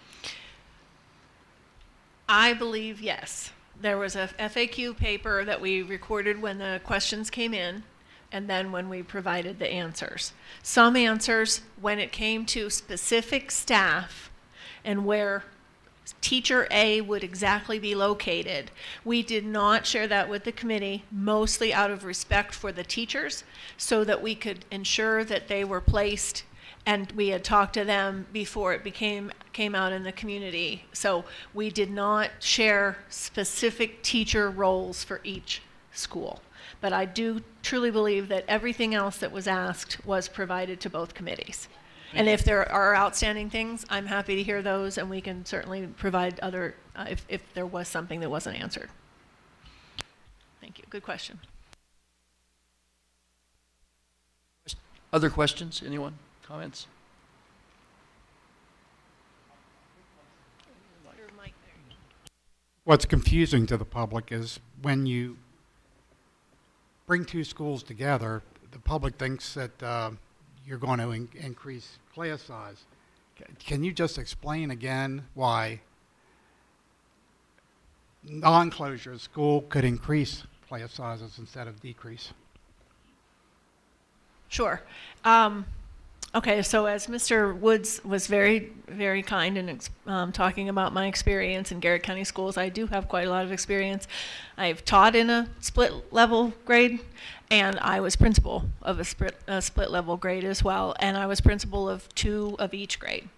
I believe yes. There was a FAQ paper that we recorded when the questions came in, and then when we provided the answers. Some answers, when it came to specific staff and where teacher A would exactly be located, we did not share that with the committee, mostly out of respect for the teachers, so that we could ensure that they were placed, and we had talked to them before it came out in the community. So we did not share specific teacher roles for each school. But I do truly believe that everything else that was asked was provided to both committees. And if there are outstanding things, I'm happy to hear those, and we can certainly provide other, if there was something that wasn't answered. Thank you. Good question. Other questions? Anyone? Comments? What's confusing to the public is when you bring two schools together, the public thinks that you're going to increase class size. Can you just explain again why non-closure school could increase class sizes instead of decrease? Sure. Okay, so as Mr. Woods was very, very kind in talking about my experience in Garrett County Schools, I do have quite a lot of experience. I've taught in a split level grade, and I was principal of a split level grade as well, and I was principal of 2 of each grade.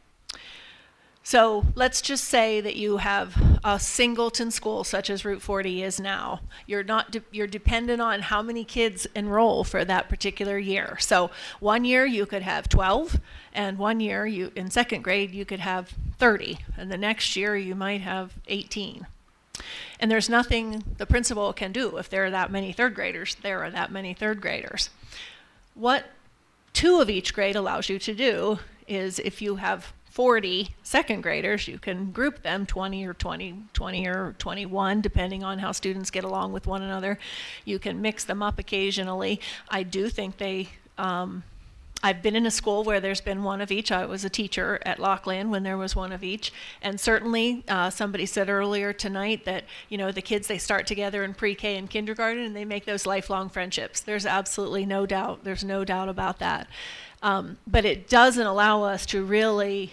So let's just say that you have a singleton school such as Route 40 is now. You're dependent on how many kids enroll for that particular year. So one year you could have 12, and one year in second grade you could have 30, and the next year you might have 18. And there's nothing the principal can do. If there are that many third graders, there are that many third graders. What 2 of each grade allows you to do is, if you have 40 second graders, you can group them 20 or 21, depending on how students get along with one another. You can mix them up occasionally. I do think I've been in a school where there's been 1 of each. I was a teacher at Lockland when there was 1 of each. And certainly, somebody said earlier tonight that, the kids, they start together in pre-K and kindergarten, and they make those lifelong friendships. There's absolutely no doubt. There's no doubt about that. But it doesn't allow us to really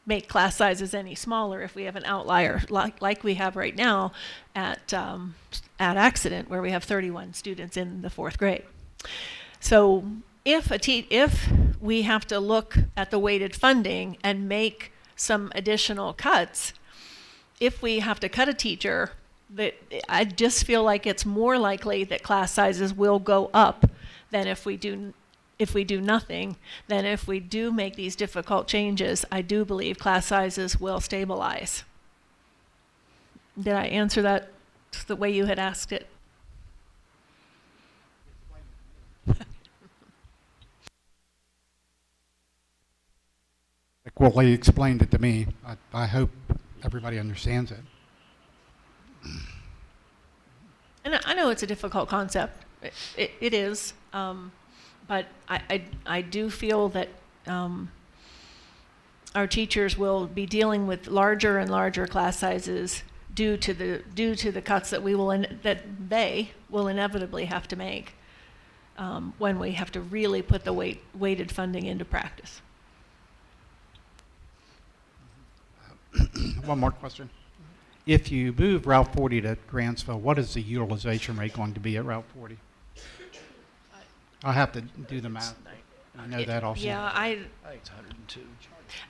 make class sizes any smaller if we have an outlier like we have right now at Accident, where we have 31 students in the 4th grade. So if we have to look at the weighted funding and make some additional cuts, if we have to cut a teacher, I just feel like it's more likely that class sizes will go up than if we do nothing. Then if we do make these difficult changes, I do believe class sizes will stabilize. Did I answer that the way you had asked it? Well, he explained it to me. I hope everybody understands it. And I know it's a difficult concept. It is. But I do feel that our teachers will be dealing with larger and larger class sizes due to the cuts that they will inevitably have to make when we have to really put the weighted funding into practice. One more question. If you move Route 40 to Grantsville, what is the utilization rate going to be at Route 40? I'll have to do the math. I know that also. Yeah, I think it's 102.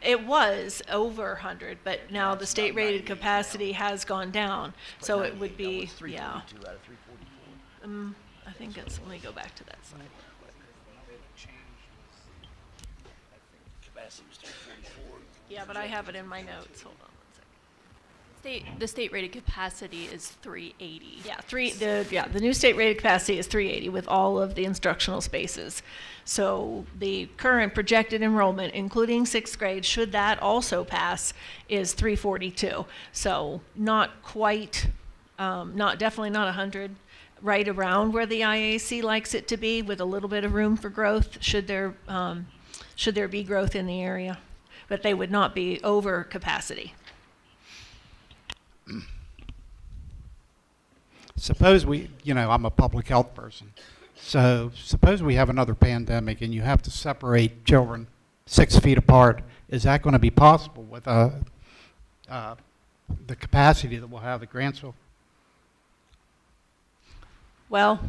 it was over 100, but now the state rated capacity has gone down. So it would be, yeah. Out of 344. I think it's, let me go back to that slide. Capacity was 344. Yeah, but I have it in my notes. Hold on one second. The state rated capacity is 380. Yeah, the new state rated capacity is 380 with all of the instructional spaces. So the current projected enrollment, including sixth grade, should that also pass, is 342. So not quite, definitely not 100, right around where the IAC likes it to be, with a little bit of room for growth should there be growth in the area. But they would not be over capacity. Suppose I'm a public health person. So suppose we have another pandemic and you have to separate children 6 feet apart. Is that going to be possible with the capacity that we'll have at Grantsville? Well,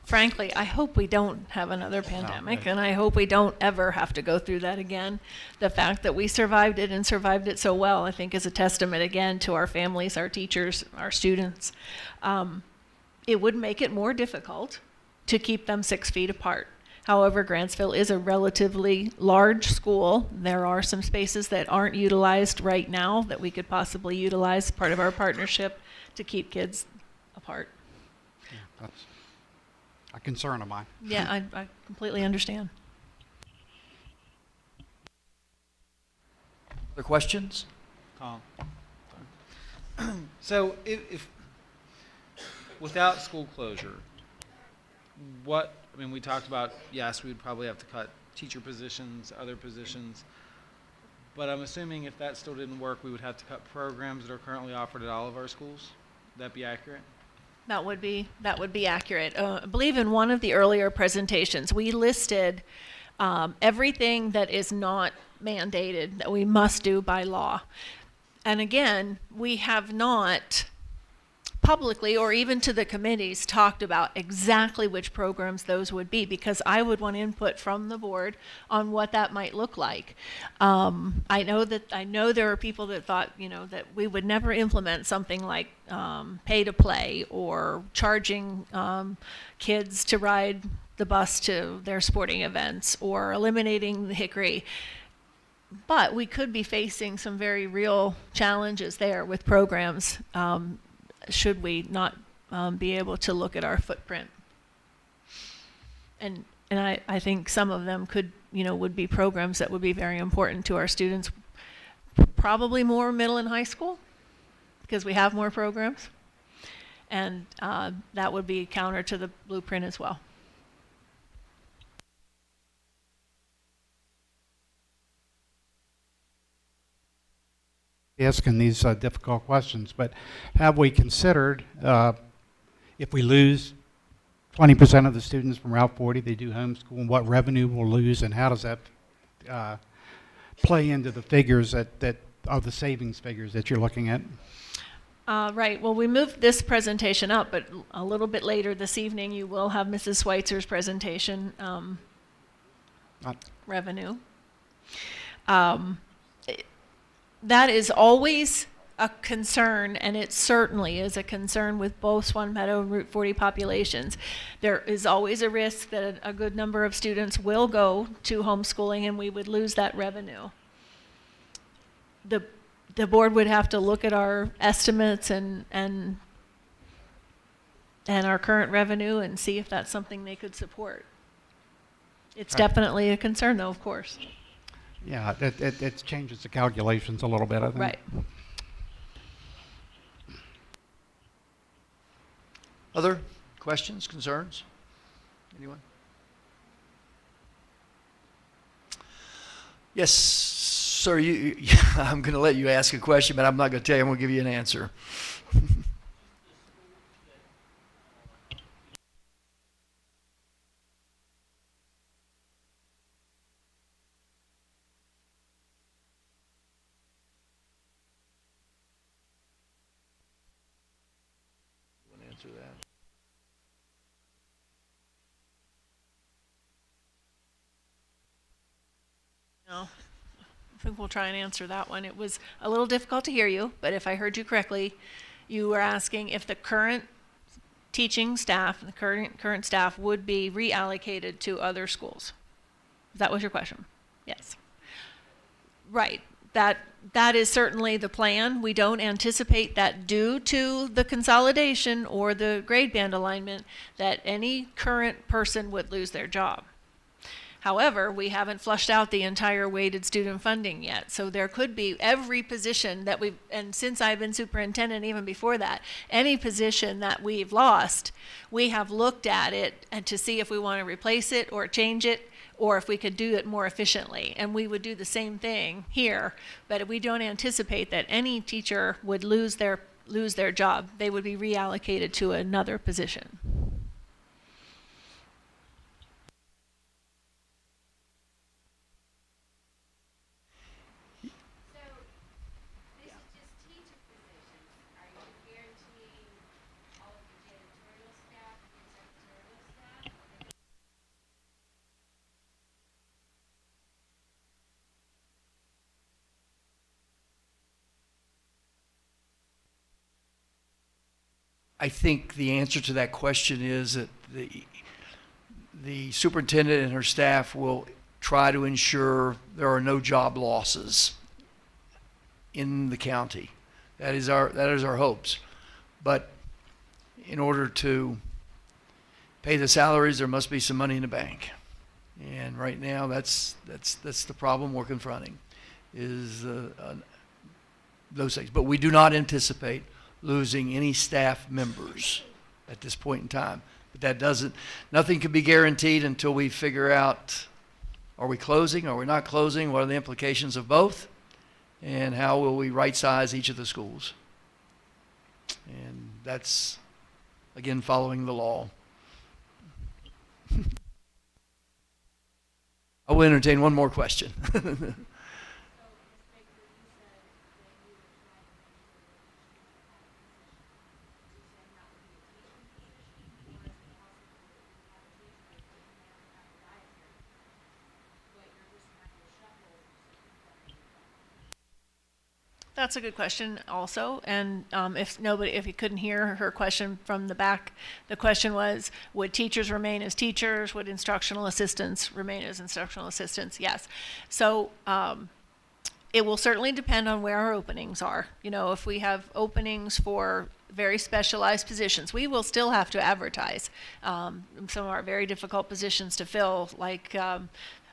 frankly, I hope we don't have another pandemic, and I hope we don't ever have to go through that again. The fact that we survived it and survived it so well, I think, is a testament again to our families, our teachers, our students. It would make it more difficult to keep them 6 feet apart. However, Grantsville is a relatively large school. There are some spaces that aren't utilized right now that we could possibly utilize, part of our partnership, to keep kids apart. Yeah, that's a concern of mine. Yeah, I completely understand. Other questions? Tom. So if without school closure, we talked about, yes, we'd probably have to cut teacher positions, other positions, but I'm assuming if that still didn't work, we would have to cut programs that are currently offered at all of our schools. Would that be accurate? That would be accurate. I believe in one of the earlier presentations, we listed everything that is not mandated, that we must do by law. And again, we have not publicly or even to the committees talked about exactly which programs those would be, because I would want input from the board on what that might look like. I know there are people that thought, that we would never implement something like pay to play or charging kids to ride the bus to their sporting events or eliminating the Hickory. But we could be facing some very real challenges there with programs, should we not be able to look at our footprint. And I think some of them would be programs that would be very important to our students, probably more middle and high school, because we have more programs. And that would be counter to the blueprint as well. Asking these difficult questions, but have we considered if we lose 20% of the students from Route 40, they do homeschool, what revenue we'll lose, and how does that play into the figures that are the savings figures that you're looking at? Right. Well, we moved this presentation up, but a little bit later this evening, you will have Mrs. Schweitzer's presentation, revenue. That is always a concern, and it certainly is a concern with both Swan Meadow and Route 40 populations. There is always a risk that a good number of students will go to homeschooling, and we would lose that revenue. The board would have to look at our estimates and our current revenue and see if that's something they could support. It's definitely a concern, though, of course. Yeah, it changes the calculations a little bit, I think. Right. Other questions, concerns? Anyone? Yes, sir. I'm going to let you ask a question, but I'm not going to tell you. I'm going to give you an answer. Answer that. No. I think we'll try and answer that one. It was a little difficult to hear you, but if I heard you correctly, you were asking if the current teaching staff, the current staff would be reallocated to other schools. That was your question? Yes. Right. That is certainly the plan. We don't anticipate that due to the consolidation or the grade band alignment that any current person would lose their job. However, we haven't flushed out the entire weighted student funding yet. So there could be every position that we've, and since I've been superintendent, even before that, any position that we've lost, we have looked at it and to see if we want to replace it or change it, or if we could do it more efficiently. And we would do the same thing here, but we don't anticipate that any teacher would lose their job. They would be reallocated to another position. I think the answer to that question is that the superintendent and her staff will try to ensure there are no job losses in the county. That is our hopes. But in order to pay the salaries, there must be some money in the bank. And right now, that's the problem we're confronting, is those things. But we do not anticipate losing any staff members at this point in time. But nothing can be guaranteed until we figure out, are we closing, are we not closing, what are the implications of both, and how will we right size each of the schools. And that's, again, following the law. I will entertain one more question. That's a good question also. And if you couldn't hear her question from the back, the question was, would teachers remain as teachers? Would instructional assistants remain as instructional assistants? Yes. So it will certainly depend on where our openings are. You know, if we have openings for very specialized positions, we will still have to advertise. Some of our very difficult positions to fill, like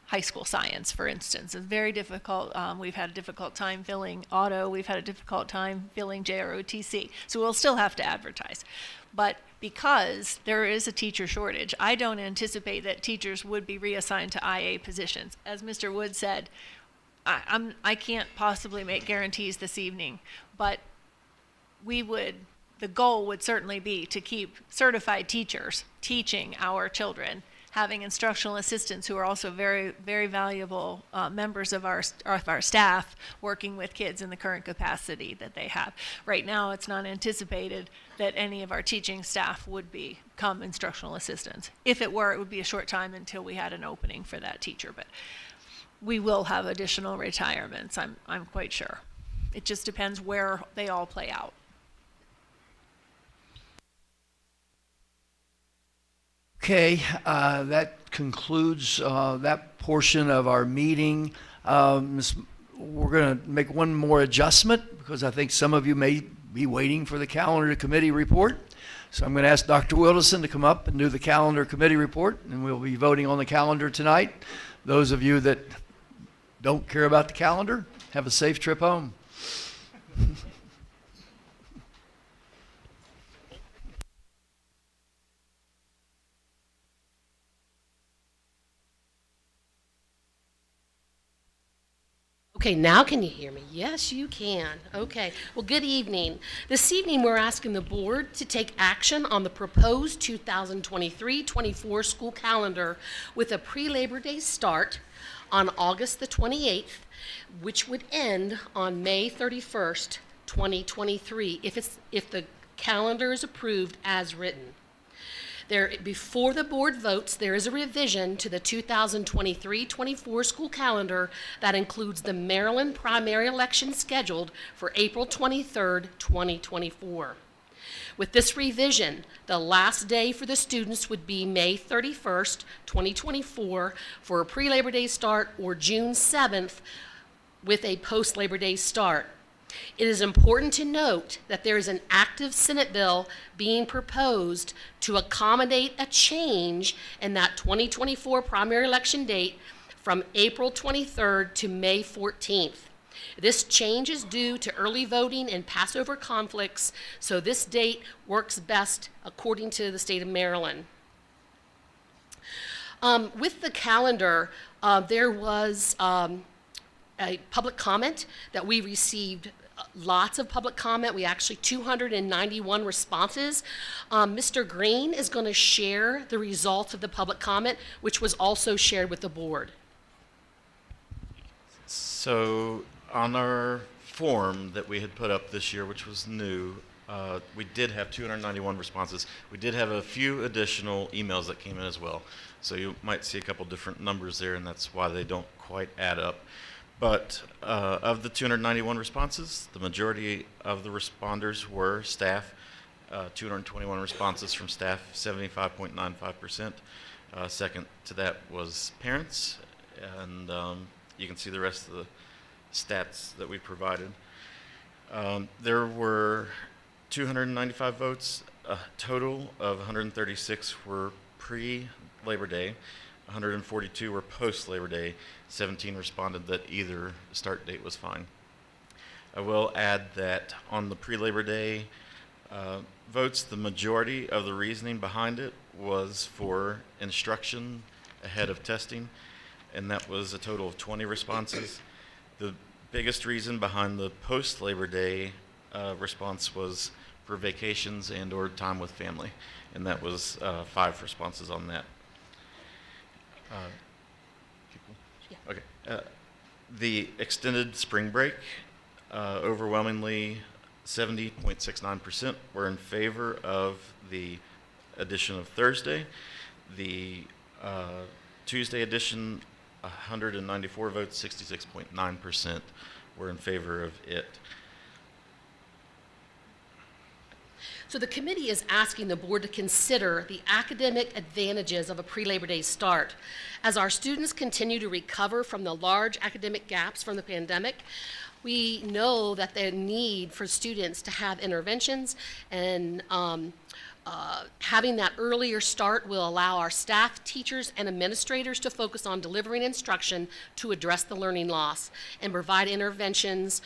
high school science, for instance, is very difficult. We've had a difficult time filling auto. We've had a difficult time filling JROTC. So we'll still have to advertise. But because there is a teacher shortage, I don't anticipate that teachers would be reassigned to IA positions. As Mr. Wood said, I can't possibly make guarantees this evening, but the goal would certainly be to keep certified teachers teaching our children, having instructional assistants who are also very, very valuable members of our staff working with kids in the current capacity that they have. Right now, it's not anticipated that any of our teaching staff would become instructional assistants. If it were, it would be a short time until we had an opening for that teacher, but we will have additional retirements, I'm quite sure. It just depends where they all play out. Okay, that concludes that portion of our meeting. We're going to make one more adjustment because I think some of you may be waiting for the calendar committee report. So I'm going to ask Dr. Wilderson to come up and do the calendar committee report, and we'll be voting on the calendar tonight. Those of you that don't care about the calendar, have a safe trip home. Okay, now can you hear me? Yes, you can. Okay. Well, good evening. This evening, we're asking the board to take action on the proposed 2023-24 school calendar with a pre-Labor Day start on August the 28th, which would end on May 31st, 2023, if the calendar is approved as written. Before the board votes, there is a revision to the 2023-24 school calendar that includes the Maryland primary election scheduled for April 23rd, 2024. With this revision, the last day for the students would be May 31st, 2024 for a pre-Labor Day start, or June 7th with a post-Labor Day start. It is important to note that there is an active Senate bill being proposed to accommodate a change in that 2024 primary election date from April 23rd to May 14th. This change is due to early voting and Passover conflicts, so this date works best according to the state of Maryland. With the calendar, there was a public comment that we received. Lots of public comment. We actually 291 responses. Mr. Green is going to share the results of the public comment, which was also shared with the board. So on our form that we had put up this year, which was new, we did have 291 responses. We did have a few additional emails that came in as well. So you might see a couple different numbers there, and that's why they don't quite add up. But of the 291 responses, the majority of the responders were staff. 221 responses from staff, 75.95%. Second to that was parents, and you can see the rest of the stats that we provided. There were 295 votes. A total of 136 were pre-Labor Day. 142 were post-Labor Day. 17 responded that either start date was fine. I will add that on the pre-Labor Day votes, the majority of the reasoning behind it was for instruction ahead of testing, and that was a total of 20 responses. The biggest reason behind the post-Labor Day response was for vacations and or time with family, and that was 5 responses on that. Okay. The extended spring break, overwhelmingly 70.69% were in favor of the addition of Thursday. The Tuesday edition, 194 votes, 66.9% were in favor of it. So the committee is asking the board to consider the academic advantages of a pre-Labor Day start. As our students continue to recover from the large academic gaps from the pandemic, we know that the need for students to have interventions, and having that earlier start will allow our staff, teachers, and administrators to focus on delivering instruction to address the learning loss and provide interventions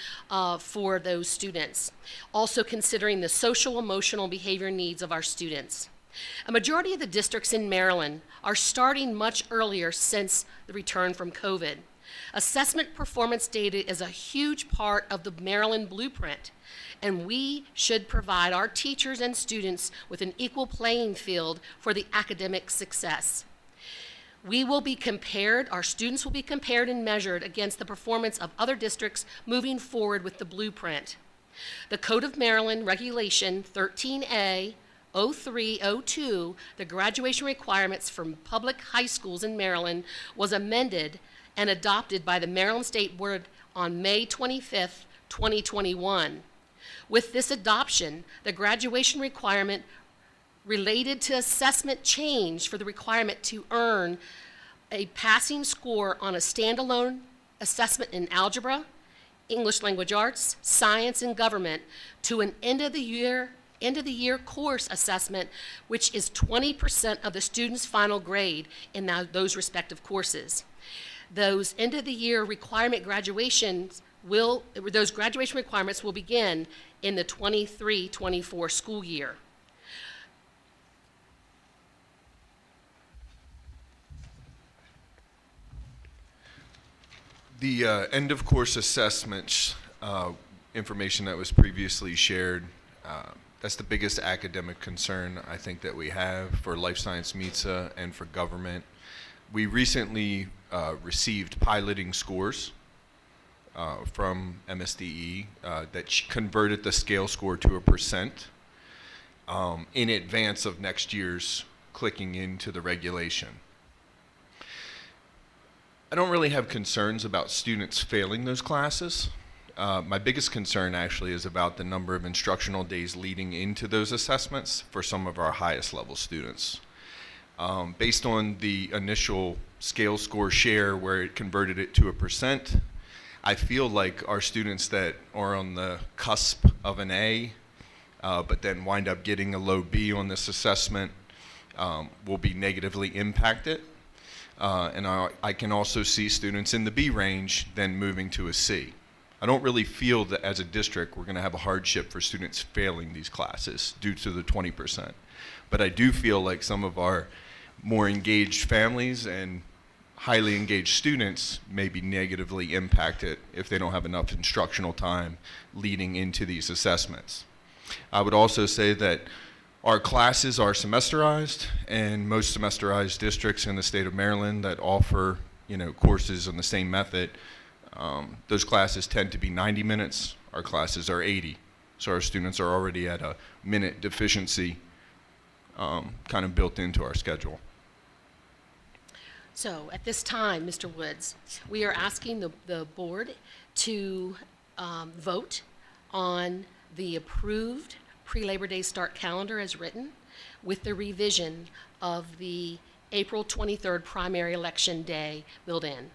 for those students. Also considering the social, emotional, behavior needs of our students. A majority of the districts in Maryland are starting much earlier since the return from COVID. Assessment performance data is a huge part of the Maryland blueprint, and we should provide our teachers and students with an equal playing field for the academic success. We will be compared, our students will be compared and measured against the performance of other districts moving forward with the blueprint. The Code of Maryland Regulation 13A 0302, the graduation requirements from public high schools in Maryland, was amended and adopted by the Maryland State Board on May 25th, 2021. With this adoption, the graduation requirement related to assessment changed for the requirement to earn a passing score on a standalone assessment in algebra, English language arts, science, and government to an end of the year course assessment, which is 20% of the student's final grade in those respective courses. Those end of the year graduation requirements will begin in the 23-24 school year. The end of course assessments information that was previously shared, that's the biggest academic concern I think that we have for Life Science MISA and for government. We recently received piloting scores from MSDE that converted the scale score to a % in advance of next year's clicking into the regulation. I don't really have concerns about students failing those classes. My biggest concern actually is about the number of instructional days leading into those assessments for some of our highest level students. Based on the initial scale score share where it converted it to a %, I feel like our students that are on the cusp of an A, but then wind up getting a low B on this assessment will be negatively impacted. And I can also see students in the B range then moving to a C. I don't really feel that as a district we're going to have a hardship for students failing these classes due to the 20%. But I do feel like some of our more engaged families and highly engaged students may be negatively impacted if they don't have enough instructional time leading into these assessments. I would also say that our classes are semesterized, and most semesterized districts in the state of Maryland that offer, courses on the same method, those classes tend to be 90 minutes. Our classes are 80. So our students are already at a minute deficiency kind of built into our schedule. So at this time, Mr. Woods, we are asking the board to vote on the approved pre-Labor Day start calendar as written with the revision of the April 23rd primary election day built in.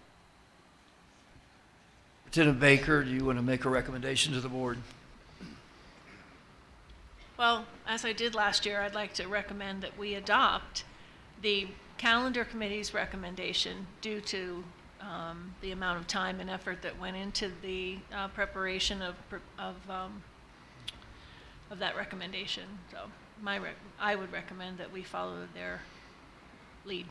Lieutenant Baker, do you want to make a recommendation to the board? Well, as I did last year, I'd like to recommend that we adopt the calendar committee's recommendation due to the amount of time and effort that went into the preparation of that recommendation. So I would recommend that we follow their lead.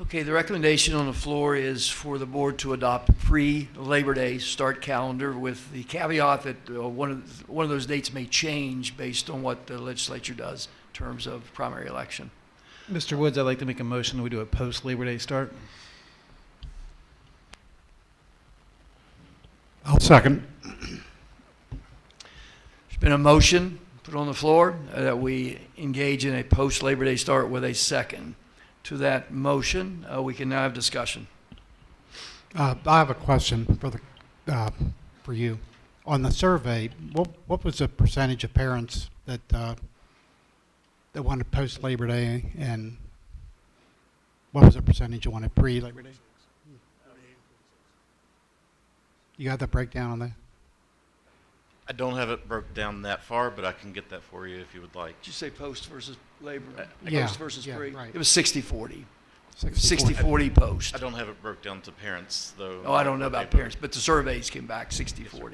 Okay, the recommendation on the floor is for the board to adopt a pre-Labor Day start calendar with the caveat that one of those dates may change based on what the legislature does in terms of primary election. Mr. Woods, I'd like to make a motion that we do a post-Labor Day start. I'll second. There's been a motion put on the floor that we engage in a post-Labor Day start with a second. To that motion, we can now have discussion. I have a question for you. On the survey, what was the percentage of parents that wanted post Labor Day, and what was the percentage that wanted pre Labor Day? You got the breakdown on that? I don't have it broke down that far, but I can get that for you if you would like. Did you say post versus labor? Yeah, Post versus yeah, pre? right. It was 60-40. 60-40. 60-40 post. I don't have it broke down to parents, though. Oh, I don't know about parents, but the surveys came back 60-40. Well,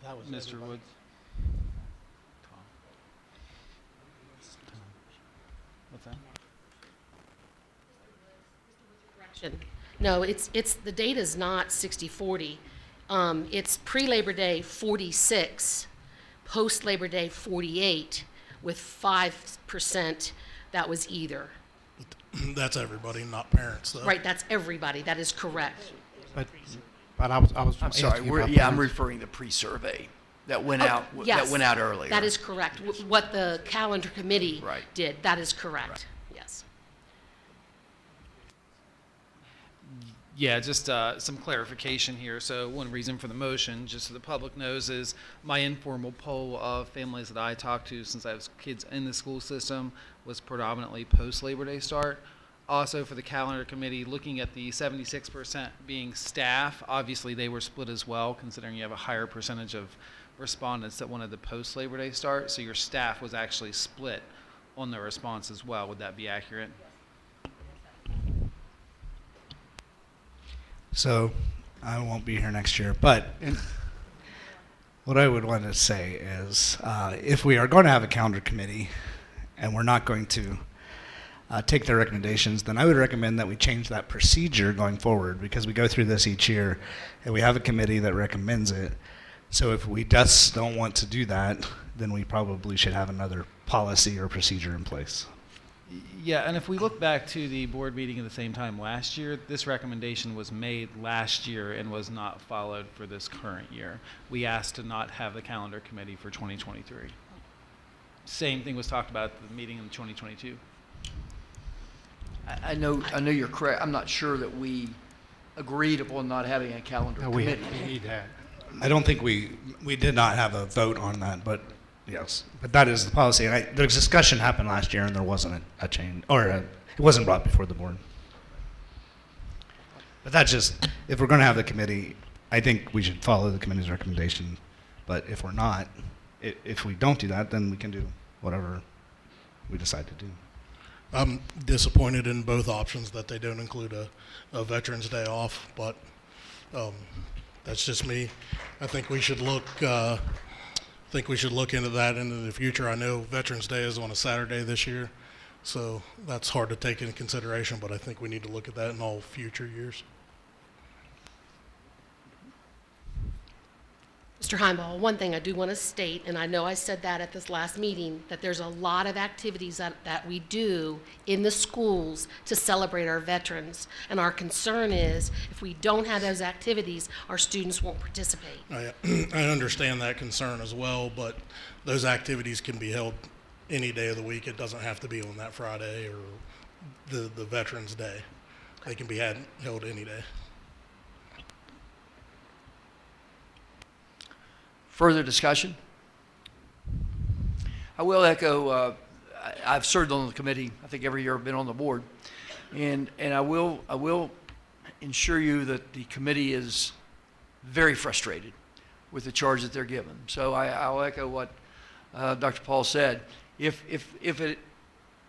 that was Mr. Woods. What's that? No, it's the data's not 60-40. It's pre-Labor Day 46, post-Labor Day 48, with 5% that was either. That's everybody, not parents, though. Right, that's everybody. That is correct. But I was I'm sorry. I'm referring to pre-survey that went out. Yes, that went out earlier. That is correct. What the calendar committee Right. did, that is correct. Yes. Yeah, just some clarification here. So one reason for the motion, just so the public knows, is my informal poll of families that I talked to since I was kids in the school system was predominantly post-Labor Day start. Also for the calendar committee, looking at the 76% being staff, obviously they were split as well, considering you have a higher percentage of respondents that wanted the post-Labor Day start. So your staff was actually split on the response as well. Would that be accurate? So I won't be here next year, but what I would want to say is if we are going to have a calendar committee and we're not going to take their recommendations, then I would recommend that we change that procedure going forward, because we go through this each year and we have a committee that recommends it. So if we just don't want to do that, then we probably should have another policy or procedure in place. Yeah, and if we look back to the board meeting at the same time last year, this recommendation was made last year and was not followed for this current year. We asked to not have the calendar committee for 2023. Same thing was talked about at the meeting in 2022. I know you're correct. I'm not sure that we agreed upon not having a calendar No, committee. we need that. I don't think we did not have a vote on that, but yes. But that is the policy. And the discussion happened last year, and there wasn't a change, it wasn't brought before the board. But that's just, if we're going to have the committee, I think we should follow the committee's recommendation. But if we're not, if we don't do that, then we can do whatever we decide to do. I'm disappointed in both options that they don't include a Veterans Day off, but that's just me. I think we should look into that into the future. I know Veterans Day is on a Saturday this year, so that's hard to take into consideration, but I think we need to look at that in all future years. Mr. Heimball, one thing I do want to state, and I know I said that at this last meeting, that there's a lot of activities that we do in the schools to celebrate our veterans. And our concern is if we don't have those activities, our students won't participate. I understand that concern as well, but those activities can be held any day of the week. It doesn't have to be on that Friday or the Veterans Day. They can be held any day. Further discussion? I will echo, I've served on the committee, I think every year I've been on the board, and I will ensure you that the committee is very frustrated with the charge that they're given. So I'll echo what Dr. Paul said. If it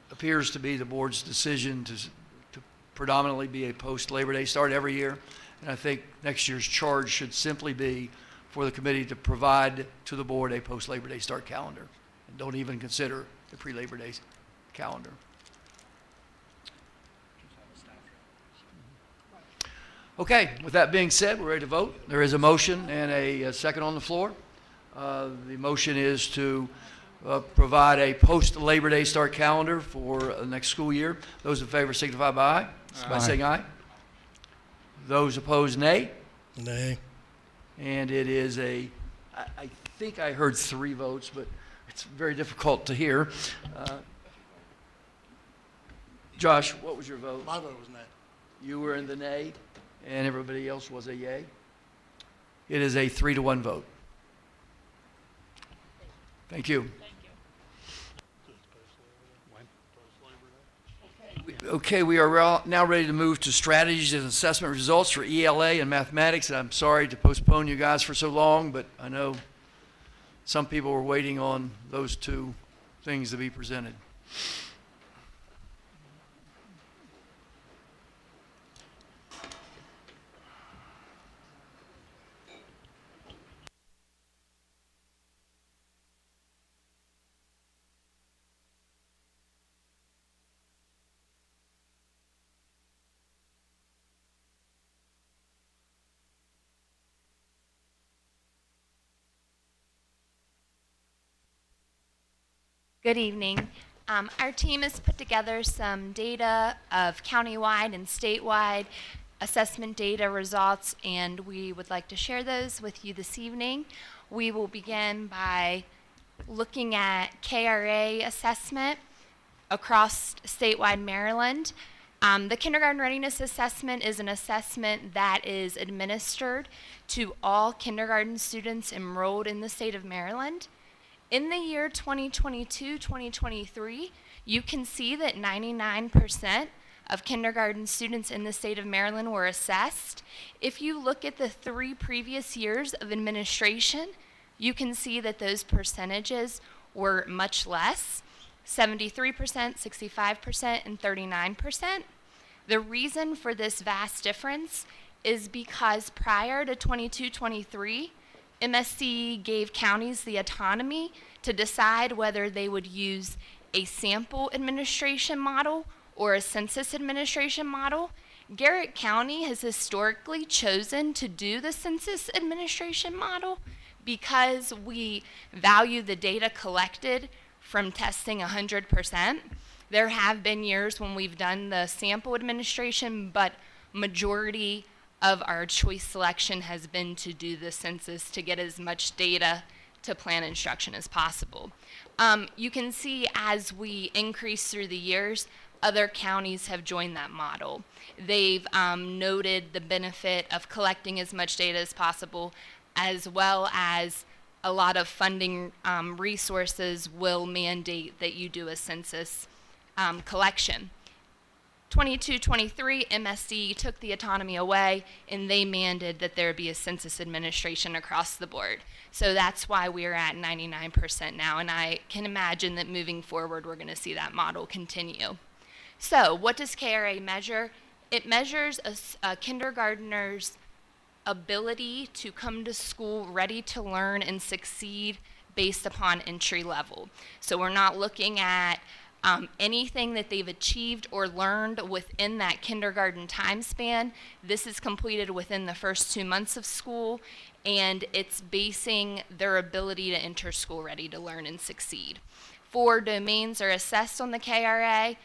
appears to be the board's decision to predominantly be a post-Labor Day start every year, and I think next year's charge should simply be for the committee to provide to the board a post-Labor Day start calendar, and don't even consider the pre-Labor Day calendar. Okay, with that being said, we're ready to vote. There is a motion and a second on the floor. The motion is to provide a post-Labor Day start calendar for the next school year. Those in favor signify by aye. By saying aye. Those opposed, nay. Nay. And it is I think I heard 3 votes, but it's very difficult to hear. Josh, what was your vote? My vote was nay. You were in the nay, and everybody else was a yay. It is a 3-to-1 vote. Thank you. Okay, we are now ready to move to strategies and assessment results for ELA and mathematics. And I'm sorry to postpone you guys for so long, but I know some people were waiting on those 2 things to be presented. Good evening. Our team has put together some data of countywide and statewide assessment data results, and we would like to share those with you this evening. We will begin by looking at KRA assessment across statewide Maryland. The Kindergarten Readiness Assessment is an assessment that is administered to all kindergarten students enrolled in the state of Maryland. In the year 2022-2023, you can see that 99% of kindergarten students in the state of Maryland were assessed. If you look at the 3 previous years of administration, you can see that those percentages were much less, 73%, 65%, and 39%. The reason for this vast difference is because prior to 22-23, MSC gave counties the autonomy to decide whether they would use a sample administration model or a census administration model. Garrett County has historically chosen to do the census administration model because we value the data collected from testing 100%. There have been years when we've done the sample administration, but majority of our choice selection has been to do the census to get as much data to plan instruction as possible. You can see as we increase through the years, other counties have joined that model. They've noted the benefit of collecting as much data as possible, as well as a lot of funding resources will mandate that you do a census collection. 22-23, MSD took the autonomy away, and they mandated that there be a census administration across the board. So that's why we're at 99% now, and I can imagine that moving forward, we're going to see that model continue. So what does KRA measure? It measures a kindergartner's ability to come to school ready to learn and succeed based upon entry level. So we're not looking at anything that they've achieved or learned within that kindergarten time span. This is completed within the first 2 months of school, and it's basing their ability to enter school ready to learn and succeed. 4 domains are assessed on the KRA: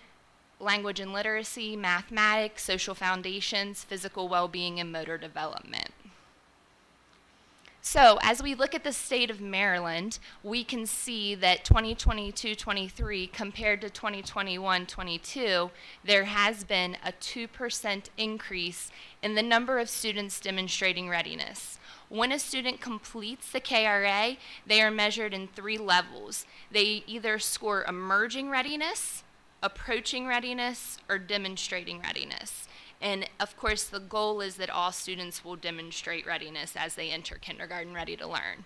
language and literacy, mathematics, social foundations, physical well-being, and motor development. So as we look at the state of Maryland, we can see that 2022-23 compared to 2021-22, there has been a 2% increase in the number of students demonstrating readiness. When a student completes the KRA, they are measured in 3 levels. They either score emerging readiness, approaching readiness, or demonstrating readiness. And of course, the goal is that all students will demonstrate readiness as they enter kindergarten ready to learn.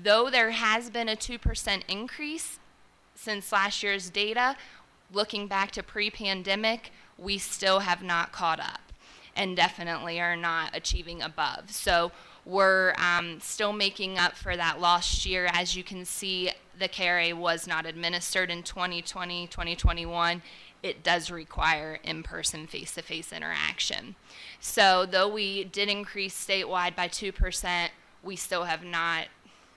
Though there has been a 2% increase since last year's data, looking back to pre-pandemic, we still have not caught up and definitely are not achieving above. So we're still making up for that lost year. As you can see, the KRA was not administered in 2020, 2021. It does require in-person, face-to-face interaction. So though we did increase statewide by 2%, we still have not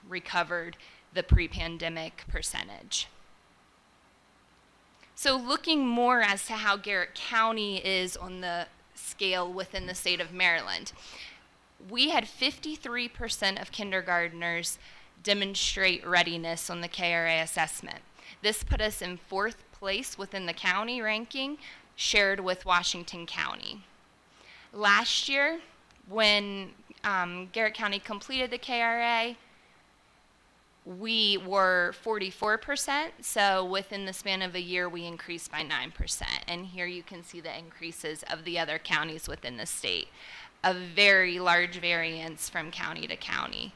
recovered the pre-pandemic percentage. So looking more as to how Garrett County is on the scale within the state of Maryland, we had 53% of kindergartners demonstrate readiness on the KRA assessment. This put us in 4th place within the county ranking, shared with Washington County. Last year, when Garrett County completed the KRA, we were 44%, so within the span of a year, we increased by 9%. And here you can see the increases of the other counties within the state. A very large variance from county to county,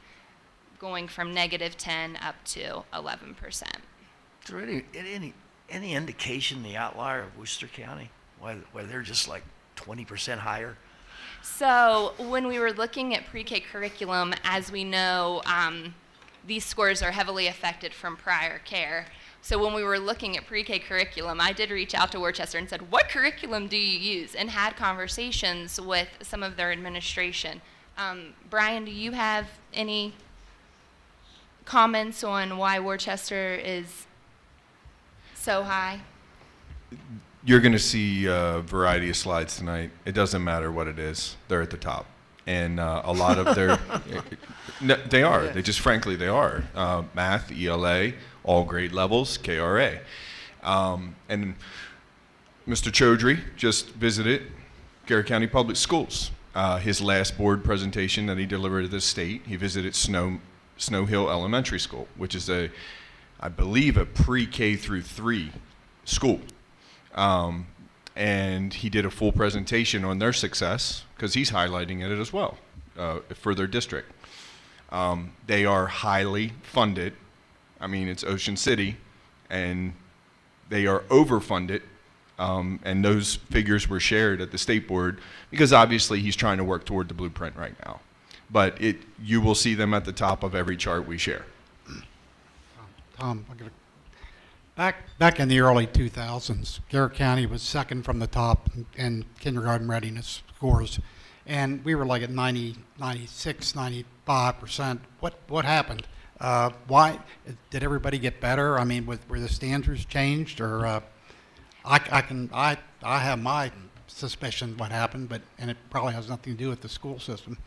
going from -10 up to 11%. Is there any indication the outlier of Worcester County, why they're just like 20% higher? So when we were looking at pre-K curriculum, as we know, these scores are heavily affected from prior care. So when we were looking at pre-K curriculum, I did reach out to Worcester and said, what curriculum do you use? And had conversations with some of their administration. Brian, do you have any comments on why Worcester is so high? You're going to see a variety of slides tonight. It doesn't matter what it is. They're at the top. And a lot of their, no, they are. They just, frankly, they are. Math, ELA, all grade levels, KRA. And Mr. Chaudhry just visited Garrett County Public Schools. His last board presentation that he delivered to the state, he visited Snow Hill Elementary School, which is I believe a pre-K through 3 school. And he did a full presentation on their success because he's highlighting it as well for their district. They are highly funded. I mean, it's Ocean City, and they are overfunded. And those figures were shared at the state board because obviously he's trying to work toward the blueprint right now. But you will see them at the top of every chart we share. Tom, back in the early 2000s, Garrett County was second from the top in kindergarten readiness scores, and we were like at 96, 95%. What happened? Why did everybody get better? I mean, were the standards changed, or I have my suspicion what happened, and it probably has nothing to do with the school system.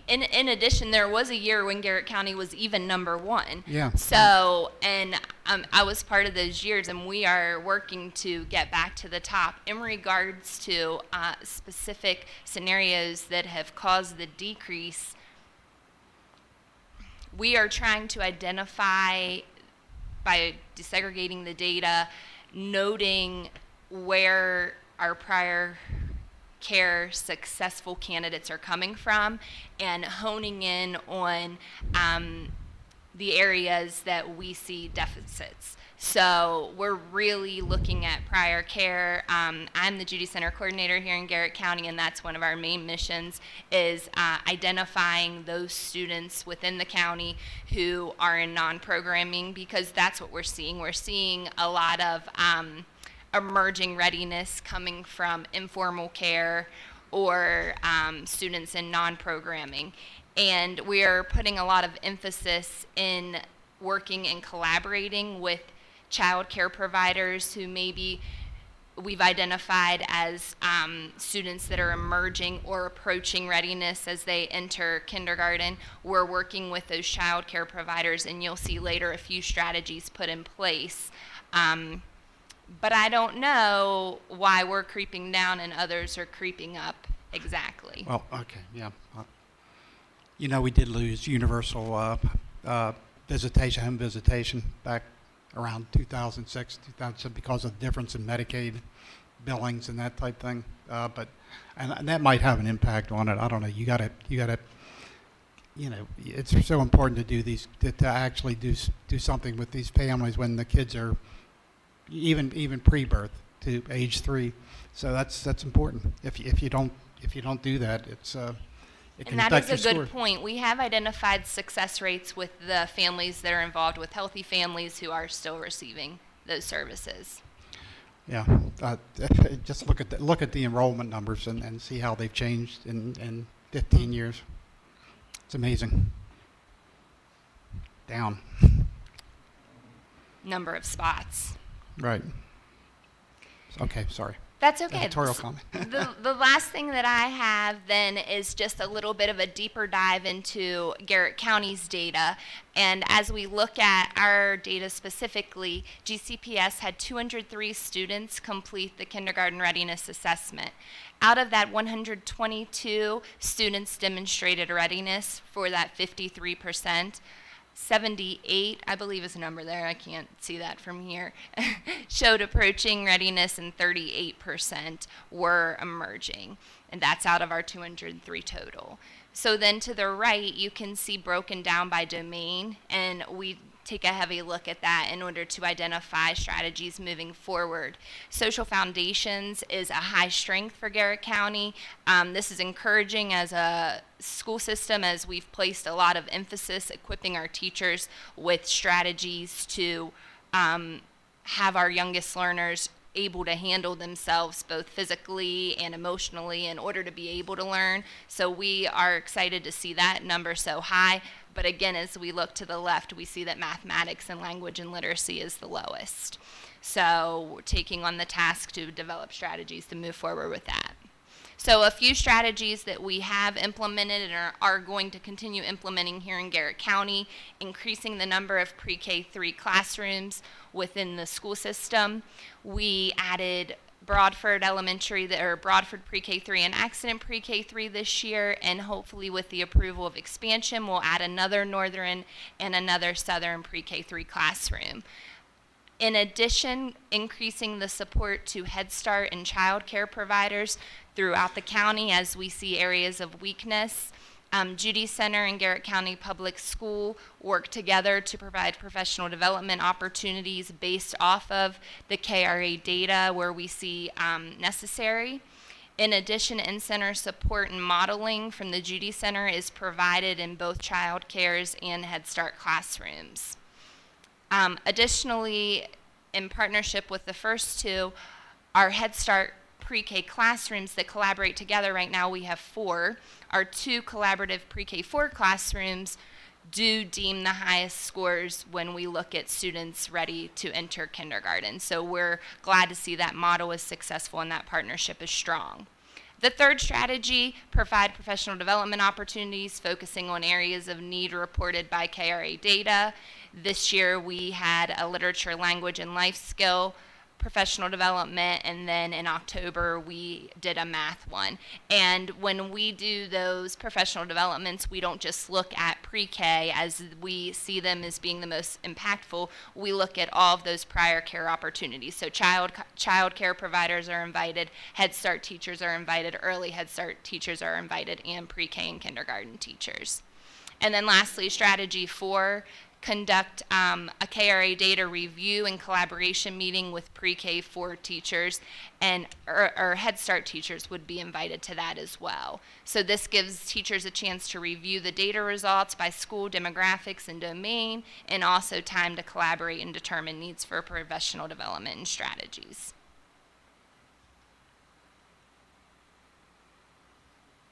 In addition, there was a year when Garrett County was even #1. Yeah. So, and I was part of those years, and we are working to get back to the top. In regards to specific scenarios that have caused the decrease, we are trying to identify by desegregating the data, noting where our prior care successful candidates are coming from, and honing in on the areas that we see deficits. So we're really looking at prior care. I'm the Judy Center coordinator here in Garrett County, and that's one of our main missions, is identifying those students within the county who are in non-programming, because that's what we're seeing. We're seeing a lot of emerging readiness coming from informal care or students in non-programming. And we are putting a lot of emphasis in working and collaborating with child care providers who maybe we've identified as students that are emerging or approaching readiness as they enter kindergarten. We're working with those child care providers, and you'll see later a few strategies put in place. But I don't know why we're creeping down and others are creeping up exactly. Well, okay, yeah. You know, we did lose universal home visitation back around 2006, 2007, because of the difference in Medicaid billings and that type thing. And that might have an impact on it. I don't know. You gotta. You know, it's so important to do these, to actually do something with these families when the kids are even pre-birth to age 3. So that's important. If you don't do that, it can And that affect is a your good score. point. We have identified success rates with the families that are involved with healthy families who are still receiving those services. Yeah, just look at the enrollment numbers and see how they've changed in 15 years. It's amazing. Down. Number of spots. Right. Okay, sorry. That's okay. Editorial comment. The last thing that I have then is just a little bit of a deeper dive into Garrett County's data. And as we look at our data specifically, GCPS had 203 students complete the kindergarten readiness assessment. Out of that, 122 students demonstrated readiness for that 53%. 78, I believe is a number there, I can't see that from here, showed approaching readiness, and 38% were emerging. And that's out of our 203 total. So then to the right, you can see broken down by domain, and we take a heavy look at that in order to identify strategies moving forward. Social foundations is a high strength for Garrett County. This is encouraging as a school system, as we've placed a lot of emphasis equipping our teachers with strategies to have our youngest learners able to handle themselves both physically and emotionally in order to be able to learn. So we are excited to see that number so high. But again, as we look to the left, we see that mathematics and language and literacy is the lowest. So we're taking on the task to develop strategies to move forward with that. So a few strategies that we have implemented and are going to continue implementing here in Garrett County: increasing the number of pre-K3 classrooms within the school system. We added Broadford Broadford Pre-K3 and Accident Pre-K3 this year, and hopefully with the approval of expansion, we'll add another Northern and another Southern Pre-K3 classroom. In addition, increasing the support to Head Start and child care providers throughout the county as we see areas of weakness. Judy Center and Garrett County Public School work together to provide professional development opportunities based off of the KRA data where we see necessary. In addition, in-center support and modeling from the Judy Center is provided in both child cares and Head Start classrooms. Additionally, in partnership with the first two, our Head Start pre-K classrooms that collaborate together right now, we have 4. Our 2 collaborative pre-K4 classrooms do deem the highest scores when we look at students ready to enter kindergarten. So we're glad to see that model is successful and that partnership is strong. The third strategy, provide professional development opportunities, focusing on areas of need reported by KRA data. This year we had a literature, language, and life skill professional development, and then in October we did a math one. And when we do those professional developments, we don't just look at pre-K as we see them as being the most impactful. We look at all of those prior care opportunities. So child care providers are invited, Head Start teachers are invited, early Head Start teachers are invited, and pre-K and kindergarten teachers. And then lastly, strategy 4, conduct a KRA data review and collaboration meeting with pre-K 4 teachers, and or Head Start teachers would be invited to that as well. So this gives teachers a chance to review the data results by school demographics and domain, and also time to collaborate and determine needs for professional development and strategies.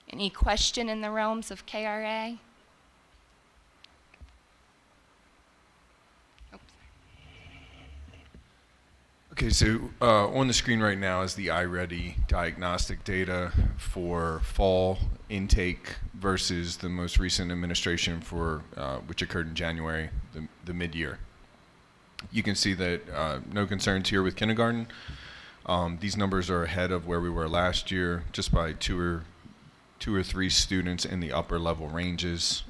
Any question in the realms of KRA? Okay, so on the screen right now is the iReady diagnostic data for fall intake versus the most recent administration for which occurred in January, the mid-year. You can see that no concerns here with kindergarten. These numbers are ahead of where we were last year, just by two or three students in the upper level ranges,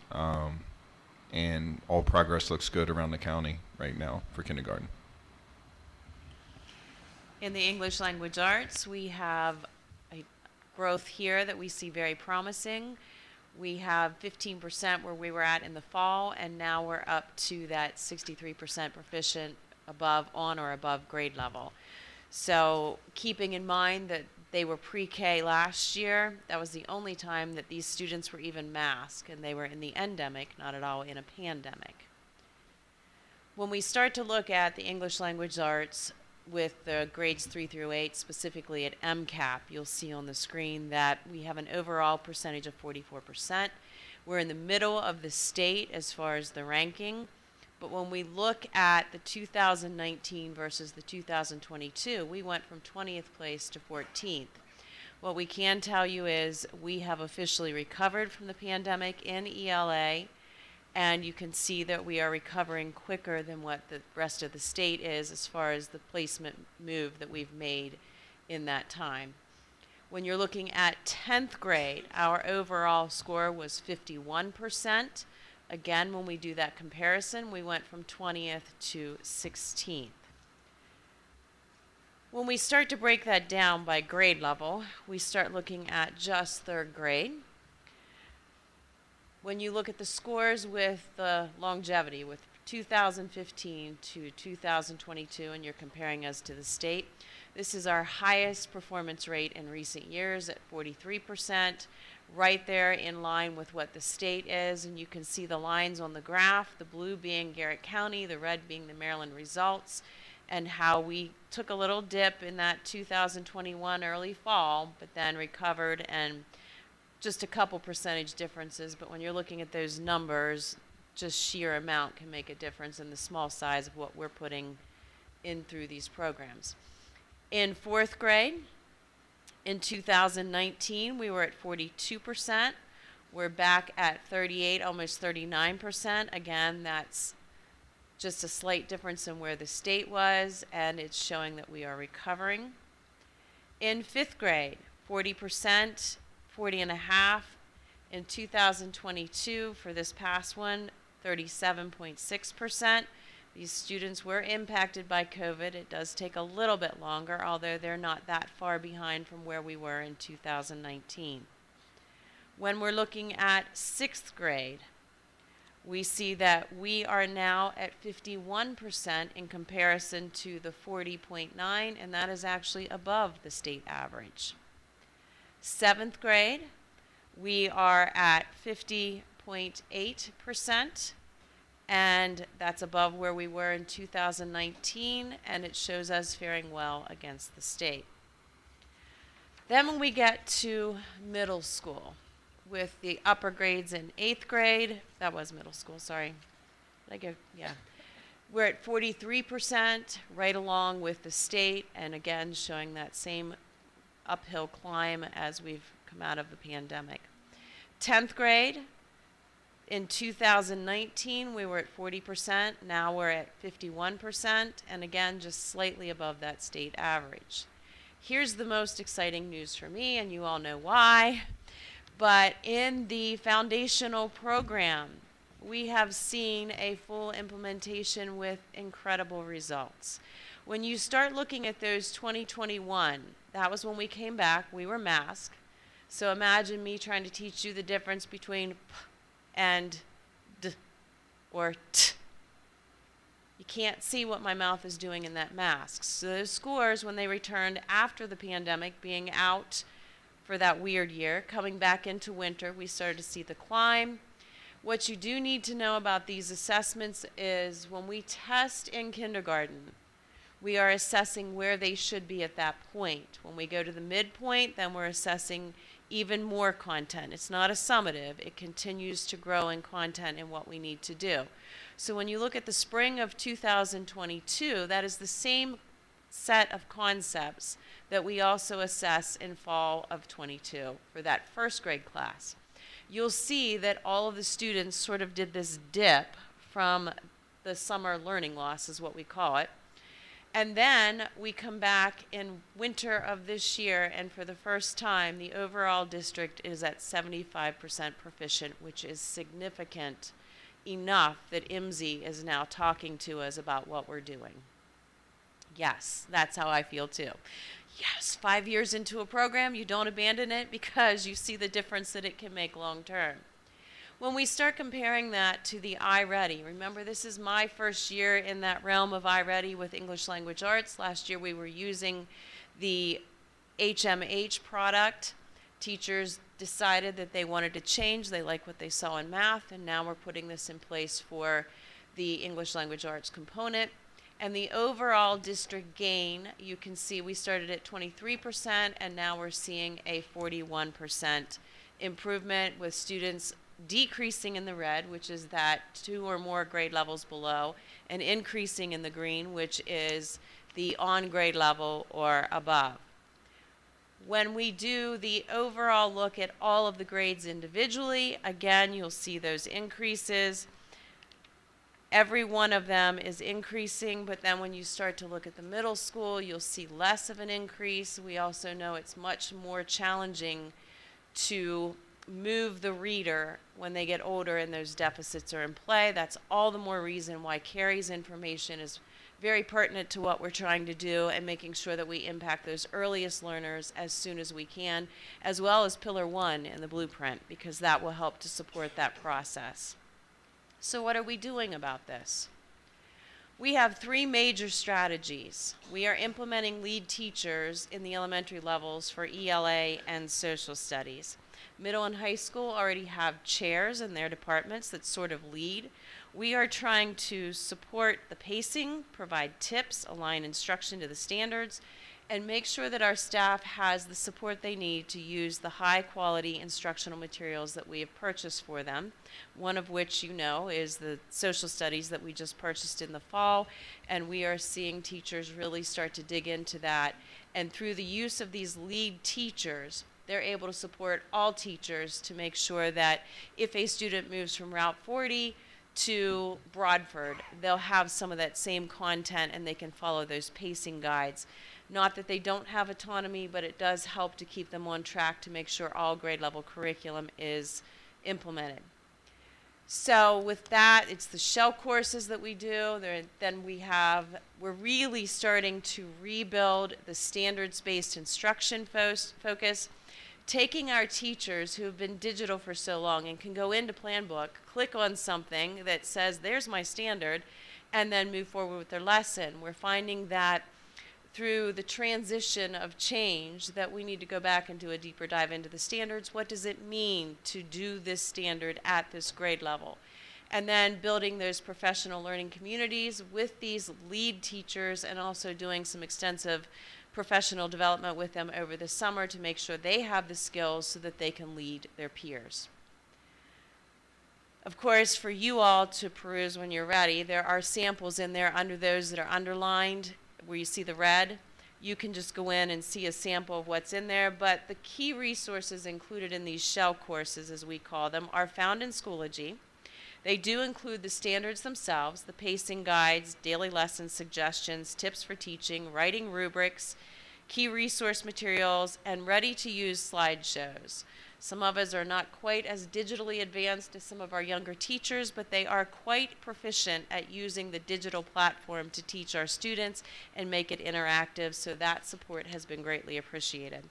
and all progress looks good around the county right now for kindergarten. In the English language arts, we have a growth here that we see very promising. We have 15% where we were at in the fall, and now we're up to that 63% proficient on or above grade level. So keeping in mind that they were pre-K last year, that was the only time that these students were even masked, and they were in the endemic, not at all in a pandemic. When we start to look at the English language arts, with the grades 3 through 8, specifically at MCAP, you'll see on the screen that we have an overall percentage of 44%. We're in the middle of the state as far as the ranking, but when we look at the 2019 versus the 2022, we went from 20th place to 14th. What we can tell you is we have officially recovered from the pandemic in ELA, and you can see that we are recovering quicker than what the rest of the state is as far as the placement move that we've made in that time. When you're looking at 10th grade, our overall score was 51%. Again, when we do that comparison, we went from 20th to 16th. When we start to break that down by grade level, we start looking at just 3rd grade. When you look at the scores with the longevity, with 2015 to 2022, and you're comparing us to the state, this is our highest performance rate in recent years at 43%, right there in line with what the state is. And you can see the lines on the graph, the blue being Garrett County, the red being the Maryland results, and how we took a little dip in that 2021 early fall, but then recovered, and just a couple percentage differences. But when you're looking at those numbers, just sheer amount can make a difference in the small size of what we're putting in through these programs. In 4th grade, in 2019, we were at 42%. We're back at 38, almost 39%. Again, that's just a slight difference in where the state was, and it's showing that we are recovering. In 5th grade, 40%, 40.5. In 2022, for this past one, 37.6%. These students were impacted by COVID. It does take a little bit longer, although they're not that far behind from where we were in 2019. When we're looking at 6th grade, we see that we are now at 51% in comparison to the 40.9, and that is actually above the state average. 7th grade, we are at 50.8%, and that's above where we were in 2019, and it shows us faring well against the state. Then when we get to middle school, with the upper grades in 8th grade. That was middle school, sorry. Did I go? Yeah. We're at 43%, right along with the state, and again, showing that same uphill climb as we've come out of the pandemic. 10th grade, in 2019, we were at 40%. Now we're at 51%, and again, just slightly above that state average. Here's the most exciting news for me, and you all know why. But in the foundational program, we have seen a full implementation with incredible results. When you start looking at those 2021, that was when we came back, we were masked. So imagine me trying to teach you the difference between p and d or t. You can't see what my mouth is doing in that mask. So those scores, when they returned after the pandemic, being out for that weird year, coming back into winter, we started to see the climb. What you do need to know about these assessments is when we test in kindergarten, we are assessing where they should be at that point. When we go to the midpoint, then we're assessing even more content. It's not a summative. It continues to grow in content and what we need to do. So when you look at the spring of 2022, that is the same set of concepts that we also assess in fall of 22 for that first grade class. You'll see that all of the students sort of did this dip from the summer learning loss is what we call it. And then we come back in winter of this year, and for the first time, the overall district is at 75% proficient, which is significant enough that IMSI is now talking to us about what we're doing. Yes, that's how I feel too. Yes, 5 years into a program, you don't abandon it because you see the difference that it can make long term. When we start comparing that to the iReady, remember this is my first year in that realm of iReady with English Language Arts. Last year we were using the HMH product. Teachers decided that they wanted to change. They like what they saw in math, and now we're putting this in place for the English Language Arts component. And the overall district gain, you can see we started at 23%, and now we're seeing a 41% improvement with students decreasing in the red, which is that 2 or more grade levels below, and increasing in the green, which is the on grade level or above. When we do the overall look at all of the grades individually, again, you'll see those increases. Every one of them is increasing, but then when you start to look at the middle school, you'll see less of an increase. We also know it's much more challenging to move the reader when they get older and those deficits are in play. That's all the more reason why Carrie's information is very pertinent to what we're trying to do and making sure that we impact those earliest learners as soon as we can, as well as Pillar 1 in the blueprint, because that will help to support that process. So what are we doing about this? We have 3 major strategies. We are implementing lead teachers in the elementary levels for ELA and social studies. Middle and high school already have chairs in their departments that sort of lead. We are trying to support the pacing, provide tips, align instruction to the standards, and make sure that our staff has the support they need to use the high quality instructional materials that we have purchased for them. One of which you know is the social studies that we just purchased in the fall, and we are seeing teachers really start to dig into that. And through the use of these lead teachers, they're able to support all teachers to make sure that if a student moves from Route 40 to Broadford, they'll have some of that same content and they can follow those pacing guides. Not that they don't have autonomy, but it does help to keep them on track to make sure all grade level curriculum is implemented. So with that, it's the shell courses that we do. Then we're really starting to rebuild the standards-based instruction focus, taking our teachers who have been digital for so long and can go into Planbook, click on something that says, there's my standard, and then move forward with their lesson. We're finding that through the transition of change that we need to go back and do a deeper dive into the standards. What does it mean to do this standard at this grade level? And then building those professional learning communities with these lead teachers and also doing some extensive professional development with them over the summer to make sure they have the skills so that they can lead their peers. Of course, for you all to peruse when you're ready, there are samples in there under those that are underlined where you see the red. You can just go in and see a sample of what's in there, but the key resources included in these shell courses, as we call them, are found in Schoology. They do include the standards themselves, the pacing guides, daily lesson suggestions, tips for teaching, writing rubrics, key resource materials, and ready-to-use slideshows. Some of us are not quite as digitally advanced as some of our younger teachers, but they are quite proficient at using the digital platform to teach our students and make it interactive, so that support has been greatly appreciated.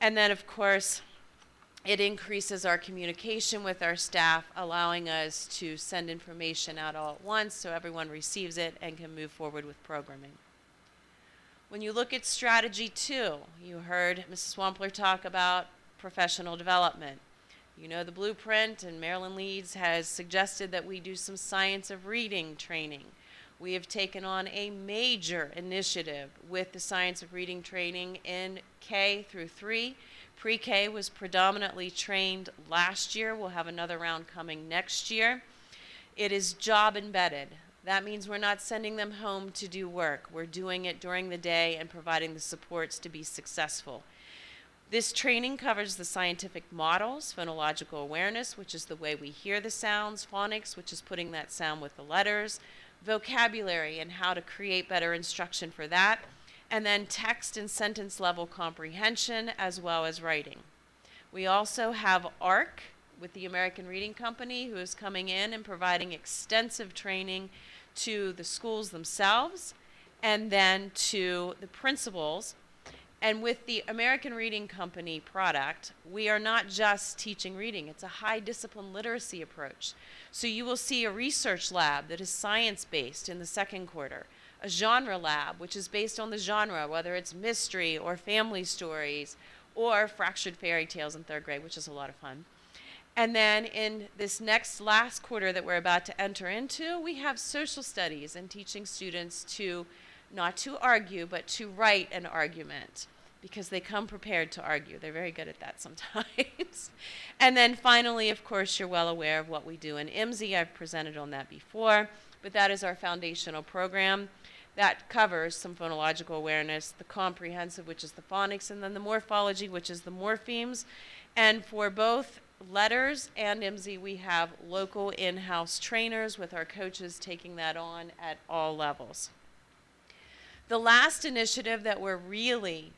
And then, of course, it increases our communication with our staff, allowing us to send information out all at once so everyone receives it and can move forward with programming. When you look at strategy 2, you heard Mrs. Wampler talk about professional development. You know the blueprint, and Maryland Leads has suggested that we do some science of reading training. We have taken on a major initiative with the science of reading training in K through 3. Pre-K was predominantly trained last year. We'll have another round coming next year. It is job embedded. That means we're not sending them home to do work. We're doing it during the day and providing the supports to be successful. This training covers the scientific models, phonological awareness, which is the way we hear the sounds, phonics, which is putting that sound with the letters, vocabulary and how to create better instruction for that, and then text and sentence level comprehension as well as writing. We also have ARC with the American Reading Company, who is coming in and providing extensive training to the schools themselves and then to the principals. And with the American Reading Company product, we are not just teaching reading. It's a high discipline literacy approach. So you will see a research lab that is science-based in the second quarter, a genre lab, which is based on the genre, whether it's mystery or family stories or fractured fairy tales in third grade, which is a lot of fun. And then in this last quarter that we're about to enter into, we have social studies and teaching students to not to argue, but to write an argument, because they come prepared to argue. They're very good at that sometimes. And then finally, of course, you're well aware of what we do in IMSI. I've presented on that before, but that is our foundational program. That covers some phonological awareness, the comprehensive, which is the phonics, and then the morphology, which is the morphemes. And for both letters and IMSI, we have local in-house trainers with our coaches taking that on at all levels. The last initiative that we're really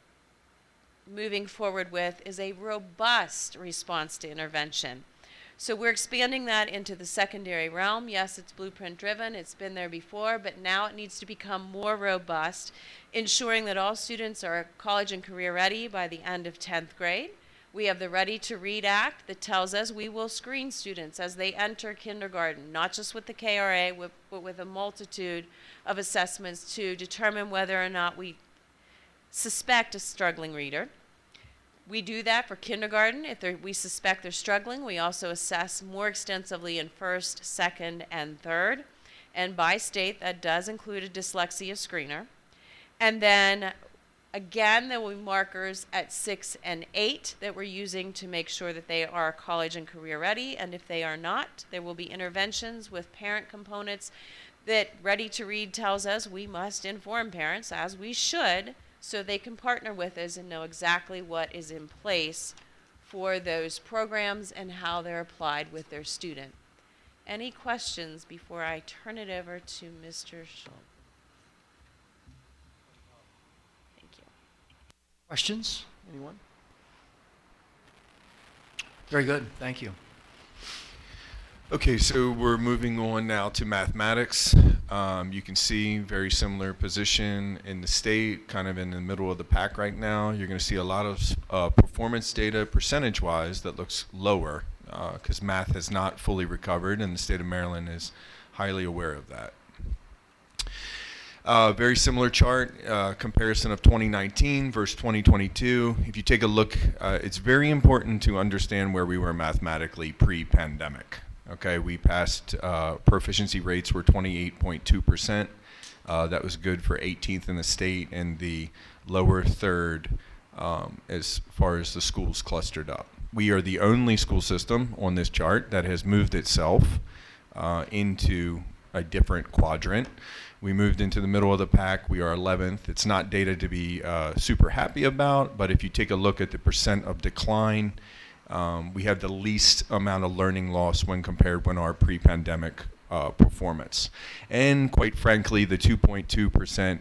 moving forward with is a robust response to intervention. So we're expanding that into the secondary realm. Yes, it's blueprint driven, it's been there before, but now it needs to become more robust, ensuring that all students are college and career ready by the end of 10th grade. We have the Ready to Read Act that tells us we will screen students as they enter kindergarten, not just with the KRA, but with a multitude of assessments to determine whether or not we suspect a struggling reader. We do that for kindergarten. If we suspect they're struggling, we also assess more extensively in first, second, and third. And by state, that does include a dyslexia screener. And then again, there will be markers at 6 and 8 that we're using to make sure that they are college and career ready. And if they are not, there will be interventions with parent components that Ready to Read tells us we must inform parents, as we should, so they can partner with us and know exactly what is in place for those programs and how they're applied with their student. Any questions before I turn it over to Mr. Schultz? Questions? Anyone? Very good. Thank you. Okay, so we're moving on now to mathematics. You can see very similar position in the state, kind of in the middle of the pack right now. You're going to see a lot of performance data percentage-wise that looks lower because math has not fully recovered, and the state of Maryland is highly aware of that. Very similar chart, comparison of 2019 versus 2022. If you take a look, it's very important to understand where we were mathematically pre-pandemic. Okay, we passed, proficiency rates were 28.2%. That was good for 18th in the state, and the lower third as far as the schools clustered up. We are the only school system on this chart that has moved itself into a different quadrant. We moved into the middle of the pack. We are 11th. It's not data to be super happy about, but if you take a look at the percent of decline, we have the least amount of learning loss when compared with our pre-pandemic performance. And quite frankly, the 2.2%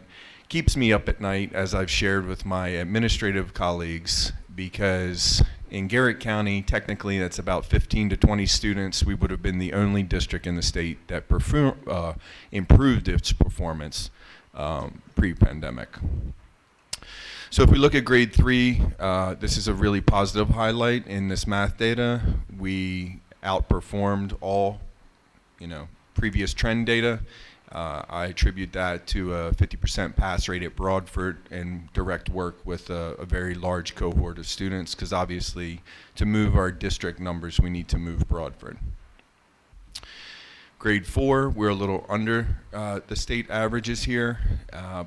keeps me up at night, as I've shared with my administrative colleagues, because in Garrett County, technically that's about 15 to 20 students. We would have been the only district in the state that improved its performance pre-pandemic. So if we look at grade 3, this is a really positive highlight in this math data. We outperformed all, previous trend data. I attribute that to a 50% pass rate at Broadford and direct work with a very large cohort of students, because obviously to move our district numbers, we need to move Broadford. Grade 4, we're a little under the state averages here,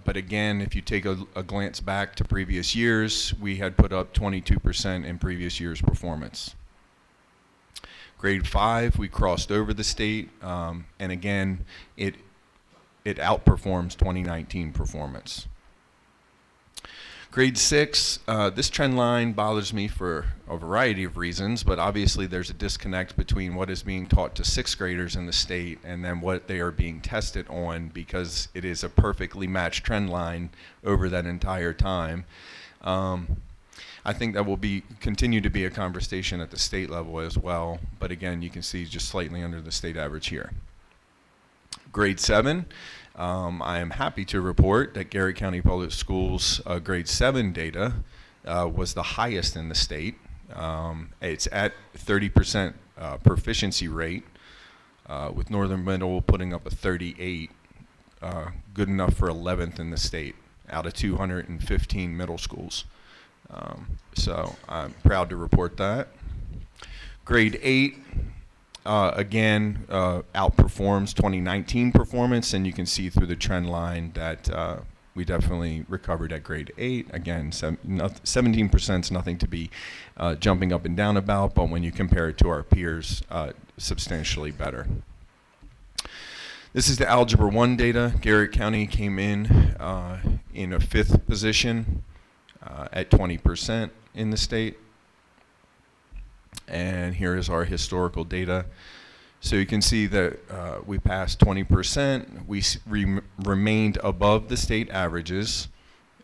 but again, if you take a glance back to previous years, we had put up 22% in previous year's performance. Grade 5, we crossed over the state, and again, it outperforms 2019 performance. Grade 6, this trend line bothers me for a variety of reasons, but obviously there's a disconnect between what is being taught to 6th graders in the state and then what they are being tested on, because it is a perfectly matched trend line over that entire time. I think that will continue to be a conversation at the state level as well, but again, you can see just slightly under the state average here. Grade 7, I am happy to report that Garrett County Public Schools grade 7 data was the highest in the state. It's at 30% proficiency rate, with Northern Middle putting up a 38, good enough for 11th in the state out of 215 middle schools. So I'm proud to report that. Grade 8, again, outperforms 2019 performance, and you can see through the trend line that we definitely recovered at grade 8. Again, 17% is nothing to be jumping up and down about, but when you compare it to our peers, substantially better. This is the Algebra 1 data. Garrett County came in a 5th position at 20% in the state. And here is our historical data. So you can see that we passed 20%. We remained above the state averages,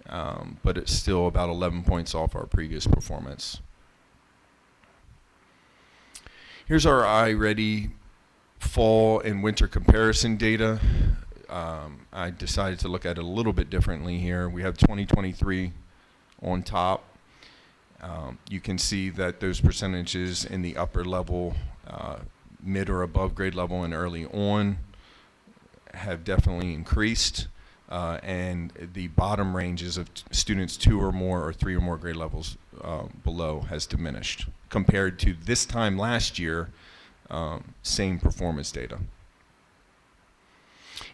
but it's still about 11 points off our previous performance. Here's our iReady fall and winter comparison data. I decided to look at it a little bit differently here. We have 2023 on top. You can see that those percentages in the upper level, mid or above grade level and early on have definitely increased, and the bottom ranges of students 2 or more or 3 or more grade levels below has diminished compared to this time last year, same performance data.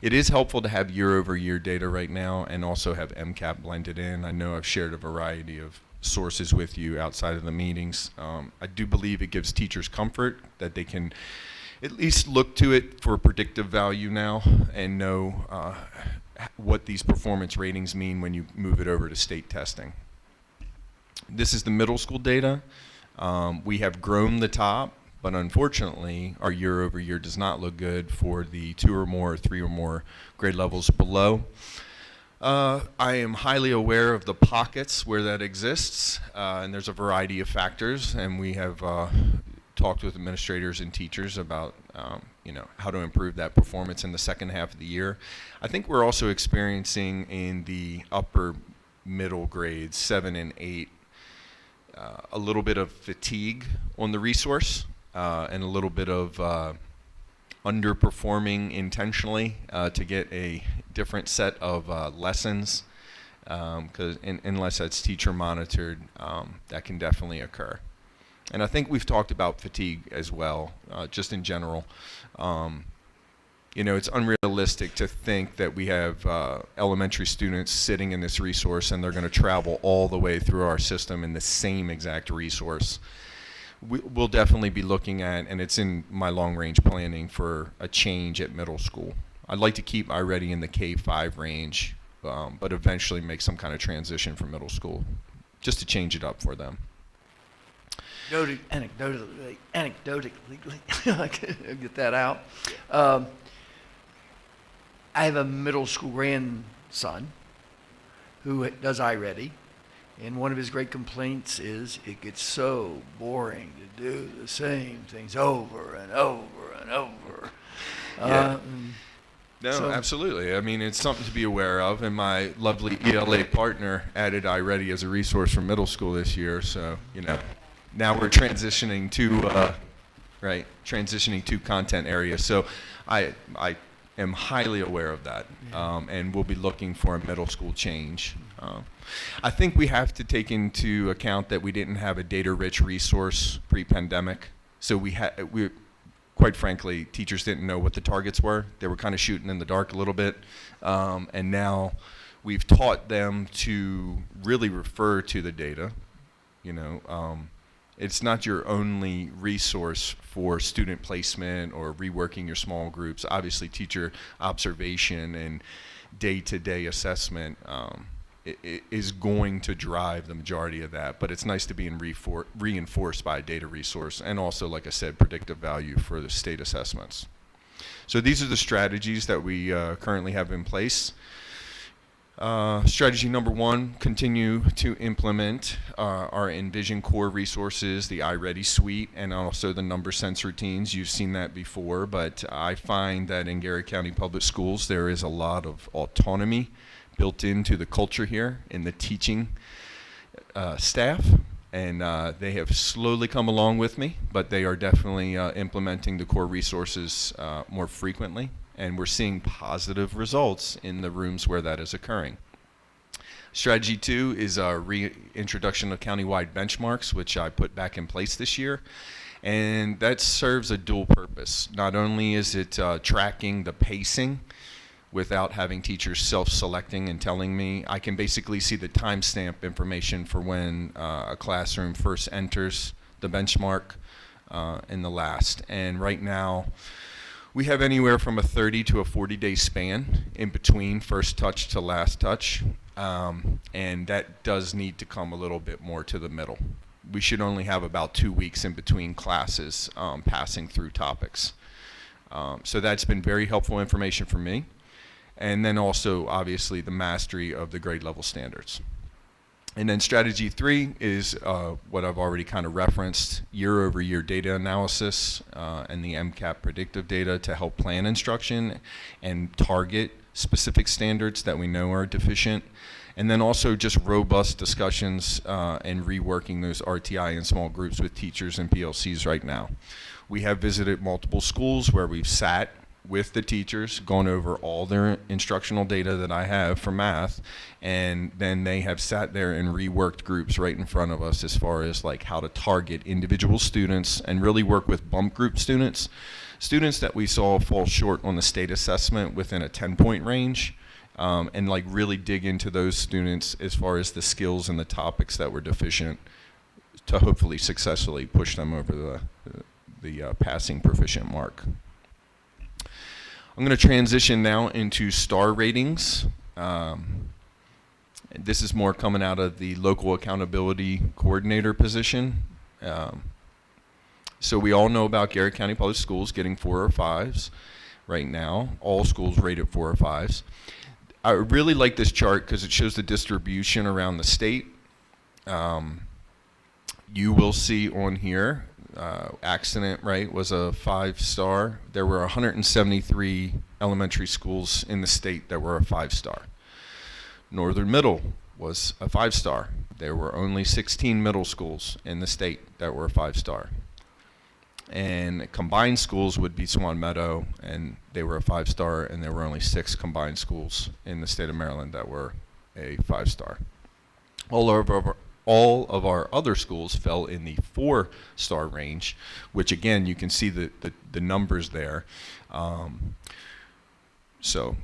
It is helpful to have year-over-year data right now and also have MCAP blended in. I know I've shared a variety of sources with you outside of the meetings. I do believe it gives teachers comfort that they can at least look to it for predictive value now and know what these performance ratings mean when you move it over to state testing. This is the middle school data. We have grown the top, but unfortunately our year over year does not look good for the 2 or more or 3 or more grade levels below. I am highly aware of the pockets where that exists, and there's a variety of factors, and we have talked with administrators and teachers about how to improve that performance in the second half of the year. I think we're also experiencing in the upper middle grades, 7 and 8, a little bit of fatigue on the resource and a little bit of underperforming intentionally to get a different set of lessons, because unless that's teacher monitored, that can definitely occur. And I think we've talked about fatigue as well, just in general. You know, it's unrealistic to think that we have elementary students sitting in this resource and they're going to travel all the way through our system in the same exact resource. We'll definitely be looking at, and it's in my long-range planning, for a change at middle school. I'd like to keep iReady in the K-5 range, but eventually make some kind of transition for middle school, just to change it up for them. Anecdotally, I can get that out. I have a middle school grandson who does iReady, and one of his great complaints is it gets so boring to do the same things over and over and over. Yeah. No, absolutely. I mean, it's something to be aware of, and my lovely ELA partner added iReady as a resource for middle school this year, so, you know, now we're transitioning to content areas. So I am highly aware of that, and we'll be looking for a middle school change. I think we have to take into account that we didn't have a data-rich resource pre-pandemic, so we quite frankly, teachers didn't know what the targets were. They were kind of shooting in the dark a little bit, and now we've taught them to really refer to the data. You know, it's not your only resource for student placement or reworking your small groups. Obviously, teacher observation and day-to-day assessment is going to drive the majority of that, but it's nice to be reinforced by a data resource, and also, like I said, predictive value for the state assessments. So these are the strategies that we currently have in place. Strategy number 1, continue to implement our Envision core resources, the iReady suite, and also the number sense routines. You've seen that before, but I find that in Garrett County Public Schools there is a lot of autonomy built into the culture here in the teaching staff, and they have slowly come along with me, but they are definitely implementing the core resources more frequently, and we're seeing positive results in the rooms where that is occurring. Strategy 2 is our reintroduction of countywide benchmarks, which I put back in place this year, and that serves a dual purpose. Not only is it tracking the pacing without having teachers self-selecting and telling me, I can basically see the timestamp information for when a classroom first enters the benchmark and the last. And right now, we have anywhere from a 30 to a 40-day span in between first touch to last touch, and that does need to come a little bit more to the middle. We should only have about 2 weeks in between classes passing through topics. So that's been very helpful information for me. And then also, obviously, the mastery of the grade level standards. And then strategy 3 is what I've already kind of referenced, year-over-year data analysis and the MCAP predictive data to help plan instruction and target specific standards that we know are deficient. And then also just robust discussions and reworking those RTI in small groups with teachers and PLCs right now. We have visited multiple schools where we've sat with the teachers, gone over all their instructional data that I have for math, and then they have sat there and reworked groups right in front of us as far as like how to target individual students and really work with bump group students that we saw fall short on the state assessment within a 10-point range, and like really dig into those students as far as the skills and the topics that were deficient to hopefully successfully push them over the passing proficient mark. I'm going to transition now into star ratings. This is more coming out of the local accountability coordinator position. So we all know about Garrett County Public Schools getting 4 or 5s right now. All schools rated 4 or 5s. I really like this chart because it shows the distribution around the state. You will see on here accident, right, was a 5-star. There were 173 elementary schools in the state that were a 5-star. Northern Middle was a 5-star. There were only 16 middle schools in the state that were a 5-star. And combined schools would be Swan Meadow, and they were a 5-star, and there were only 6 combined schools in the state of Maryland that were a 5-star. All of our other schools fell in the 4-star range, which again, you can see the numbers there. So,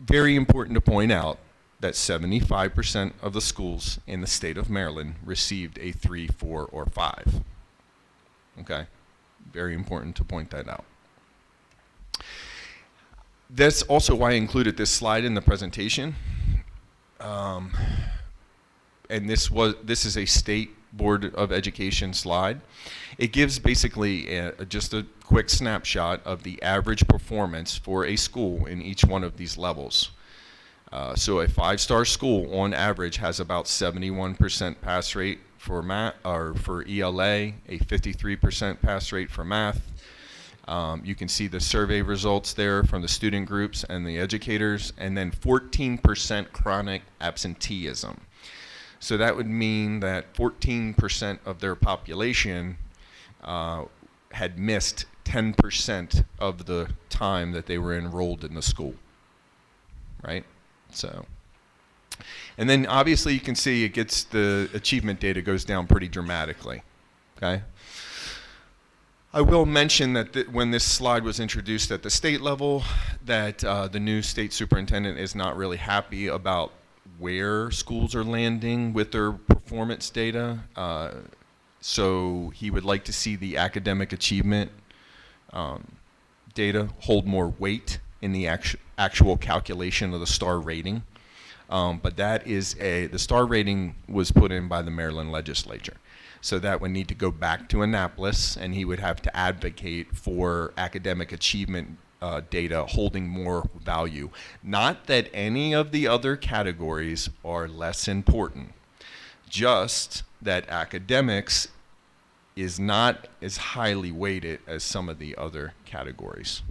very important to point out that 75% of the schools in the state of Maryland received a 3, 4, or 5. Okay? Very important to point that out. That's also why I included this slide in the presentation. And this is a state Board of Education slide. It gives basically just a quick snapshot of the average performance for a school in each one of these levels. So a 5-star school on average has about 71% pass rate for for ELA, a 53% pass rate for math. You can see the survey results there from the student groups and the educators, and then 14% chronic absenteeism. So that would mean that 14% of their population had missed 10% of the time that they were enrolled in the school, right? So, and then obviously you can see the achievement data goes down pretty dramatically, okay? I will mention that when this slide was introduced at the state level, that the new state superintendent is not really happy about where schools are landing with their performance data. So he would like to see the academic achievement data hold more weight in the actual calculation of the star rating. But that is the star rating was put in by the Maryland legislature. So that would need to go back to Annapolis, and he would have to advocate for academic achievement data holding more value. Not that any of the other categories are less important, just that academics is not as highly weighted as some of the other categories.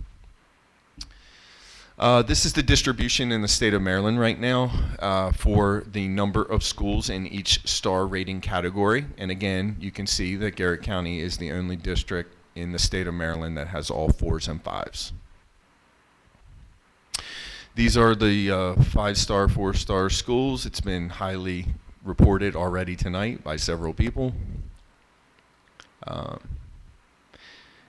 This is the distribution in the state of Maryland right now for the number of schools in each star rating category. And again, you can see that Garrett County is the only district in the state of Maryland that has all 4s and 5s. These are the 5-star, 4-star schools. It's been highly reported already tonight by several people.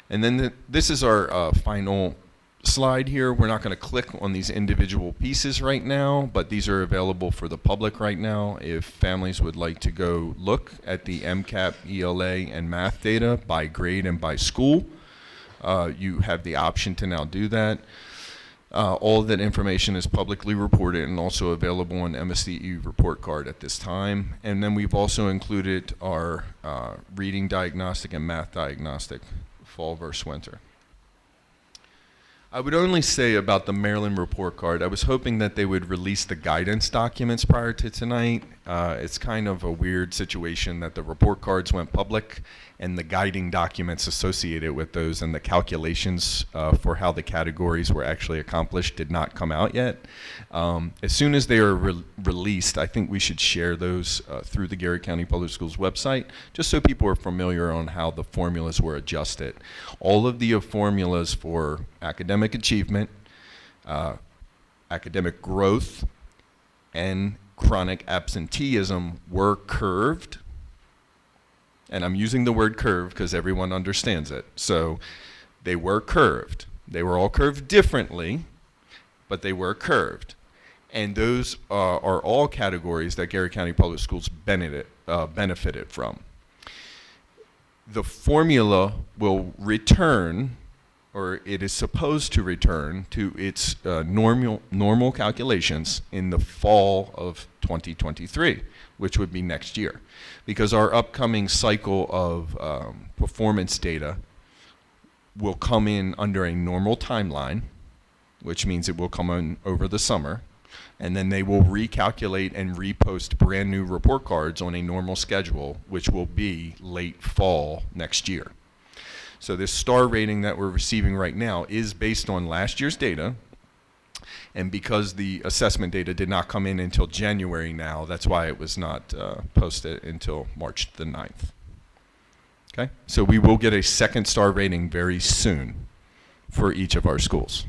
And then this is our final slide here. We're not going to click on these individual pieces right now, but these are available for the public right now. If families would like to go look at the MCAP, ELA, and math data by grade and by school, you have the option to now do that. All of that information is publicly reported and also available on MSDE report card at this time. And then we've also included our reading diagnostic and math diagnostic, fall versus winter. I would only say about the Maryland report card, I was hoping that they would release the guidance documents prior to tonight. It's kind of a weird situation that the report cards went public and the guiding documents associated with those and the calculations for how the categories were actually accomplished did not come out yet. As soon as they are released, I think we should share those through the Garrett County Public Schools website, just so people are familiar on how the formulas were adjusted. All of the formulas for academic achievement, academic growth, and chronic absenteeism were curved. And I'm using the word curve because everyone understands it. So they were curved. They were all curved differently, but they were curved. And those are all categories that Garrett County Public Schools benefited from. The formula will return, or it is supposed to return to its normal calculations in the fall of 2023, which would be next year. Because our upcoming cycle of performance data will come in under a normal timeline, which means it will come in over the summer, and then they will recalculate and repost brand new report cards on a normal schedule, which will be late fall next year. So this star rating that we're receiving right now is based on last year's data, and because the assessment data did not come in until January now, that's why it was not posted until March the 9th. Okay, so we will get a second star rating very soon for each of our schools.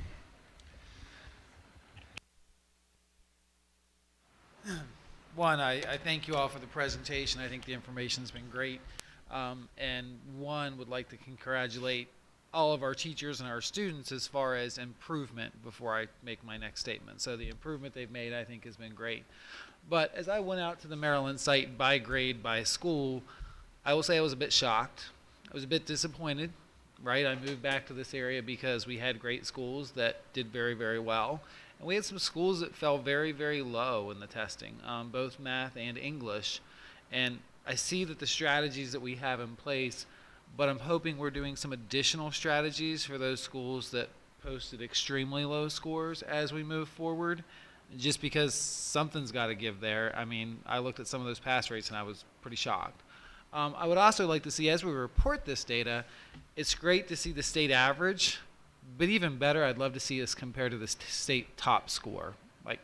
One, I thank you all for the presentation. I think the information's been great. And one, would like to congratulate all of our teachers and our students as far as improvement before I make my next statement. So the improvement they've made, I think, has been great. But as I went out to the Maryland site by grade, by school, I will say I was a bit shocked. I was a bit disappointed, right? I moved back to this area because we had great schools that did very, very well. And we had some schools that fell very, very low in the testing, both math and English. And I see that the strategies that we have in place, but I'm hoping we're doing some additional strategies for those schools that posted extremely low scores as we move forward, just because something's got to give there. I mean, I looked at some of those pass rates and I was pretty shocked. I would also like to see, as we report this data, it's great to see the state average, but even better, I'd love to see us compared to the state top score. Like,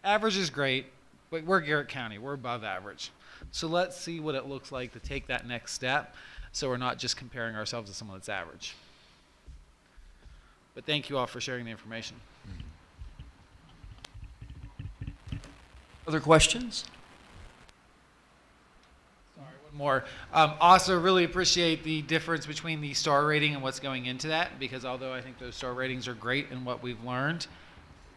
average is great, but we're Garrett County, we're above average. So let's see what it looks like to take that next step, so we're not just comparing ourselves to someone that's average. But thank you all for sharing the information. Other questions? More. Also really appreciate the difference between the star rating and what's going into that, because although I think those star ratings are great in what we've learned,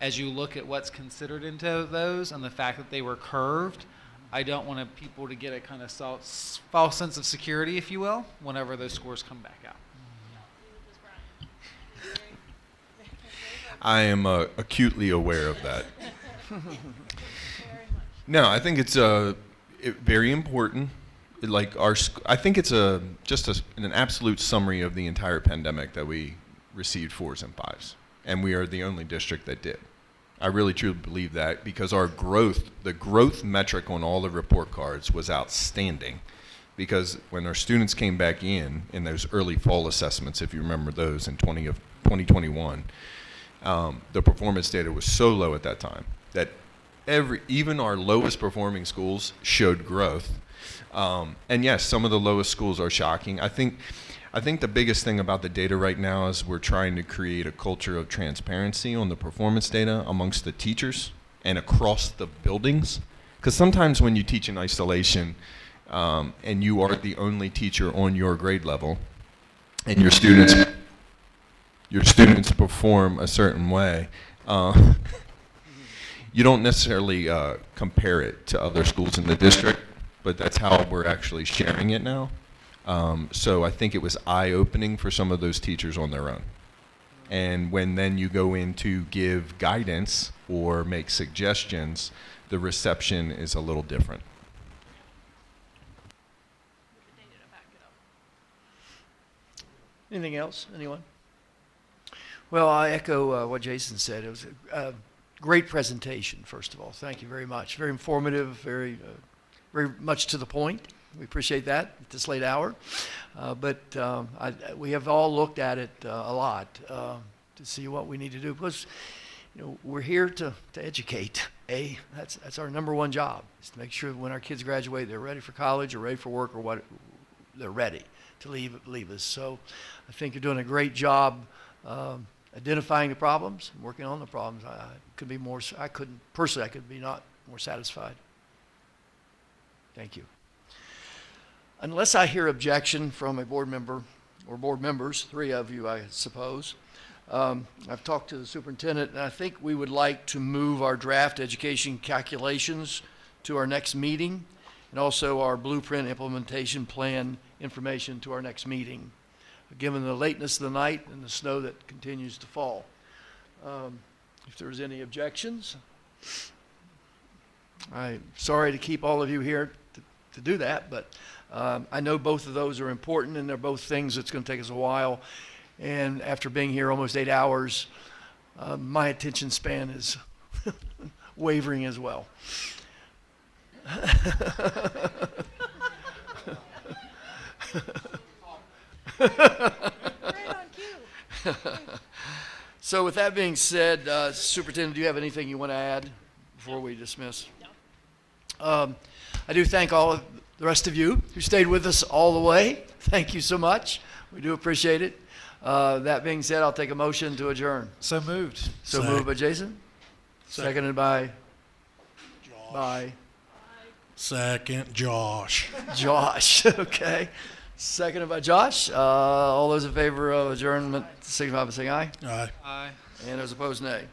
as you look at what's considered into those and the fact that they were curved, I don't want people to get a kind of false sense of security, if you will, whenever those scores come back out. I am acutely aware of that. No, I think it's very important. Like I think it's just an absolute summary of the entire pandemic that we received 4s and 5s, and we are the only district that did. I really truly believe that, because our growth, the growth metric on all the report cards was outstanding, because when our students came back in those early fall assessments, if you remember those in 2021, the performance data was so low at that time that even our lowest performing schools showed growth. And yes, some of the lowest schools are shocking. I think the biggest thing about the data right now is we're trying to create a culture of transparency on the performance data amongst the teachers and across the buildings. Because sometimes when you teach in isolation and you are the only teacher on your grade level, and your students perform a certain way, you don't necessarily compare it to other schools in the district. But that's how we're actually sharing it now. So I think it was eye-opening for some of those teachers on their own. And when then you go in to give guidance or make suggestions, the reception is a little different. Anything else? Anyone? Well, I echo what Jason said. It was a great presentation, first of all. Thank you very much. Very informative, very much to the point. We appreciate that at this late hour. We have all looked at it a lot to see what we need to do, because we're here to educate. That's our number one job, is to make sure that when our kids graduate, they're ready for college or ready for work, or what they're ready to leave us. So I think you're doing a great job identifying the problems and working on the problems. I could be not more satisfied. Thank you. Unless I hear objection from a board member or board members, 3 of you, I suppose, I've talked to the superintendent, and I think we would like to move our draft education calculations to our next meeting, and also our blueprint implementation plan information to our next meeting, given the lateness of the night and the snow that continues to fall. If there's any objections, I'm sorry to keep all of you here to do that, but I know both of those are important, and they're both things that's going to take us a while. And after being here almost 8 hours, my attention span is wavering as well. So with that being said, Superintendent, do you have anything you want to add before we dismiss? No. I do thank all of the rest of you who stayed with us all the way. Thank you so much. We do appreciate it. That being said, I'll take a motion to adjourn. So moved. So moved by Jason. Seconded by Josh. Second, Josh. Josh. Okay. Seconded by Josh. All those in favor of adjournment signify by saying aye. Aye. Aye. And those opposed, nay.